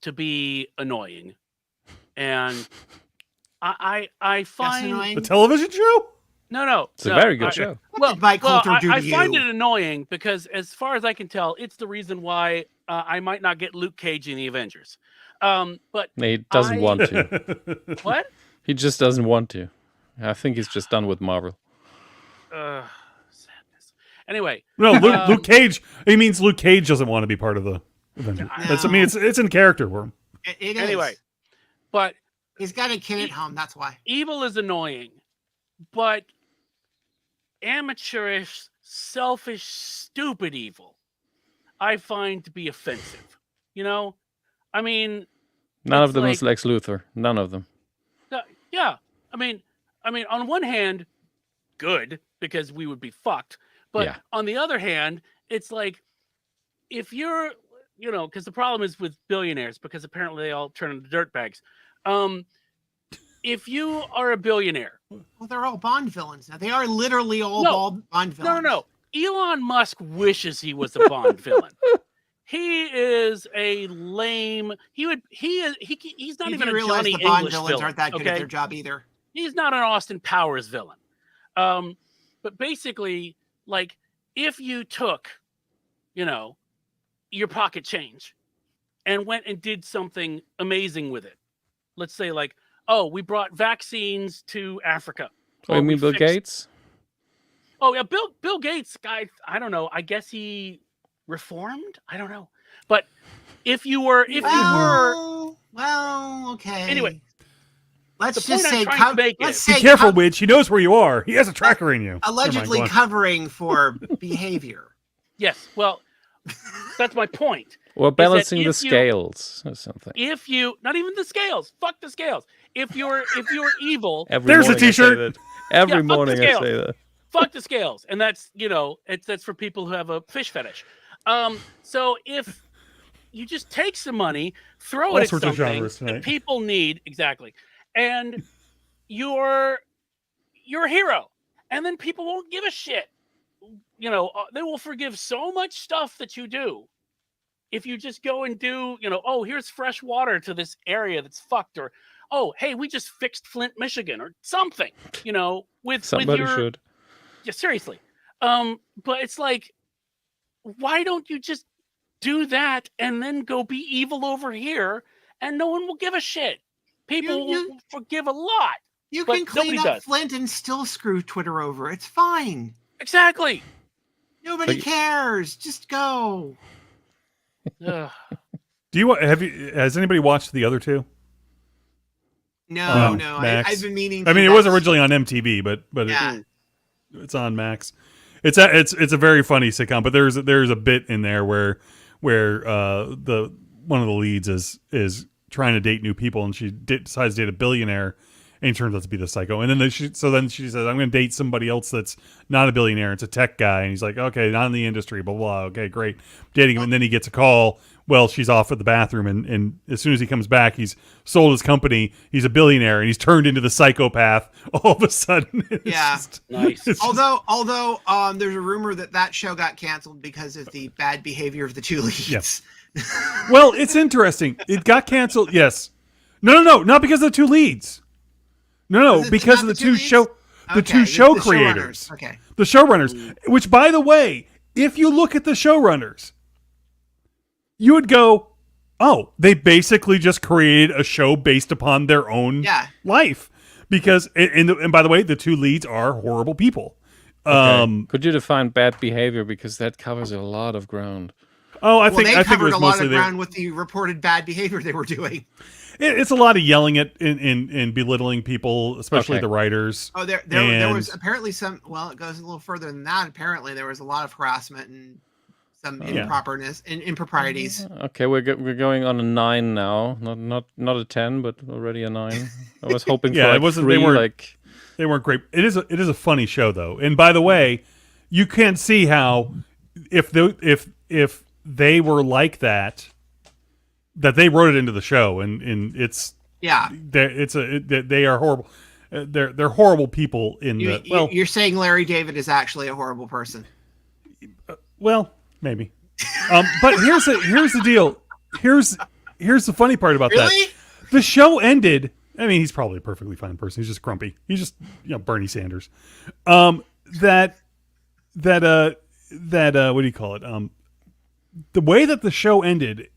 to be annoying, and I That's find annoying. The television show? no, It's a very good show. Well, did Mike Coulter do to I find you? it annoying because, as far as I can tell, it's the reason why I might not get Luke Cage in the Avengers. But He doesn't want to. what? He just doesn't want to. I think he's just done with Marvel. Sadness. Anyway, No, Luke Cage. He means Luke Cage doesn't want to be part of the Avengers. That's, I mean, it's in character for him. It is. anyway, but He's got a kid at home. That's why. evil is annoying, but amateurish, selfish, stupid evil, I find to be offensive. I mean, None It's of them is like- Lex Luthor. None of them. yeah. I mean, on one hand, good, because we would be fucked. But Yeah. on the other hand, it's like, if you're, because the problem is with billionaires, because apparently they all turn into dirtbags. If you are a billionaire, Well, they're all Bond villains now. They are literally all No. Bond villains. no. Elon Musk wishes he was a Bond villain. He is a lame. He's not You even do a realize Johnny the Bond English villains villain. aren't that good okay? at their job either. He's not an Austin Powers villain. But basically, like, if you took, your pocket change and went and did something amazing with it, let's say, like, oh, we brought vaccines to Africa. Oh, Or you we mean Bill fixed- Gates? Oh yeah, Bill Gates, guy. I don't know. I guess he reformed. I don't know. But if you were, Well, okay. Anyway, let's the point just I'm say, trying to make let's is- say, Be careful, Witch. He knows where you are. He has a tracker in you. allegedly Never mind, go on. covering for behavior. yes, well, that's my point. Or balancing the if you- scales or something. If you, not even the scales, fuck the scales. If you're evil, Every There's a morning I say t-shirt. that. Every Yeah, fuck the morning I scales. say that. fuck the scales, and that's that's for people who have a fish fetish. So if you just take some money, throw All it at sorts of something genres that tonight. people need, exactly, and you're a hero, and then people won't give a shit. They will forgive so much stuff that you do if you just go and do, oh, here's fresh water to this area that's fucked, or oh, hey, we just fixed Flint, Michigan, or something, with Somebody your should. yeah, seriously. But it's like, why don't you just do that and then go be evil over here, and no one will give a shit. People will forgive a lot. You but can clean nobody up does. Flint and still screw Twitter over. It's fine. Exactly. Nobody cares. Just go. Ugh. Has anybody watched the other two? No. Max. I've been meaning. I mean, it was originally on MTV, but yeah. it's on Max. It's a very funny sitcom, but there's a bit in there where the one of the leads is trying to date new people, and she decides to date a billionaire, and he turns out to be the psycho. And then she says, I'm going to date somebody else that's not a billionaire. It's a tech guy. And he's like, okay, not in the industry, blah, blah. Okay, great. Dating him. And then he gets a call. Well, she's off at the bathroom. And as soon as he comes back, he's sold his company. He's a billionaire, and he's turned into the psychopath all of a sudden. Yeah. Nice. Although there's a rumor that show got canceled because of the bad behavior of the two leads. Yes. Well, it's interesting. It got canceled. Yes. No, not because of the two leads. No, because of the two show creators. Okay. The showrunners, which, by the way, if you look at the showrunners, you would go, oh, they basically just created a show based upon their own life. Because, and by the way, the two leads are horrible people. Okay. Could you define bad behavior, because that covers a lot of ground? Oh, I think they covered it was a lot mostly of ground with the reported bad behavior they were doing. It's a lot of yelling at and belittling people, especially the writers. Oh, there was apparently some. Well, it goes a little further than that. Apparently, there was a lot of harassment and some improperness and improprieties. Okay, we're going on a 9 now. Not a 10, but already a 9. I was hoping for it wasn't. 3, they weren't great. It is a funny show though. And by the way, you can see how if they were like that they wrote it into the show, and it's they are horrible. They're horrible people you're saying Larry David is actually a horrible person. Well, maybe. But here's the deal. Here's the funny part about that. The show ended. I mean, he's probably a perfectly fine person. He's just grumpy. He's just Bernie Sanders. That what do you call it? The way that the show ended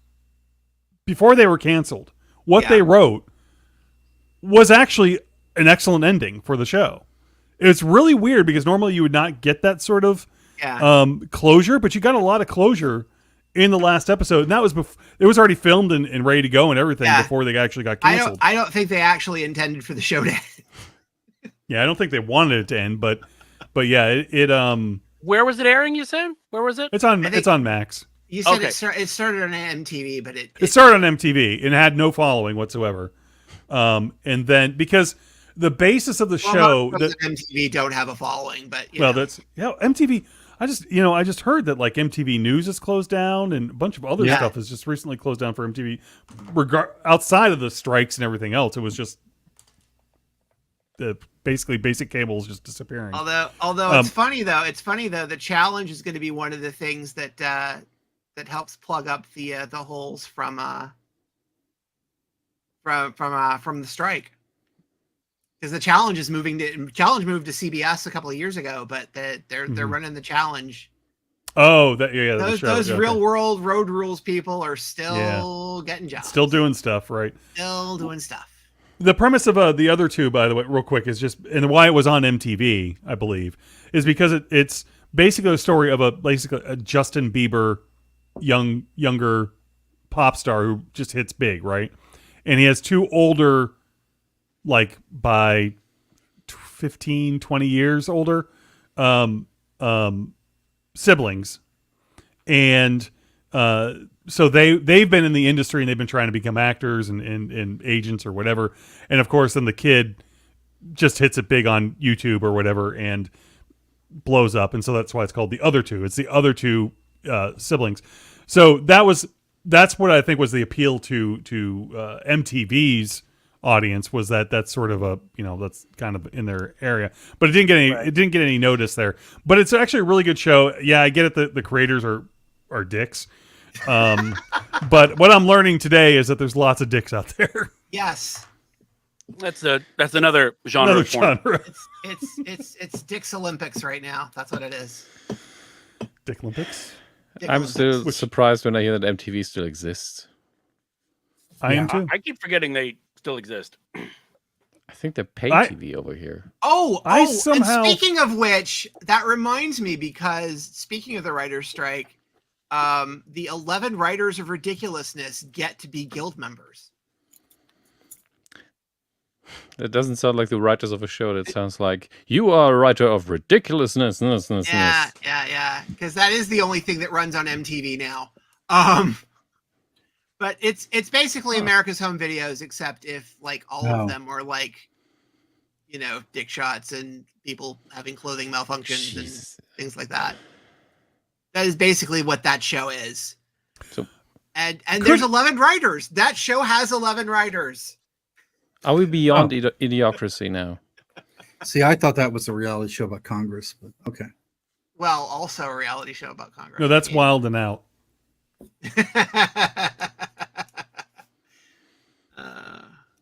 before they were canceled, what they wrote was actually an excellent ending for the show. It's really weird because normally you would not get that sort of closure, but you got a lot of closure in the last episode. And that was it was already filmed and ready to go and everything before they actually got canceled. I don't think they actually intended for the show to end. Yeah, I don't think they wanted it to end, but yeah, it Where was it airing, you said? Where was it? It's on Max. You said it started on MTV, but it started on MTV and had no following whatsoever. And then because the basis of the show that MTV don't have a following, but that's MTV. I just heard that like MTV News is closed down and a bunch of other stuff is just recently closed down for MTV. Outside of the strikes and everything else, it was just basically basic cable is just disappearing. Although it's funny though. The challenge is going to be one of the things that helps plug up the holes from the strike. Because the challenge is moved to CBS a couple of years ago, but they're running the challenge. Oh, those real world road rules people are still getting jobs, still doing stuff, right? Still doing stuff. The premise of the other two, by the way, real quick, is just, and why it was on MTV, I believe, is because it's basically a story of a Justin Bieber younger pop star who just hits big, right? And he has two older, like by 15, 20 years older, siblings. And so they've been in the industry and they've been trying to become actors and agents or whatever. And of course, then the kid just hits it big on YouTube or whatever and blows up. And so that's why it's called The Other Two. It's the other two siblings. So that's what I think was the appeal to MTV's audience, was that's sort of a, that's kind of in their area, but it didn't get any notice there. But it's actually a really good show. Yeah, I get it. The creators are dicks, But what I'm learning today is that there's lots of dicks out there. Yes. That's another genre. Another of porn. genre. It's Dick's Olympics right now. That's what it is. Dick Olympics. Dick I'm Olympics. still surprised when I hear that MTV still exists. I am too. I keep forgetting they still exist. I think they're pay I- TV over here. I somehow- And speaking of which, that reminds me, because speaking of the writer's strike, the 11 writers of ridiculousness get to be guild members. That doesn't sound like the writers of a show. That sounds like you are a writer of ridiculousness. Yeah, because that is the only thing that runs on MTV now. But it's basically America's Home Videos, except if like all of them are like, you know, dick shots and people having clothing malfunctions Jesus. and things like that. That is basically what that show is. So- and there's 11 writers. That show has 11 writers. Are we beyond idiocracy now? See, I thought that was a reality show about Congress, but okay. Well, also a reality show about Congress. No, that's Wild and Out.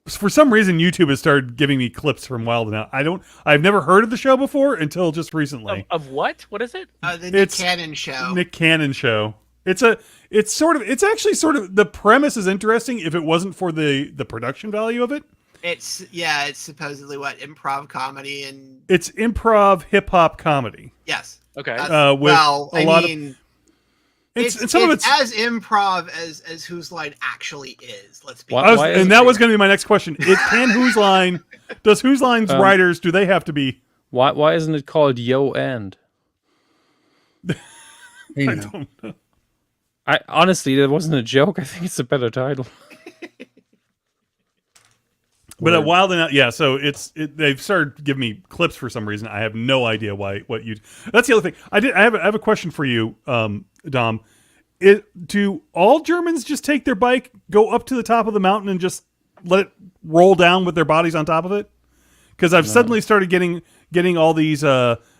For some reason, YouTube has started giving me clips from Wild and Out. I've never heard of the show before until just recently. Of what? What is it? The Nick It's Cannon show. Nick Cannon show. It's actually sort of, the premise is interesting if it wasn't for the production value of it. It's supposedly what, improv comedy and It's improv hip hop comedy. yes. Okay. With It's and some of it's as improv as Whose Line actually is. Let's be Why- honest. why is and it- that was going to be my next question. Does Whose Line's writers, do they have to be? Why isn't it called Yo and? Hey, I now. don't know. I honestly, that wasn't a joke. I think it's a better title. But at Wild and Out, yeah. So they've started giving me clips for some reason. I have no idea why. That's the other thing. I have a question for you, Dom. Do all Germans just take their bike, go up to the top of the mountain, and just let it roll down with their bodies on top of it? Because I've suddenly started getting all these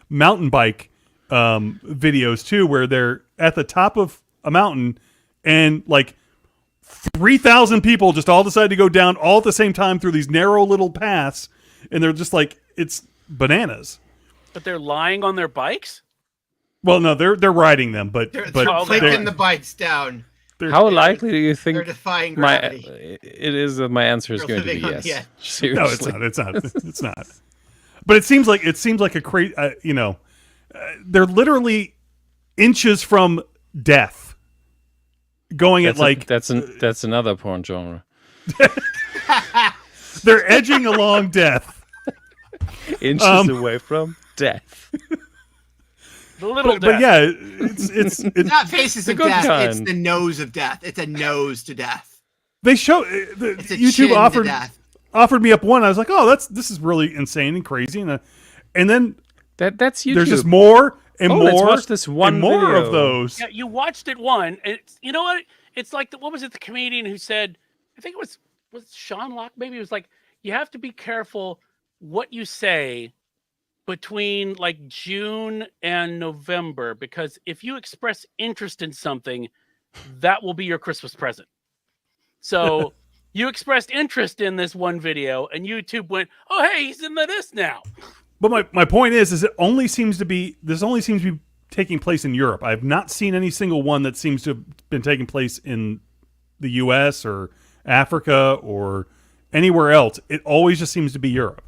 mountain bike videos too, where they're at the top of a mountain and like 3,000 people just all decide to go down all at the same time through these narrow little paths, and they're just like, it's bananas. But they're lying on their bikes? Well, no, they're riding them, but They're they're- flicking the bikes down. How likely do you think They're defying my gravity. it is that my answer is They're going to be living on the yes? edge. Seriously, no, it's not. It's not. But it seems like a crazy. They're literally inches from death, going That's at like that's another porn genre. they're edging along death. Inches away from death. The little But death. yeah, it's Not faces of good death. It's kind. the nose of death. It's a nose to death. they show It's a YouTube chin to offered death. offered me up one. I was like, oh, this is really insane and crazy, and then That's YouTube. there's just more and Oh, more. let's watch this one and more video. of those. Yeah, you watched it one, and you know what? It's like what was it? The comedian who said, I think it was Sean Locke. Maybe it was like, you have to be careful what you say between like June and November, because if you express interest in something, that will be your Christmas present. So you expressed interest in this one video, and YouTube went, "Oh, hey, he's into this now." But my point is this only seems to be taking place in Europe. I have not seen any single one that seems to have been taking place in the U.S. or Africa or anywhere else. It always just seems to be Europe.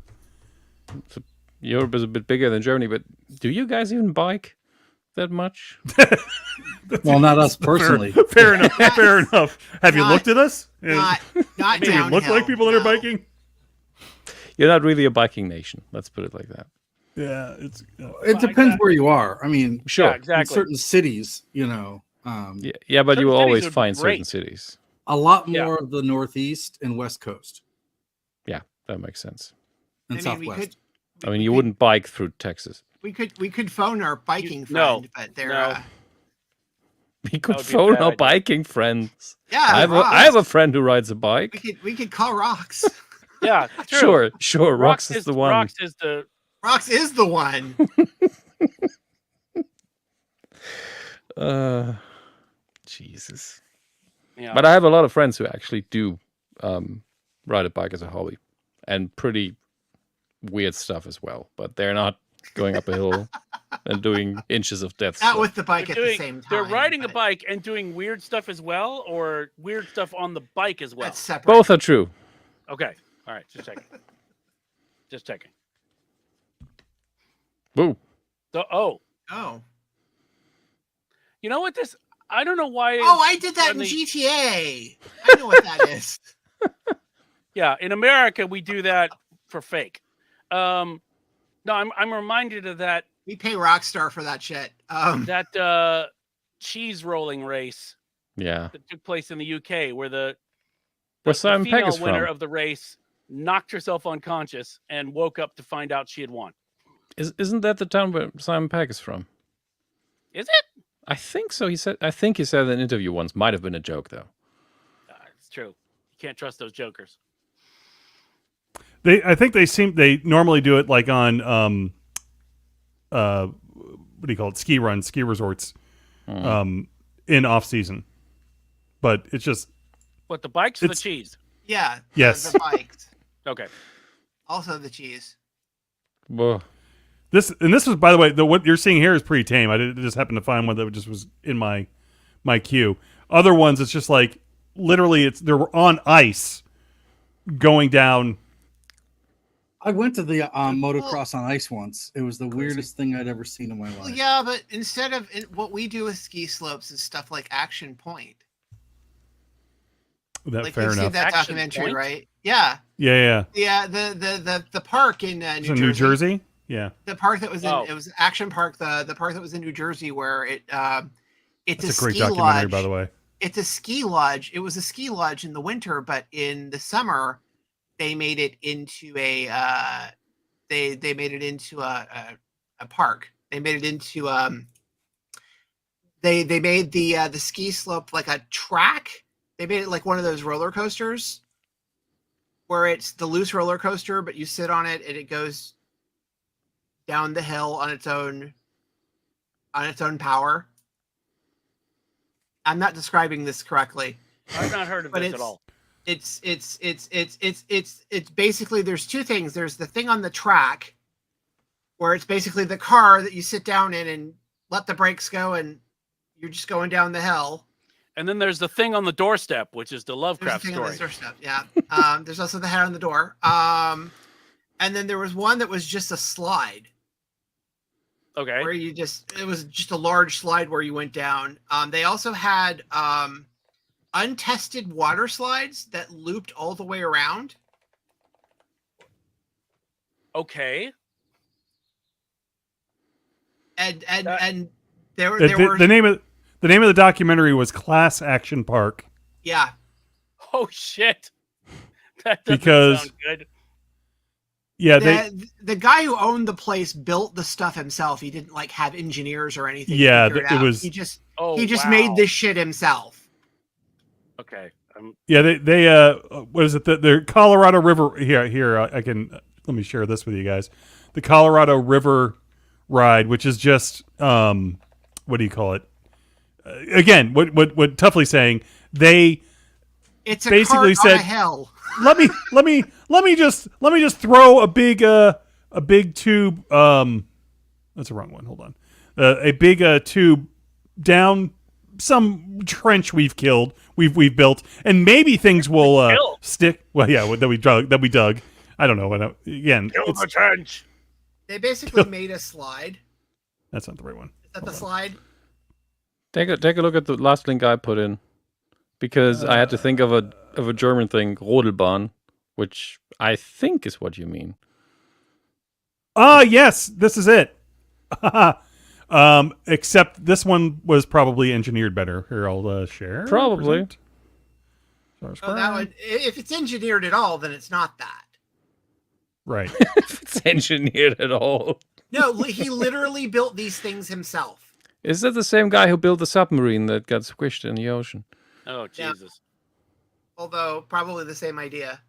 Europe is a bit bigger than Germany, but do you guys even bike that much? Well, not us personally. Fair enough. Fair enough. Have you Not- looked at us? Not Do we downhill. look like people that are no. biking? You're not really a biking nation. Let's put it like that. Yeah, it's. It depends where you are. I mean, Sure. Yeah, in exactly. certain cities, Yeah, but you Certain will always cities are find certain great. cities. a lot Yeah. more of the Northeast and West Coast Yeah, that makes sense. and I mean, we Southwest. could. I mean, you wouldn't bike through Texas. We could phone our biking no, friend, but they're no. We could would be phone bad. our biking friends. yeah. I have a friend who rides a bike. We could call Rox. Yeah, true. Sure. Rox is the one. Rox is the Rox is the one. Jesus. Yeah. But I have a lot of friends who actually do ride a bike as a hobby, and pretty weird stuff as well. But they're not going up a hill and doing inches of death. Not stuff. with the bike at the same time. They're riding a but bike and doing weird stuff as well, or weird stuff on the bike as well. That's separate. Both are true. Okay. All right. Just checking. Just checking. Woo. So, Oh. you know what this? I don't know why. Oh, I did that in suddenly- GTA. I know what that is. Yeah, in America we do that for fake. No, I'm reminded of that We pay Rockstar for that shit. cheese rolling race Yeah. that took place in the UK, where the Where Simon Pegg female is winner from. of the race knocked herself unconscious and woke up to find out she had won. Isn't that the town where Simon Pegg is from? Is it? I think so. I think he said in an interview once. Might have been a joke though. It's true. You can't trust those jokers. I think they normally do it like on what do you call it, ski resorts in off season, but it's just What, the bikes or the It's- cheese? Yeah. Yes. The bikes. Okay. Also the cheese. Whoa. this was, by the way, what you're seeing here is pretty tame. I just happened to find one that just was in my queue. Other ones, it's just like literally they're on ice going down. I went to the motocross on ice once. It was the weirdest thing I'd ever seen in my life. Well, yeah, but instead of what we do with ski slopes is stuff like Action Point. That Like fair you've seen enough. that Action documentary, Point? right? Yeah. Yeah. Yeah, the park in New It's Jersey. in New Jersey. Yeah. The park that was in Oh. it was Action Park. The park that was in New Jersey, where it's That's a a great ski documentary, lodge. by the way. It's a ski lodge. It was a ski lodge in the winter, but in the summer, they made it into a they made it into a park. They made it into they made the ski slope like a track. They made it like one of those roller coasters, where it's the loose roller coaster, but you sit on it and it goes down the hill on its own power. I'm not describing this correctly. I've not heard of But this at it's- all. It's basically, there's two things. There's the thing on the track where it's basically the car that you sit down in and let the brakes go and you're just going down the hill. And then there's the thing on the doorstep, which is the There's Lovecraft the thing on story. the doorstep, yeah. There's also the head on the door. And then there was one that was just a slide. Okay. Where it was just a large slide where you went down. They also had untested water slides that looped all the way around. Okay. And That- there were The name of the documentary was Class Action Park. yeah. Oh shit. That doesn't Because- sound good. Yeah, The guy who owned the place built the stuff himself. He didn't like have engineers or anything. to Yeah, figure it out. was- He just Oh, wow. made this shit himself. Okay. they what is it? The Colorado River here. I can let me share this with you guys. The Colorado River ride, which is just what do you call it? Again, what Tuffley's saying, they It's a basically cart on said- a hill. let me just throw a big tube. That's the wrong one. Hold on. A big tube down some trench we've built, and maybe things will Killed. stick. Well, yeah, that we dug. I don't know. Again, Kill the trench. They basically made a slide. that's not the right one. Is that the slide? Take a look at the last link I put in, because I had to think of a German thing, Rodelbahn, which I think is what you mean. Ah, yes, this is it. Except this one was probably engineered better. Here, I'll share. Probably. Present. Source Oh, that file. would, if it's engineered at all, then it's not that. Right. If it's engineered at all. No, he literally built these things himself. Is that the same guy who built the submarine that got squished in the ocean? Oh Yeah. Jesus. Although probably the same idea.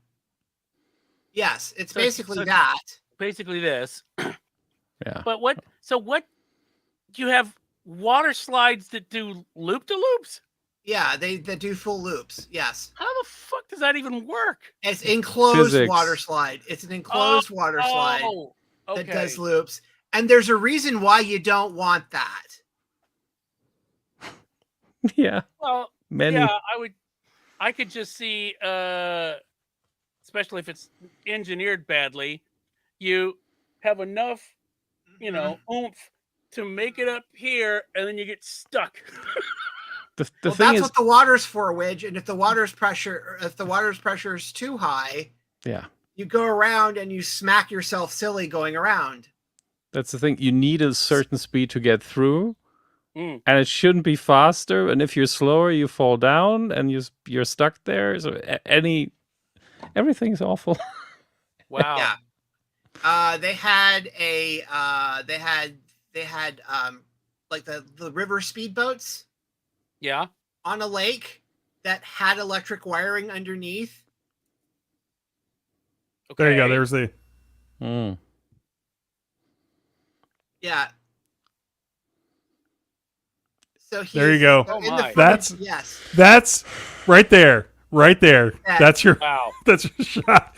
Yes, it's So- basically so- that. Basically this. Yeah. But what? So what? You have water slides that do loop to loops? Yeah, they do full loops. Yes. How the fuck does that even work? It's enclosed Physics. water slide. It's an enclosed water slide Oh, okay. that does loops. And there's a reason why you don't want that. Yeah, Well, many. yeah, I could just see, especially if it's engineered badly, you have enough, oomph to make it up here, and then you get stuck. The Well, thing that's is, what the water's for, Widge. And if the water's pressure is too high, yeah, you go around and you smack yourself silly going around. that's the thing. You need a certain speed to get through, Mm. and it shouldn't be faster. And if you're slower, you fall down, and you're stuck there. So everything is awful. Wow. Yeah. They had like the river speedboats Yeah. on a lake that had electric wiring underneath. Okay. There you go. There's the. Mm. Yeah. So There you go. Oh in my. the That's- footage, yes. That's right there. Right there. Yeah. That's your. Wow. That's your shot.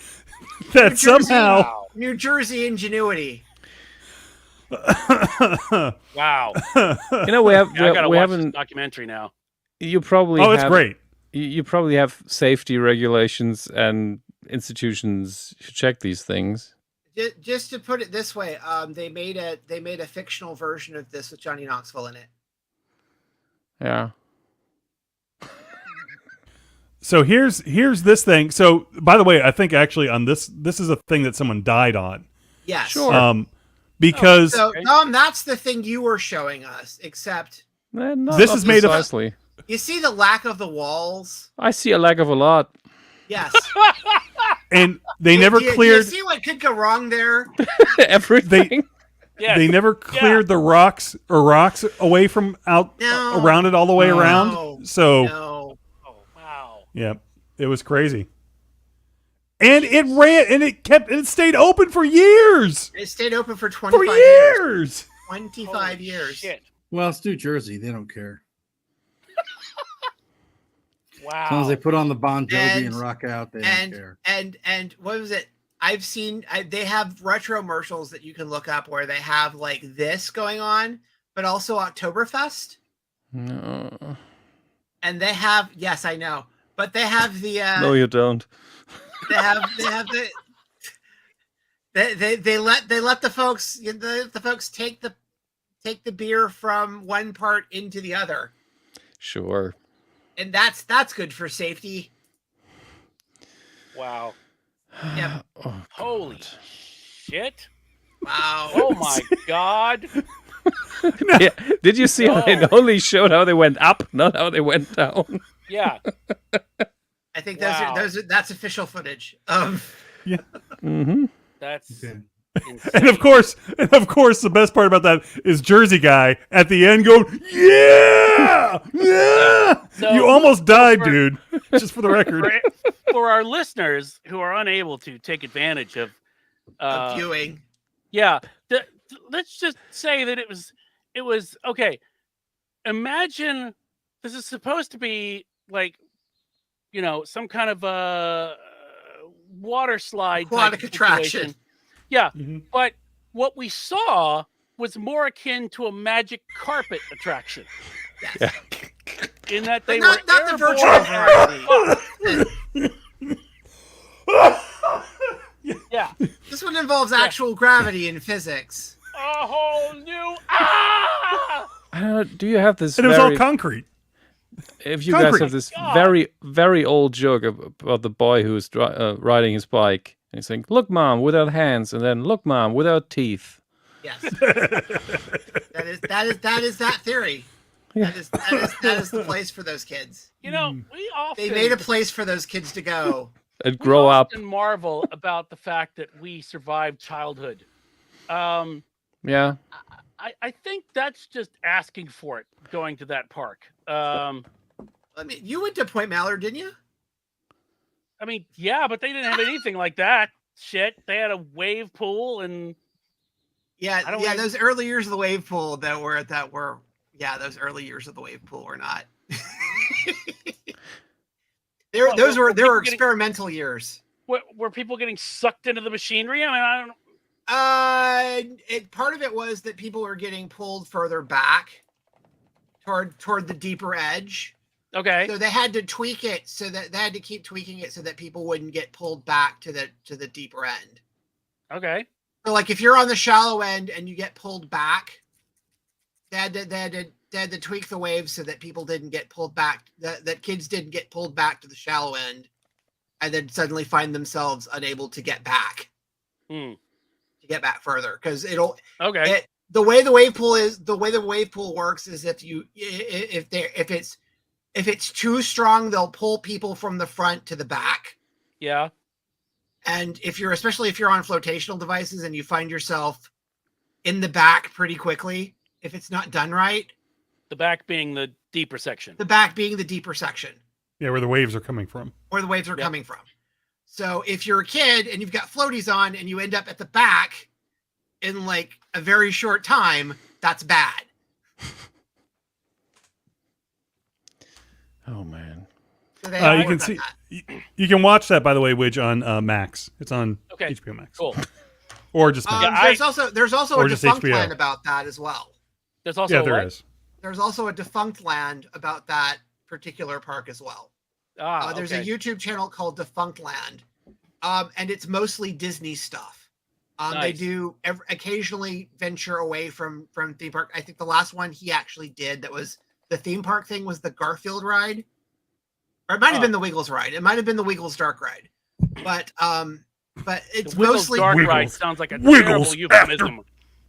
That New Jersey. somehow. Wow. New Jersey ingenuity. Wow. You know, we have I gotta we watch this haven't. documentary now. You probably Oh, it's have, great. You probably have safety regulations and institutions who check these things. Just to put it this way, they made a fictional version of this with Johnny Knoxville in it. Yeah. So here's this thing. So by the way, I think actually on this is a thing that someone died on. Yes. Sure. Because So, Okay. Tom, that's the thing you were showing us, except This is made of- precisely. you see the lack of the walls. I see a lack of a lot. Yes. and they never Do you cleared see what could go wrong there? Everything. Yes. they never cleared the rocks away from out No. around it all the way No. around. So No. Oh, wow. yeah, it was crazy. And it stayed open for years. It stayed open for 25 For years. years. 25 Holy years. Shit. Well, it's New Jersey. They don't care. Wow. As long as they put on the Bon Jovi and And- rock out, they don't care. And what was it? I've seen they have retro commercials that you can look up where they have like this going on, but also Oktoberfest. No. And they have, yes, I know, but they have the No, you don't. they have the they let the folks the folks take the beer from one part into the other, Sure. and that's good for safety. Wow. Yep. Oh, Holy God. shit. Wow. Oh my God. Yeah. Did you see how it only showed how they went up, not how they went down? Yeah. I think Wow. that's official footage of. Mm-hmm. That's Okay. insane. And of course, the best part about that is Jersey guy at the end going, "Yeah, yeah!" So- You almost died, for- dude. Just for the record. For our listeners who are unable to take advantage of Viewing. yeah, let's just say that it was okay. Imagine this is supposed to be like, some kind of a water slide, Aquatic type attraction. situation. Yeah, Mhm. but what we saw was more akin to a magic carpet attraction. Yes. Yeah. In that they But not were the airborne virtual and- Yeah, This one involves actual gravity and physics. a whole new Do you have this? And it was all very- concrete. if you guys concrete. have this God. very, very old joke about the boy who's riding his bike and he's saying, "Look, mom, without hands," and then, "Look, mom, without teeth." Yes. that is that theory. Yeah. That is the place for those kids. we often They made a place for those kids to go. And grow we up. often marvel about the fact that we survived childhood. Yeah. I think that's just asking for it going to that park. I mean, you went to Point Mallard, didn't you? I mean, yeah, but they didn't have anything like that. Shit, they had a wave pool and Yeah, I don't yeah. wanna- Those early years of the wave pool those early years of the wave pool were not. Those were people getting- experimental years. Were people getting sucked into the machinery? I mean, I don't. Part of it was that people were getting pulled further back toward the deeper edge. Okay. So they had to tweak it so that they had to keep tweaking it so that people wouldn't get pulled back to the deeper end. Okay. So like if you're on the shallow end and you get pulled back, they had to tweak the waves so that people didn't get pulled back, that kids didn't get pulled back to the shallow end and then suddenly find themselves unable to get back. To get back further. Because the way the wave pool works is if it's too strong, they'll pull people from the front to the back. Yeah. And especially if you're on flotational devices and you find yourself in the back pretty quickly, if it's not done right. The back being the deeper section. The back being the deeper section. Yeah, where the waves are coming from. Where the waves are coming from. So if you're a kid and you've got floaties on and you end up at the back in like a very short time, that's bad. Oh man. So You can see you can watch that, by the way, Widge, on Max. It's on HBO Max. Cool. Or just Max. There's also or a just defunct HBO. land about that as well. There's also there is. There's also a defunct land about that particular park as well. There's a YouTube channel called Defunct Land, and it's mostly Disney stuff. Nice. They do occasionally venture away from theme park. I think the last one he actually did that was the theme park thing was the Garfield ride, or it might have been the Wiggles ride. It might have been the Wiggles Dark ride, but it's the Wiggles mostly Dark Wiggles. Ride sounds like a Wiggles terrible euphemism.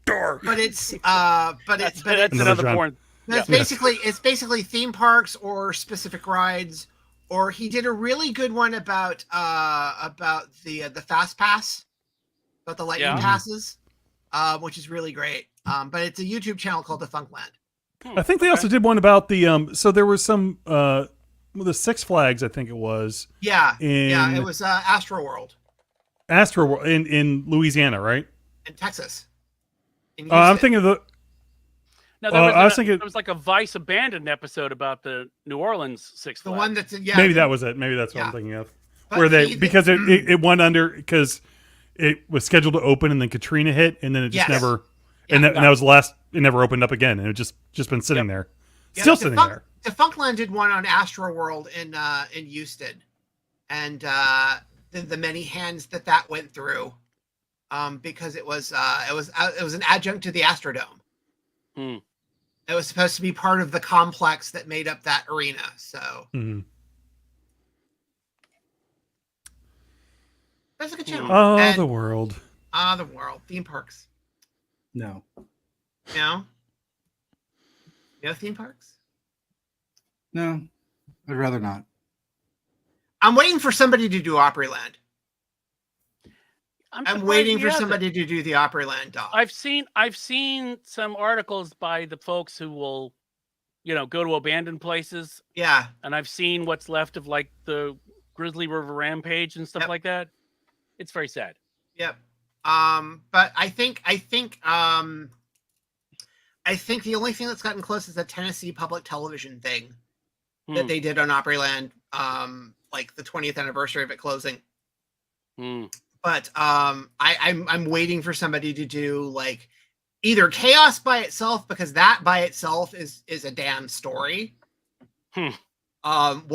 Dark. But it's That's another genre. porn. it's basically theme parks or specific rides. Or he did a really good one about the fast pass, about the lightning passes, which is really great. But it's a YouTube channel called Defunct Land. I think they also did one about the so there was some the Six Flags, I think it was. Yeah, in it was Astro World in Louisiana, right? in Texas. In I'm Houston. thinking of the Now, there was, I was thinking there was like a Vice abandoned episode about the New Orleans Six the Flags. one that's maybe that was it. Maybe that's what I'm Yeah. thinking of. But Where he- because it went under because it was scheduled to open and then Katrina hit and then it just Yes. never and that was the last. It never opened up again and it just been sitting there, still sitting there. Defunct Land did one on Astro World in Houston, and the many hands that went through, because it was an adjunct to the Astrodome. It was supposed to be part of the complex that made up that arena. So that's a good channel. Oh, And- the world. the world theme parks. No. No theme parks. No. I'd rather not. I'm waiting for somebody to do Opryland. I'm surprised waiting he for hasn't. somebody to do the Opryland doc. I've seen some articles by the folks who will, go to abandoned places, Yeah. and I've seen what's left of like the Grizzly River Rampage and stuff Yep. like that. It's very sad. Yep. But I think the only thing that's gotten close is the Tennessee Public Television thing that they did on Opryland, like the 20th anniversary of it closing. But I'm waiting for somebody to do like either Chaos by itself, because that by itself is a damn story. Not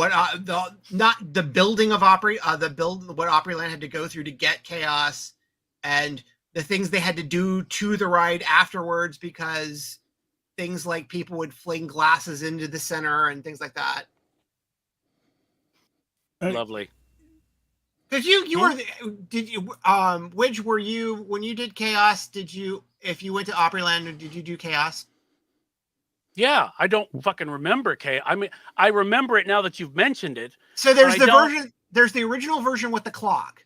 the building of what Opryland had to go through to get Chaos, and the things they had to do to the ride afterwards, because things like people would fling glasses into the center and things like that. Lovely. Because Widge, were you, when you did Chaos, if you went to Opryland, did you do Chaos? Yeah, I don't fucking remember I mean, I remember it now that you've mentioned it. So there's but there's the original version with the clock.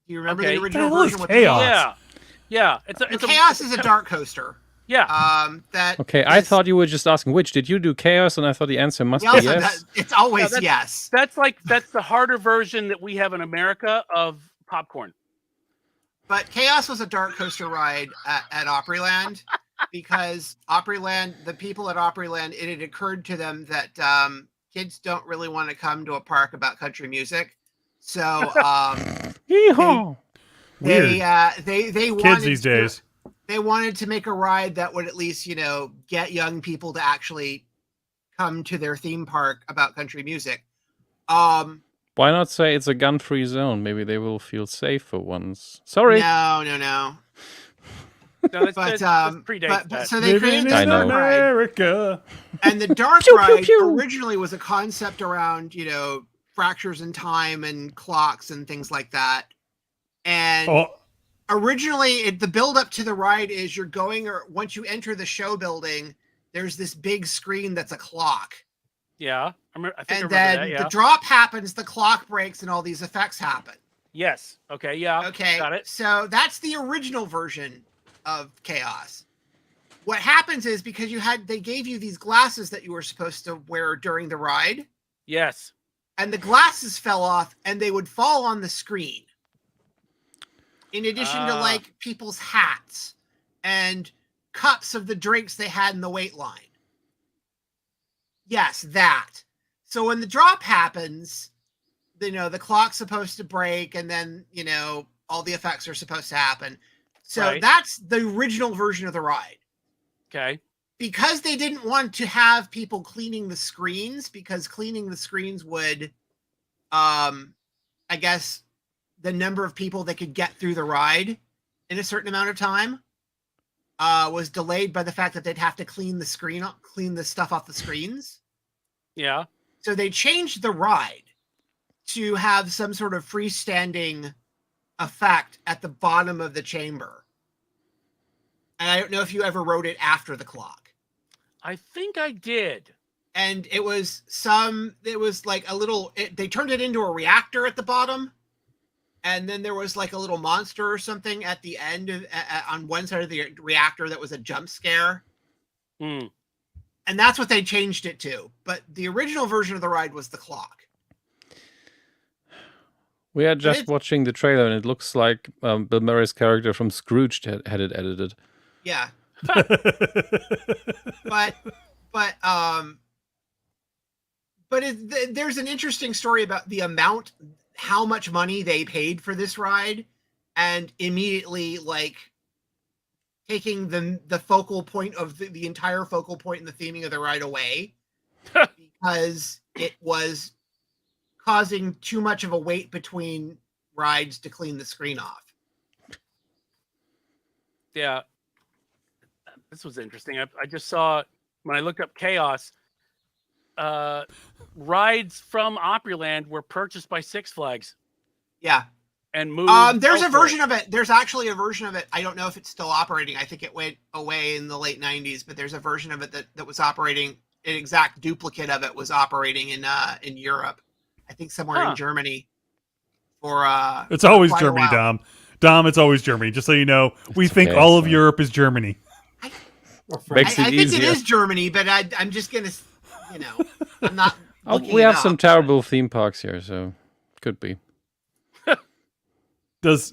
Do you remember Okay. the original The hell is version with Chaos? the clock? Yeah. It's Chaos is a dark coaster. Yeah. Okay, I thought you were just asking which. Did you do Chaos? And I thought the answer must be yes. It's always Yeah, yes. That's the harder version that we have in America of popcorn. But Chaos was a dark coaster ride at Opryland, because Opryland, the people at Opryland, it had occurred to them that kids don't really want to come to a park about country music, so Yeehaw! Weird. they Kids wanted these to, days. they wanted to make a ride that would at least get young people to actually come to their theme park about country music. Why not say it's a gun-free zone? Maybe they will feel safe for once. Sorry. No. No, But that's predates that. so they created Living this I in know. dark ride, America. and the dark Pew, pew, ride pew. originally was a concept around fractures in time and clocks and things like that. And Oh, originally, the build up to the ride is you're going, or once you enter the show building, there's this big screen that's a clock. Yeah, I think I And remember then that. Yeah. the drop happens, the clock breaks, and all these effects happen. Yes. Okay. Yeah. Okay. Got it. So that's the original version of Chaos. What happens is because they gave you these glasses that you were supposed to wear during the ride, Yes. and the glasses fell off and they would fall on the screen. In addition to like people's hats and cups of the drinks they had in the wait line. Yes, that. So when the drop happens, the clock's supposed to break, and then all the effects are supposed to happen. So Right. that's the original version of the ride. Okay. Because they didn't want to have people cleaning the screens, because cleaning the screens would, I guess, the number of people that could get through the ride in a certain amount of time was delayed by the fact that they'd have to clean the stuff off the screens. Yeah. So they changed the ride to have some sort of freestanding effect at the bottom of the chamber. And I don't know if you ever rode it after the clock. I think I did. And it was like a little, they turned it into a reactor at the bottom. And then there was like a little monster or something at the end on one side of the reactor that was a jump scare. Hmm. And that's what they changed it to. But the original version of the ride was the clock. We are just watching the trailer, and it looks like Bill Murray's character from Scrooge had it edited. Yeah. but there's an interesting story about the amount, how much money they paid for this ride, and immediately like taking the focal point of the entire focal point in the theming of the ride away because it was causing too much of a wait between rides to clean the screen off. Yeah. This was interesting. I just saw when I looked up Chaos, rides from Opryland were purchased by Six Flags. Yeah. And moved. There's elsewhere. a version of it. There's actually a version of it. I don't know if it's still operating. I think it went away in the late 90s, but there's a version of it that was operating. An exact duplicate of it was operating in Europe. I think somewhere in Germany. It's always quite a Germany, while. Dom. Dom, it's always Germany. Just so you know, we It's think okay, all of fine. Europe is Germany. Makes I it think easier. it is Germany, but I'm just gonna, I'm not. looking We it have up. some terrible theme parks here, so could be. Is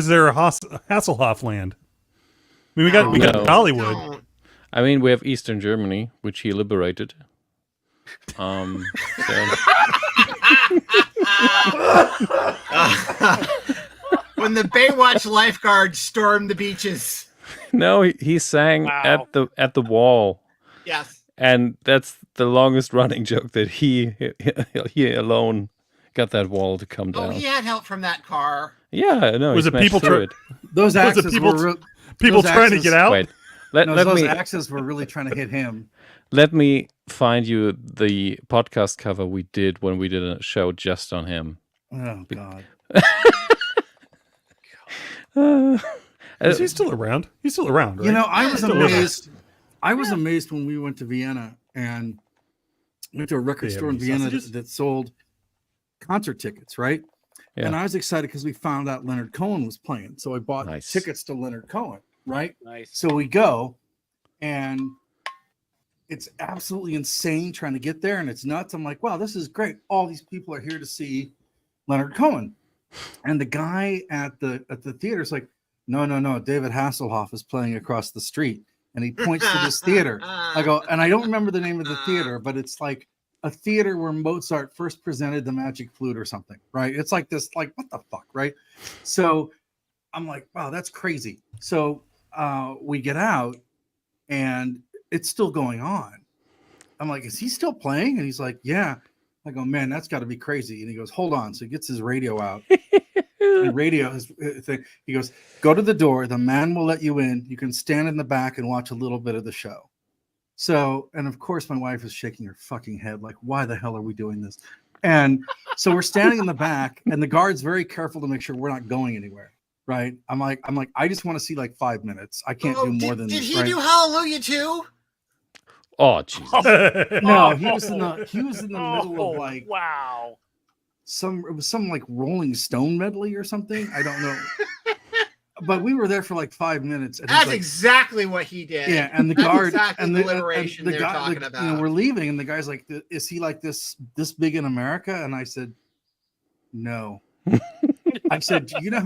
there a Hasselhoff land? I mean, we got No. Hollywood. Don't. I mean, we have Eastern Germany, which he liberated. So When the Baywatch lifeguards stormed the beaches. no, he sang Wow. at the wall, Yes. and that's the longest running joke that he alone got that wall to come Oh, down. he had help from that car. Yeah, no, Was he it smashed people through it. Those Was it axes people were People those trying to axes- get out. Wait, let those me axes were really trying to hit him. let me find you the podcast cover we did when we did a show just on him. Oh God! Is he still around? He's still around, right? You know, I was Still with us. amazed. I was amazed when we went to Vienna and went to a record They have store in any Vienna sausages? that sold concert tickets, right? Yeah. And I was excited because we found out Leonard Cohen was playing, so I bought Nice. tickets to Leonard Cohen, right? Nice. So we go, and it's absolutely insane trying to get there, and it's nuts. I'm like, wow, this is great. All these people are here to see Leonard Cohen, and the guy at the theater is like, no, David Hasselhoff is playing across the street. And he points to this theater. I go, and I don't remember the name of the theater, but it's like a theater where Mozart first presented the magic flute or something, right? It's like this, like, what the fuck, right? So I'm like, wow, that's crazy. So we get out and it's still going on. I'm like, is he still playing? And he's like, yeah. I go, man, that's got to be crazy. And he goes, hold on. So he gets his radio out. And radio his thing. He goes, go to the door. The man will let you in. You can stand in the back and watch a little bit of the show. So, and of course, my wife is shaking her fucking head, like, why the hell are we doing this? And so we're standing in the back, and the guard's very careful to make sure we're not going anywhere. Right? I'm like, I just want to see like 5 minutes. I can't do more than did this. Did right? he do Hallelujah too? Oh, Jesus. No, he was in the middle of like wow. It was some like Rolling Stone medley or something. I don't know. But we were there for like 5 minutes. And That's like, exactly what he did. yeah, and the That's guard exactly and the the liberation and the they're guy, talking about. we're leaving, and the guy's like, "Is he like this big in America?" And I said, "No." I said, "Do you know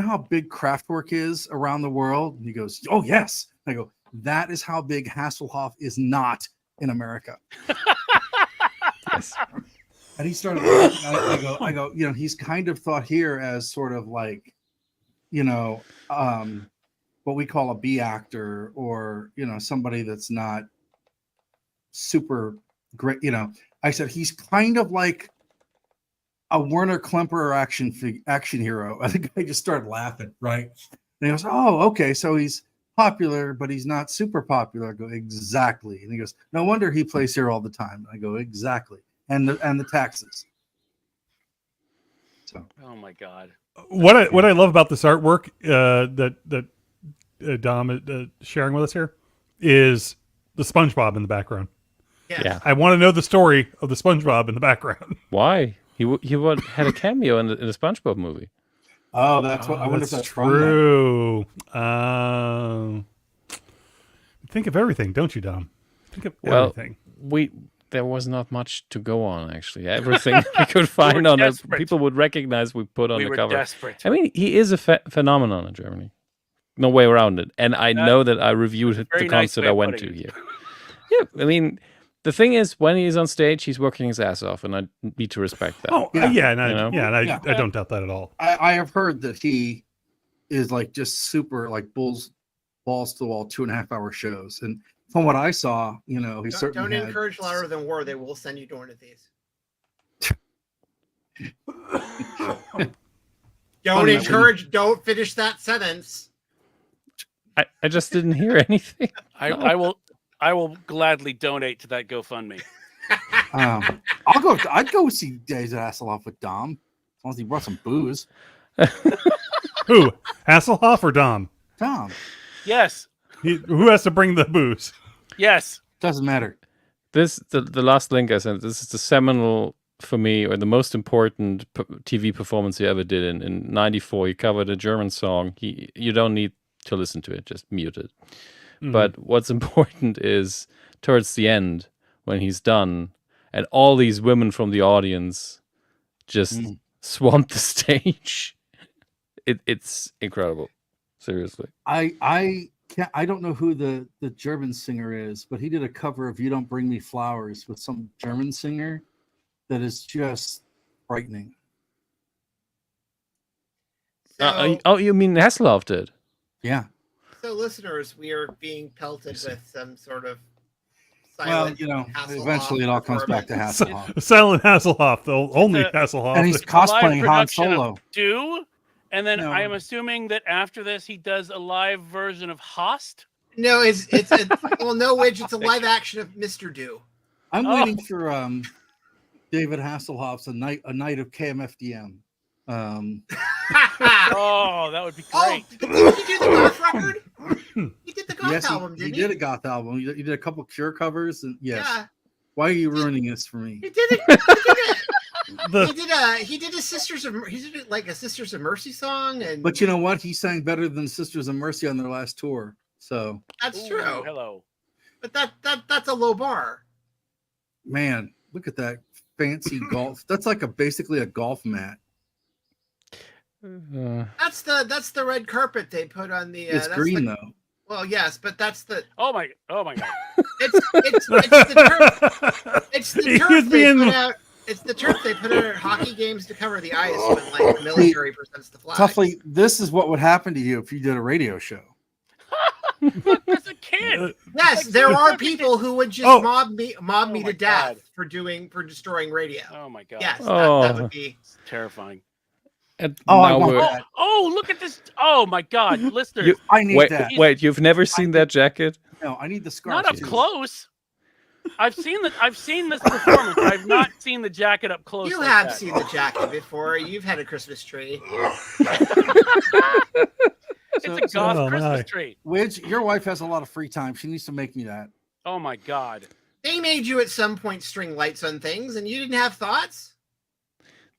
how big Kraftwerk is around the world?" And he goes, "Oh yes." I go, "That is how big Hasselhoff is not in America." Yes. And he started laughing. I go, you know, he's kind of thought here as sort of like, you know, what we call a B actor, or, you know, somebody that's not super great. You know, I said, he's kind of like a Werner Klemperer action hero. I think I just started laughing. Right. And he goes, oh, okay. So he's popular, but he's not super popular. I go, exactly. And he goes, no wonder he plays here all the time. I go, exactly. And the taxes. So, Oh my God. What I love about this artwork that Dom is sharing with us here is the SpongeBob in the background. Yes. Yeah. I want to know the story of the SpongeBob in the background. Why? He had a cameo in the SpongeBob movie. oh, that's what I wonder if that's from that. true. Think of everything, don't you, Dom? Think of everything. There was not much to go on, actually. Everything we could find on it, desperate. people would recognize we put on We the were cover. desperate. I mean, he is a phenomenon in Germany. No way around it. And I know that I reviewed the very nice concert way I of went to putting here. Yeah, I mean, the thing is, when he's on stage, he's working his ass off, and I need to respect that. Oh, Yeah. yeah, and You know? I don't doubt that at all. I have heard that he is like just super like balls to the wall 2.5 hour shows, and from what I saw, you know, he Don't certainly had, encourage louder than war. They will send you to one of these. Don't finish that sentence. I just didn't hear anything. I will gladly donate to that GoFundMe. I'd go see Days Hasselhoff with Dom as long as he brought some booze. Who? Hasselhoff or Dom? Dom, Yes. Who has to bring the booze? Yes. doesn't matter. The last link I sent, this is the seminal, for me, or the most important TV performance he ever did in 94. He covered a German song. You don't need to listen to it, just mute it. Mhm. But what's important is towards the end, when he's done, and all these women from the audience just swamp the stage. It's incredible. Seriously. I don't know who the German singer is, but he did a cover of "You Don't Bring Me Flowers" with some German singer that is just frightening. So, You mean Hasselhoff did? Yeah. so listeners, we are being pelted with some sort of Well, silent you know, Hasselhoff eventually it all comes back to performance. Hasselhoff, Silent Hasselhoff, the only a- Hasselhoff. and he's Live cosplaying Han production of Solo. Do, and then No. I am assuming that after this he does a live version of Host. No, it's well, no, Widge. It's a live action of Mr. Do. I'm Oh. waiting for David Hasselhoff's a night of KMFDM. Oh, that would be Oh, great. did he do the goth record? He did the goth Yes, album, he didn't did a goth album. He did a couple Cure covers, and yes. Yeah, Why are you ruining this for me? he did it. He did it. The- He did a Sisters of like a Sisters of Mercy song, and But you know what? He sang better than Sisters of Mercy on their last tour. So, that's Ooh, true. Hello. But that's a low bar. man, look at that fancy golf. That's like basically a golf mat. Uh, That's the red carpet they put on the. It's that's green the, though. Well, yes, but that's the Oh my god. it's the turf. It's the He turf was they being- put out. It's the turf they put out at hockey games to cover the ice when like the military presents the flag. Tuffley, this is what would happen to you if you did a radio show. Look, there's a kid. Yes, there are people who would just Oh. mob me Oh to my death God. for destroying radio. Oh my god. Yes, that Oh. would be. It's terrifying. And Oh, I now want we're- that. Oh, look at this. Oh my god, listeners. You- I need wait, that. wait, you've never seen that jacket? No, I need the scarf. Not up too. close. I've seen this performance. I've not seen the jacket up close. You like have that. seen the jacket before. You've had a Christmas tree. It's a So, goth Oh, my. Christmas tree. Widge, your wife has a lot of free time. She needs to make me that. Oh my god. They made you at some point string lights on things, and you didn't have thoughts.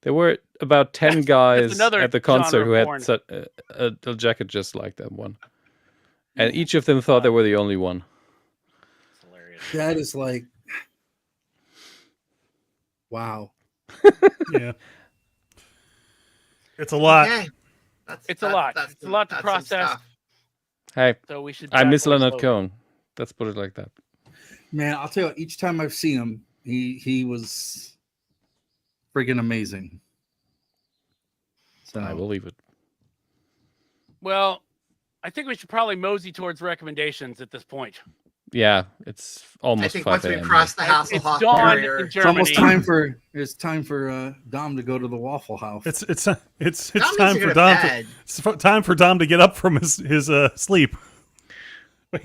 There were about 10 That's guys another at the concert genre who of had a jacket just like that one. And each of them thought they were the only one. It's hilarious. That is like, wow. Yeah. It's a lot. Okay. It's a lot. It's a lot to that's some process. stuff. Hey, So we should. I miss tackle it Leonard slowly. Cohen. Let's put it like that. Man, I'll tell you, each time I've seen him, he was friggin' amazing. So I believe it. Well, I think we should probably mosey towards recommendations at this point. Yeah, it's almost I think 5 once we a.m. cross the It's Hasselhoff dawn barrier, in it's Germany. almost time for Dom to go to the Waffle House. It's Dom time needs to for go to Dom. bed. Time for Dom to get up from his sleep.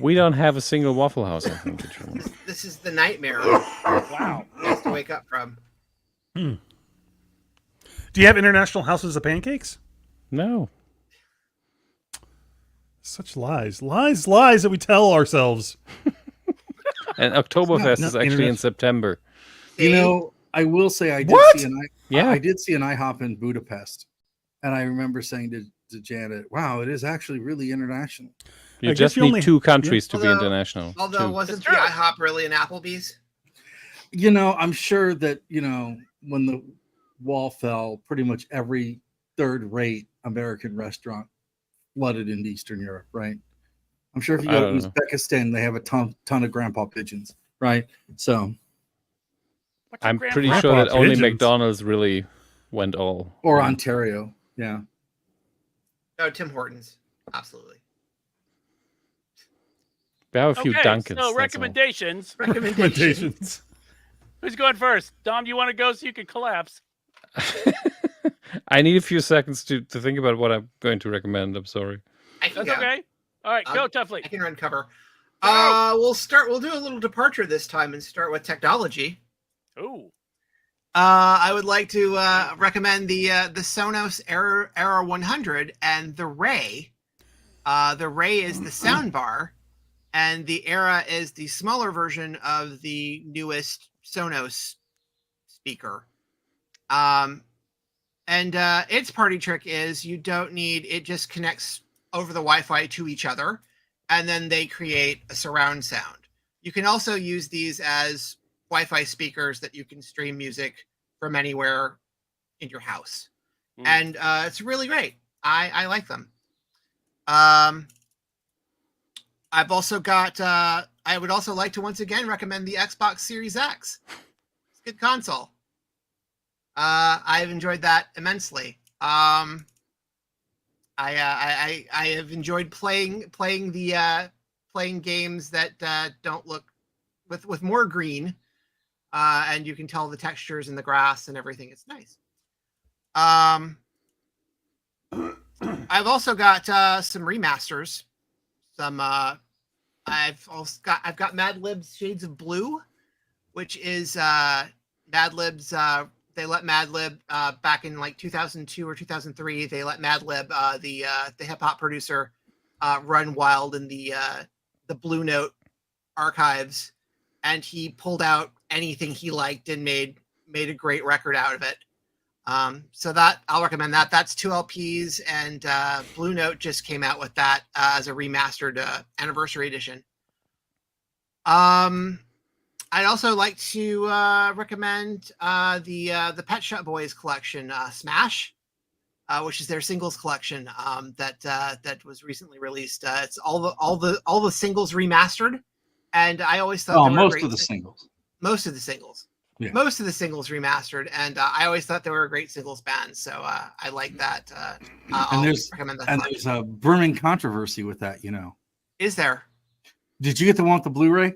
We don't have a single Waffle House, I think, in Germany. This is the nightmare Wow. he has to wake up from. Do you have international houses of pancakes? No. Such lies that we tell ourselves. And Oktoberfest not is actually in internet- September. You know, I will say I did What? see an Yeah. I did see an IHOP in Budapest, and I remember saying to Janet, "Wow, it is actually really international." You I guess just you need only- 2 countries to be Although- international. Although Two. wasn't It's the true. IHOP really an Applebee's? You know, I'm sure that when the wall fell, pretty much every third-rate American restaurant flooded into Eastern Europe, right? I'm sure if you I go to don't know. Uzbekistan, they have a ton of grandpa pigeons, right? So, What's your I'm grandpa- pretty Grandpa sure that only pigeons. McDonald's really went all. or Ontario, yeah. No, Tim Hortons. Absolutely. We have a few Okay, Dunkins. so that's all. recommendations. Recommendation. Recommendations. Who's going first? Dom, do you want to go so you can collapse? I need a few seconds to think about what I'm going to recommend. I'm sorry. I can That's go. okay. All right, go, Tuffley. I can run cover. Go. We'll do a little departure this time and start with technology. Ooh. I would like to recommend the Sonos Era 100 and the Ray. The Ray is the sound bar, and the Era is the smaller version of the newest Sonos speaker. And its party trick is you don't need it; just connects over the Wi-Fi to each other, and then they create a surround sound. You can also use these as Wi-Fi speakers that you can stream music from anywhere in your house. Mm. And it's really great. I like them. I've also got I would also like to once again recommend the Xbox Series X. It's a good console. I've enjoyed that immensely. I have enjoyed playing games that don't look with more green, and you can tell the textures in the grass and everything. It's nice. I've also got some remasters. I've got Mad Lib's Shades of Blue, which is Mad Lib's. They let Mad Lib back in like 2002 or 2003. They let Mad Lib, the hip hop producer, run wild in the Blue Note archives, and he pulled out anything he liked and made a great record out of it. So that I'll recommend that. That's 2 LPs, and Blue Note just came out with that as a remastered anniversary edition. I'd also like to recommend the Pet Shop Boys collection, Smash. which is their singles collection that was recently released. It's all the singles remastered, and I always thought they were most great. of the singles. Most of the singles. Yeah. Most of the singles remastered, and I always thought they were a great singles band. So I like that. And there's a brimming controversy with that. Is there? Did you get the one with the Blu-ray?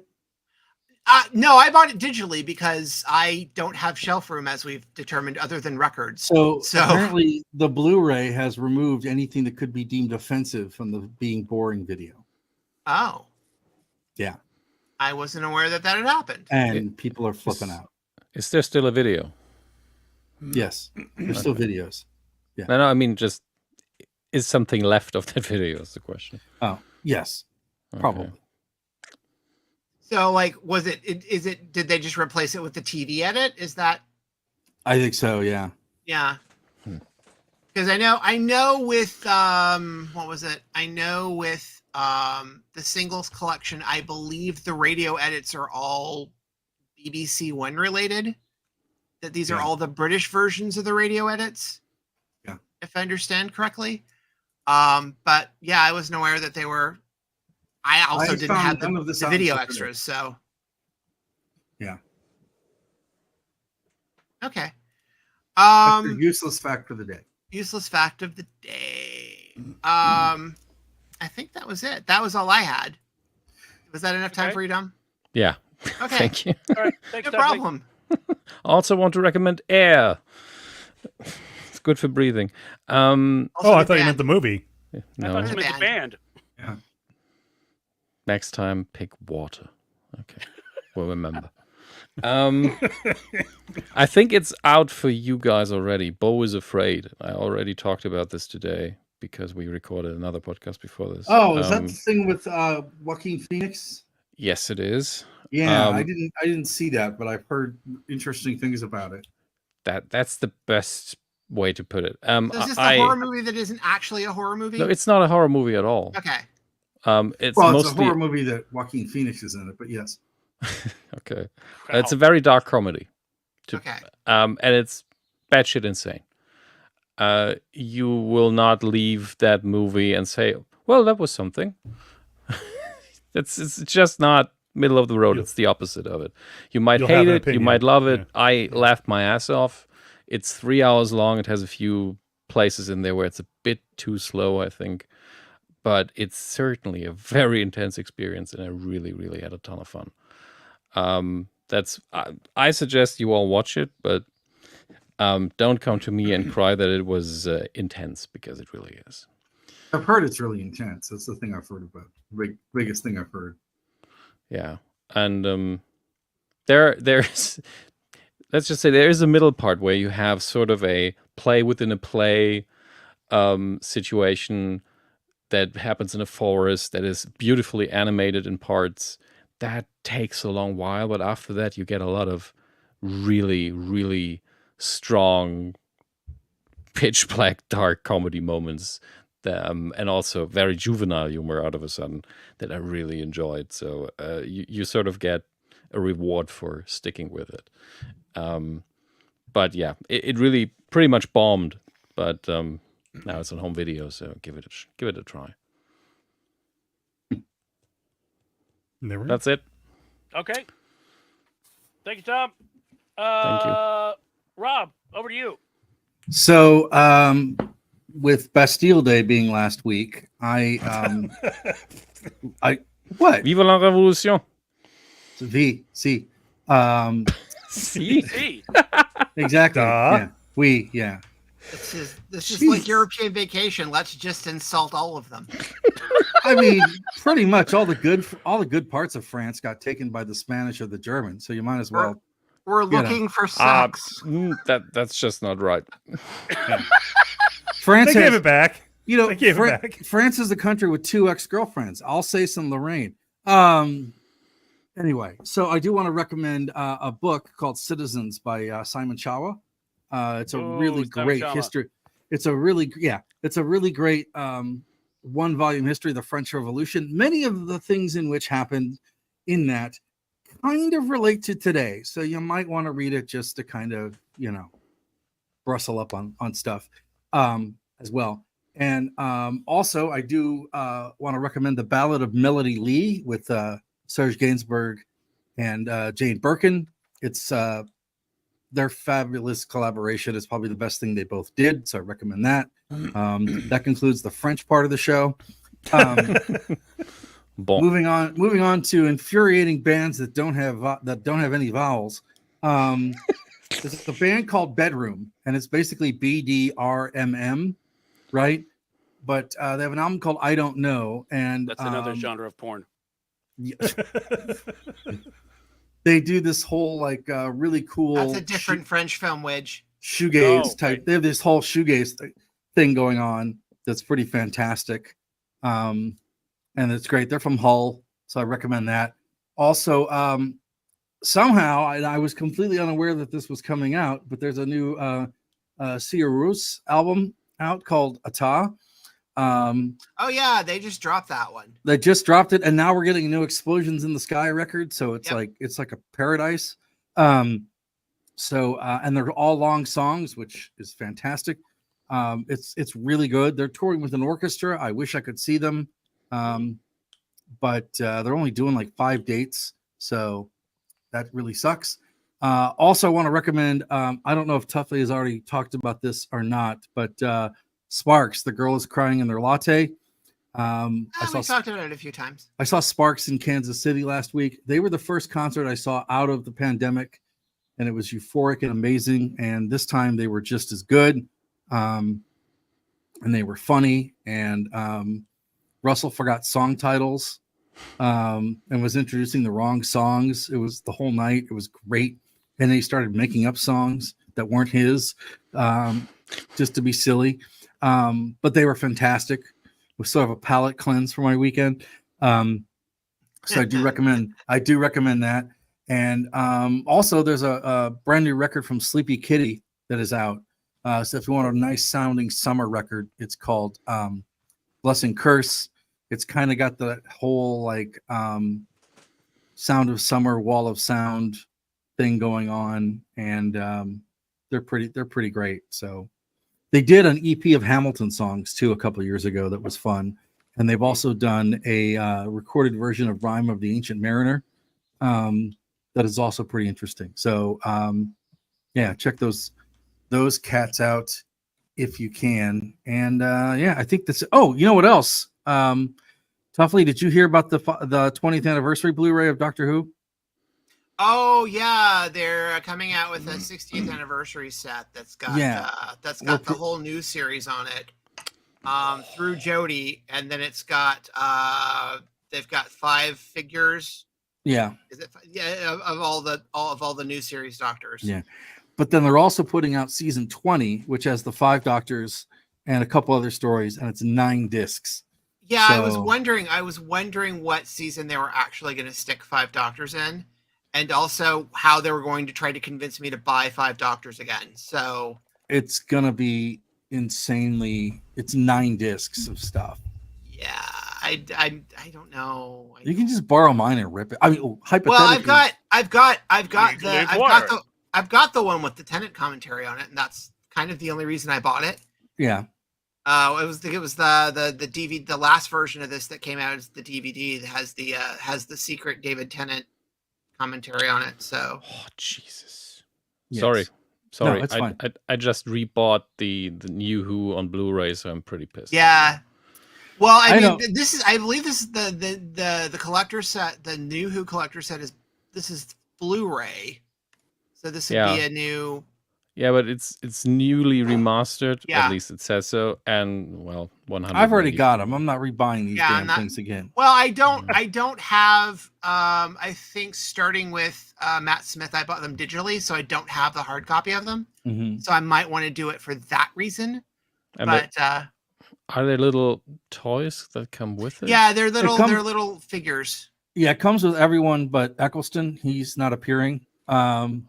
No, I bought it digitally because I don't have shelf room, as we've determined, other than records. So apparently the Blu-ray has removed anything that could be deemed offensive from the being boring video. Oh. Yeah. I wasn't aware that had happened. And people are flipping out. Is there still a video? Yes. There's still videos. Yeah. No, I mean, just is something left of that video is the question. Oh, yes. Probably. Okay. So, like, did they just replace it with the TV edit? Is that? I think so, yeah. Yeah. Because I know with, what was it? I know with the singles collection, I believe the radio edits are all BBC One related. That these are all the British versions of the radio edits. Yeah. If I understand correctly. But yeah, I wasn't aware that they were. I also didn't have the video extras, so. Yeah. Okay. Useless fact of the day. Useless fact of the day. I think that was it. That was all I had. Was that enough time for you, Dom? Yeah. Okay. Thank you. All right, thanks, No problem. Also want to recommend Air. It's good for breathing. I thought you meant the movie. I No. thought you meant the band. Yeah. Next time, pick water. Okay. We'll remember. I think it's out for you guys already. Bo is Afraid. I already talked about this today because we recorded another podcast before this. Oh, is that the thing with Joaquin Phoenix? Yes, it is. Yeah, I didn't see that, but I've heard interesting things about it. That's the best way to put it. So is this the horror movie that isn't actually a horror movie? No, it's not a horror movie at all. Okay. It's a mostly horror movie that Joaquin Phoenix is in it, but yes. Okay. It's a very dark comedy. Okay. And it's batshit insane. You will not leave that movie and say, well, that was something. It's just not middle of the road. It's the opposite of it. You might hate it. You might love it. Yeah. I laughed my ass off. It's 3 hours long. It has a few places in there where it's a bit too slow, I think. But it's certainly a very intense experience, and I really, really had a ton of fun. I suggest you all watch it, but don't come to me and cry that it was intense, because it really is. I've heard it's really intense. That's the thing I've heard about. Biggest thing I've heard. Yeah, and there's let's just say there is a middle part where you have sort of a play within a play situation that happens in a forest that is beautifully animated in parts. That takes a long while, but after that you get a lot of really, really strong pitch black dark comedy moments, and also very juvenile humor out of a sudden that I really enjoyed. So you sort of get a reward for sticking with it. But yeah, it really pretty much bombed, but now it's on home video, so give it a try. That's it. Okay. Thank you, Tom. Thank you. Rob, over to you. So, with Bastille Day being last week, what? Vive la révolution. Si. Si. See. Exactly. Yeah. Yeah. This is like European Vacation. Let's just insult all of them. I mean, pretty much all the good parts of France got taken by the Spanish or the Germans. So you might as well. We're looking for sex. That's just not right. Yeah. France gave it back. France is a country with 2 ex-girlfriends. Alsace and Lorraine. Anyway, so I do want to recommend a book called Citizens by Simon Chawa. It's a really great history. It's a really great 1-volume history of the French Revolution. Many of the things in which happened in that kind of relate to today. So you might want to read it just to kind of, bristle up on stuff. as well. And also, I do want to recommend The Ballad of Melody Lee with Serge Gainsbourg and Jane Birkin. It's their fabulous collaboration. Is probably the best thing they both did, so I recommend that. That concludes the French part of the show. Bon. Moving on to infuriating bands that don't have any vowels. There's a band called Bedroom, and it's basically BDRMM, right? But they have an album called I Don't Know, and That's another genre of porn. They do this whole like really cool. That's a different French film, Widge. Shoegaze type. Right. They have this whole shoegaze thing going on that's pretty fantastic, and it's great. They're from Hull, so I recommend that. Also, somehow I was completely unaware that this was coming out, but there's a new Cyrus album out called Ata. Oh yeah, they just dropped that one. They just dropped it, and now we're getting a new Explosions in the Sky record. So it's Yep. like a paradise. And they're all long songs, which is fantastic. It's really good. They're touring with an orchestra. I wish I could see them, but they're only doing like 5 dates, so that really sucks. Also, I want to recommend. I don't know if Tuffley has already talked about this or not, but Sparks, The Girl Is Crying in Their Latte. We talked about it a few times. I saw Sparks in Kansas City last week. They were the first concert I saw out of the pandemic, and it was euphoric and amazing. And this time they were just as good, and they were funny. And Russell forgot song titles and was introducing the wrong songs. It was the whole night. It was great. And then he started making up songs that weren't his, just to be silly. But they were fantastic. It was sort of a palate cleanse for my weekend. So I do recommend that. And also there's a brand new record from Sleepy Kitty that is out. So if you want a nice sounding summer record, it's called Blessing Curse. It's kind of got the whole like Sound of Summer, Wall of Sound thing going on, and they're pretty great. So they did an EP of Hamilton songs too a couple of years ago that was fun, and they've also done a recorded version of Rhyme of the Ancient Mariner that is also pretty interesting. So yeah, check those cats out if you can. And yeah, I think that's. Oh, you know what else? Tuffley, did you hear about the 20th anniversary Blu-ray of Doctor Who? Oh yeah, they're coming out with a 60th anniversary set that's got the whole new series on it through Jodie, and then it's got they've got 5 figures. Yeah, is it? Yeah, of all the new series Doctors. Yeah, but then they're also putting out season 20, which has the 5 Doctors and a couple other stories, and it's 9 discs. Yeah, So, I was wondering what season they were actually going to stick 5 Doctors in, and also how they were going to try to convince me to buy 5 Doctors again. So it's gonna be insanely. It's 9 discs of stuff. yeah, I don't know. You can just borrow mine and rip it. I mean, hypothetically. Well, I've Legally got the one with the Tennant commentary on it, and that's kind of the only reason I bought it. Yeah. It was the DVD. The last version of this that came out is the DVD that has the secret David Tennant commentary on it. So Oh, Jesus. Yes. Sorry. No, it's fine. I just rebought the new Who on Blu-ray, so I'm pretty pissed. yeah. Well, I know. mean, I believe this is the collector set. The new Who collector set is Blu-ray. So this would Yeah. be a new. Yeah, but it's newly remastered. Yeah. At least it says so. And well, 100. I've already got them. I'm not rebuying these Yeah, I'm damn not- things again. Well, I don't have. I think starting with Matt Smith, I bought them digitally, so I don't have the hard copy of them. Mm-hmm. So I might want to do it for that reason. And But are there little toys that come with it? yeah, they're little come- they're little figures. Yeah, it comes with everyone but Eccleston. He's not appearing. Oh,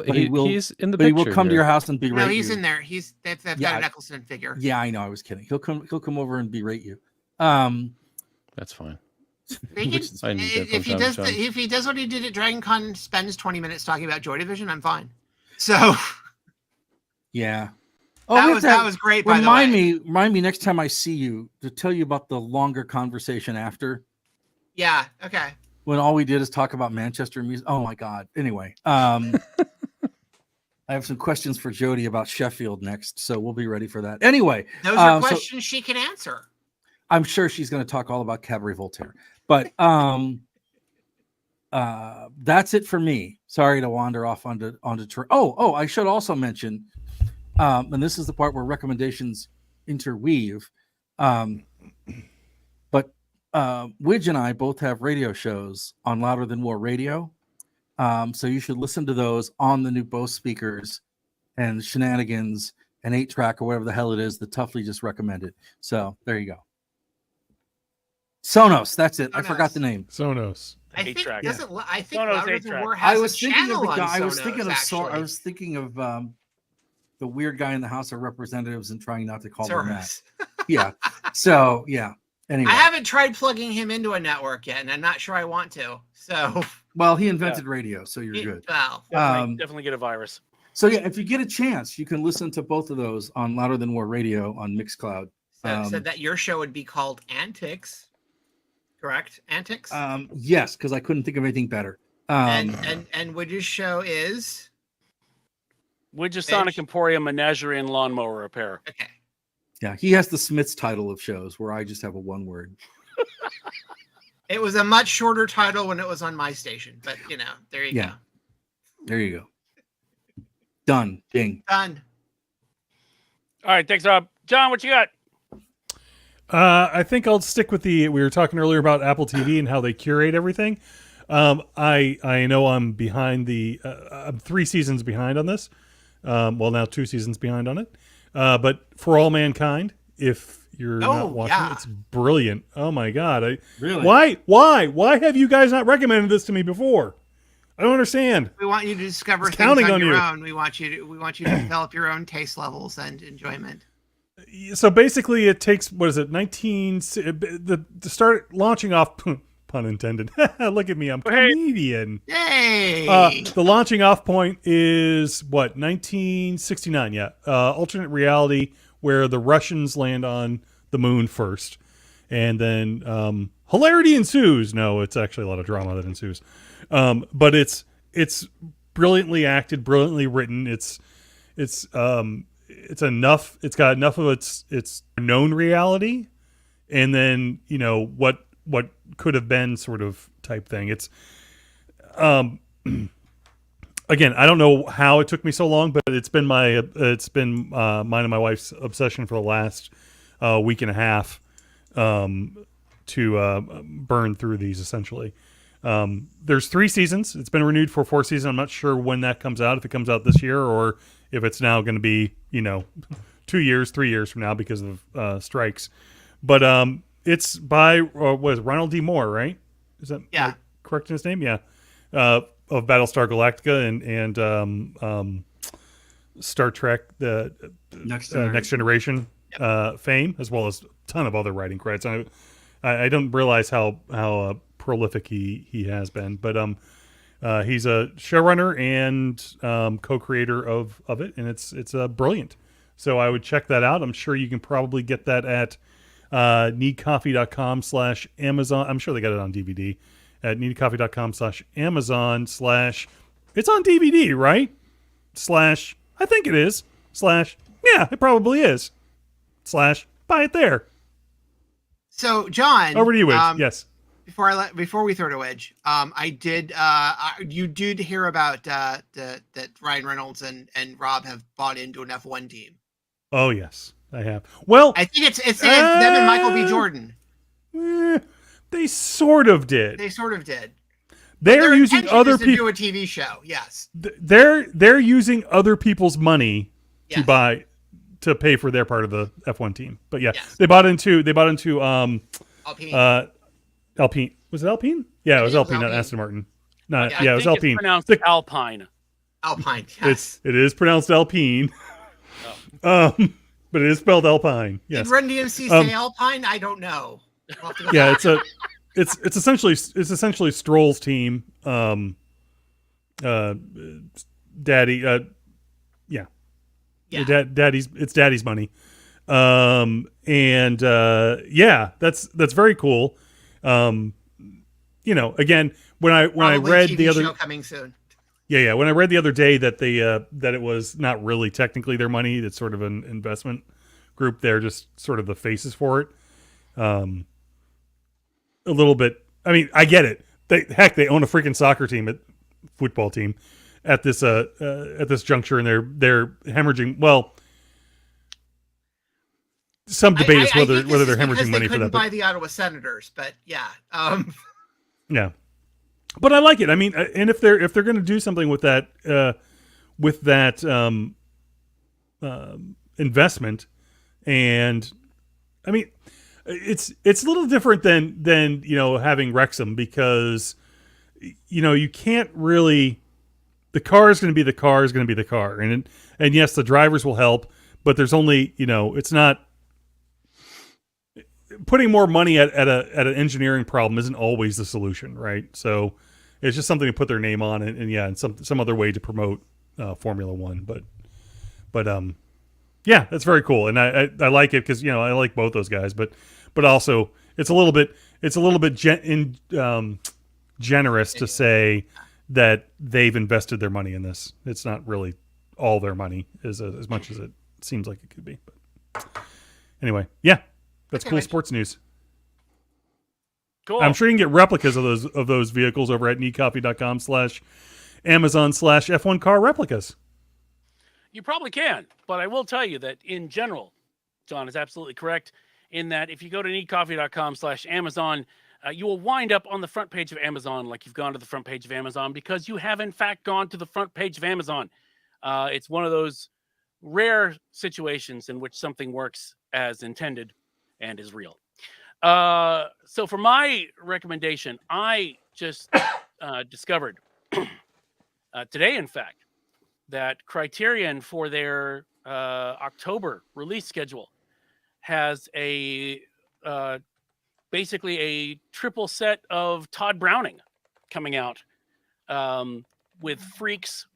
But he will- he's in the But he picture. will come to here. your house and berate No, he's you. in there. They've Yeah, got an Eccleston figure. Yeah, I know. I was kidding. He'll come over and berate you. That's fine. He Which can- is- I need that from if he time to does time. if he does what he did at Dragon Con, spends 20 minutes talking about Joy Division, I'm fine. So Yeah. Oh, we have to that have- was great. By the way, remind me next time I see you to tell you about the longer conversation after. Yeah. Okay. When all we did is talk about Manchester music. Oh my God. Anyway, I have some questions for Jody about Sheffield next, so we'll be ready for that. Anyway, Those are so questions she can answer. I'm sure she's going to talk all about Cabaret Voltaire, but that's it for me. Sorry to wander off onto. I should also mention, and this is the part where recommendations interweave. But Widge and I both have radio shows on Louder Than War Radio. So you should listen to those on the new Bose speakers and Shenanigans and 8-track or whatever the hell it is that Tuffley just recommended. So there you go. Sonos, that's it. I forgot the name. Sonos. I think Eight-track. doesn't. I think Sonos Louder Than 8-track. War has I was a thinking of channel the on guy. Sonos, I was thinking of the weird guy in the House of Representatives and trying not to call him that. Soros. Yeah. So yeah. Anyway, I haven't tried plugging him into a network yet, and I'm not sure I want to. So, well, he invented radio, so you're good. well, Definitely get a virus. So yeah, if you get a chance, you can listen to both of those on Louder Than War Radio on Mixcloud. so that your show would be called Antics, correct? Antics. Yes, because I couldn't think of anything better. And Widge's show is Widget Sonic Emporium Menagerie and Lawnmower Repair. okay. Yeah, he has the Smiths title of shows where I just have a one word. It was a much shorter title when it was on my station, but there you go. There you go. Done. Ding. Done. All right, thanks, Rob. John, what you got? I think I'll stick with we were talking earlier about Apple TV and how they curate everything. I know I'm behind I'm 3 seasons behind on this. Well, now 2 seasons behind on it. But For All Mankind, if you're not watching it, it's brilliant. Oh my God. Really? Why have you guys not recommended this to me before? I don't understand. We want you to discover things counting on on your you. own. We want you to develop your own taste levels and enjoyment. So basically it takes, what is it, the start launching off, pun intended. Look at me, I'm comedian. Yay! The launching off point is what, 1969? Yeah, alternate reality where the Russians land on the moon first, and then hilarity ensues. No, it's actually a lot of drama that ensues, but it's brilliantly acted, brilliantly written. It's enough. It's got enough of its known reality, and then what could have been sort of type thing. It's again, I don't know how it took me so long, but it's been mine and my wife's obsession for the last week and a half to burn through these essentially. There's 3 seasons. It's been renewed for 4 seasons. I'm not sure when that comes out, if it comes out this year or if it's now going to be 2 years, 3 years from now because of strikes. But it's by Ronald D. Moore, right? Is that correct in his name? Yeah. Of Battlestar Galactica and Star Trek, the Next Generation fame, as well as a ton of other writing credits. I don't realize how prolific he has been, but he's a showrunner and co-creator of it, and it's brilliant. So I would check that out. I'm sure you can probably get that at needcoffee.com/Amazon. I'm sure they got it on DVD at needcoffee.com/Amazon/ it's on DVD, right? / I think it is. / yeah, it probably is. / buy it there. So, John, over to you, Widge. Yes. Before we throw to Widge, I did. You did hear about that Ryan Reynolds and Rob have bought into an F1 team. Oh yes, I have. Well, I think it's them and Michael B. Jordan. They sort of did. They're using other people to do a TV show. Yes. They're using other people's money to pay for their part of the F1 team. But yeah, they bought into Alpine. Alpine. Was it Alpine? Yeah, it was Alpine, not Aston Martin. It was Alpine. It's pronounced Alpine. Alpine. Yes. It is pronounced Alpine. But it is spelled Alpine. Yes. Did Run DMC say Alpine? I don't know. Yeah, it's essentially Stroll's team. Daddy. Yeah. Yeah. It's daddy's money. And yeah, that's very cool. Again, when I Probably read TV the other show coming soon. Yeah. When I read the other day that that it was not really technically their money, it's sort of an investment group. They're just sort of the faces for it. A little bit. I mean, I get it. They own a freaking soccer team, football team, at this juncture, and they're hemorrhaging. Well, some debate is I think whether this they're is because hemorrhaging they money for couldn't that. buy the Ottawa Senators, but yeah. Yeah, but I like it. I mean, and if they're going to do something with that investment, and I mean, it's a little different than having Wrexham, because you can't really. The car is going to be the car, and yes, the drivers will help, but there's only it's not. Putting more money at an engineering problem isn't always the solution, right? So it's just something to put their name on, and some other way to promote Formula One. But yeah, that's very cool, and I like it because I like both those guys, but also it's a little bit generous to say that they've invested their money in this. It's not really all their money as much as it seems like it could be. But anyway, yeah. That's cool sports news. Cool. I'm sure you can get replicas of those vehicles over at neatcoffee.com/Amazon/F1 car replicas. You probably can, but I will tell you that in general, John is absolutely correct in that if you go to neatcoffee.com/Amazon, you will wind up on the front page of Amazon like you've gone to the front page of Amazon, because you have in fact gone to the front page of Amazon. It's one of those rare situations in which something works as intended and is real. So for my recommendation, I just discovered today, in fact, that Criterion for their October release schedule has basically a triple set of Todd Browning coming out with Freaks,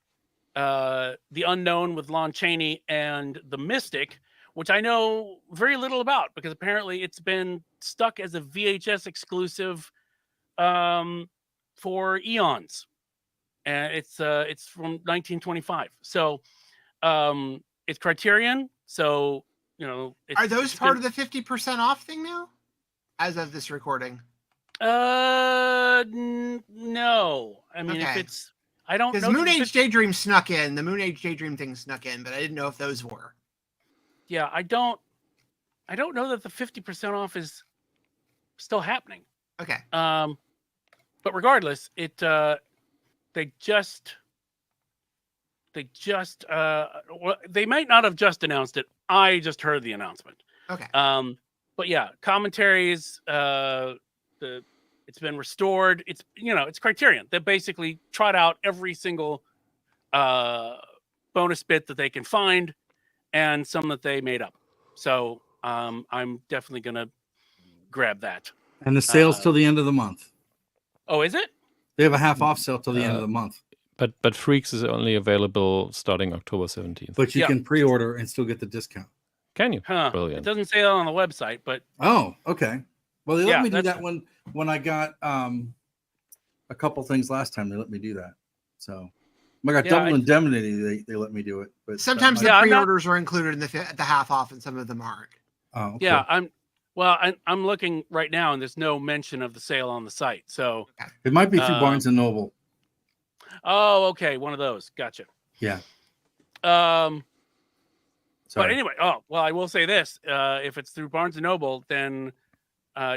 The Unknown with Lon Chaney, and The Mystic, which I know very little about because apparently it's been stuck as a VHS exclusive for eons, and it's from 1925. So it's Criterion. So Are those part of the 50% off thing now, as of this recording? No. I mean, if it's, I don't know. Because Moon Age Daydream snuck in. The Moon Age Daydream thing snuck in, but I didn't know if those were. Yeah, I don't know that the 50% off is still happening. Okay. But regardless, they might not have just announced it. I just heard the announcement. Okay. But yeah, commentaries, it's been restored. It's Criterion. They basically trot out every single bonus bit that they can find, and some that they made up. So I'm definitely gonna grab that. And the sale's till the end of the month. Oh, is it? They have a half off sale till the end of the month. But Freaks is only available starting October 17th. But you can pre-order and still get the discount. Can you? Huh. Brilliant. It doesn't say that on the website, but Oh, okay. Well, they let me do that's that when I got a couple things last time. They let me do that. So I got double indemnity. They let me do it. But sometimes the pre-orders are included in the half off, and some of them aren't. Oh, okay. Yeah, I'm looking right now, and there's no mention of the sale on the site. So it might be through Barnes and Noble. Oh, okay, one of those. Gotcha. Yeah. But anyway, I will say this: if it's through Barnes and Noble, then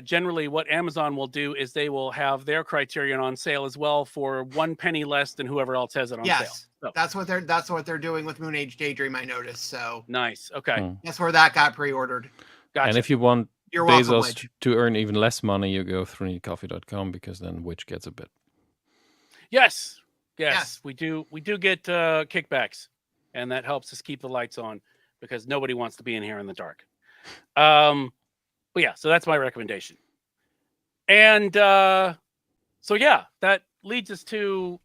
generally what Amazon will do is they will have their Criterion on sale as well for 1 penny less than whoever else has it on sale. So. That's what they're doing with Moon Age Daydream. I noticed. So nice. Okay, that's where that got pre-ordered. Gotcha. And if you want You're welcome, Bezos to earn even less money, you go through neatcoffee.com, because then Witch gets a bit. Yes. We do get kickbacks, and that helps us keep the lights on because nobody wants to be in here in the dark. But yeah, so that's my recommendation. And so yeah, that leads us to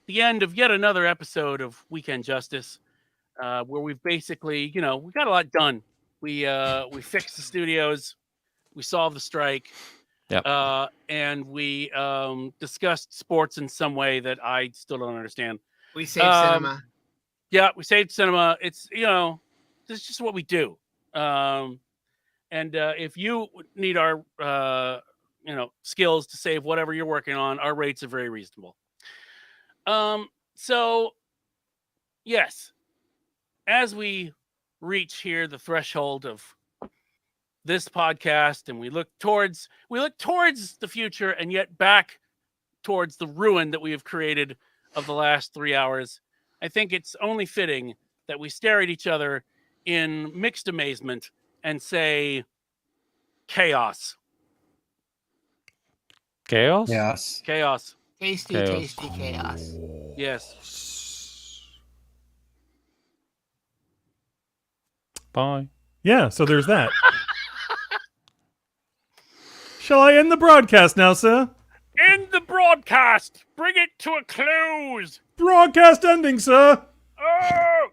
the end of yet another episode of Weekend Justice. where we've basically, we got a lot done. We fixed the studios, we solved the strike, Yep. and we discussed sports in some way that I still don't understand. We saved cinema. Yeah, we saved cinema. It's this is just what we do. And if you need our skills to save whatever you're working on, our rates are very reasonable. So yes, as we reach here the threshold of this podcast, and we look towards the future, and yet back towards the ruin that we have created of the last 3 hours, I think it's only fitting that we stare at each other in mixed amazement and say, chaos. Chaos? Yes. Chaos. Tasty, Chaos. tasty chaos. Yes. Bye. Yeah, so there's that. Shall I end the broadcast now, sir? End the broadcast. Bring it to a close. Broadcast ending, sir. Oh!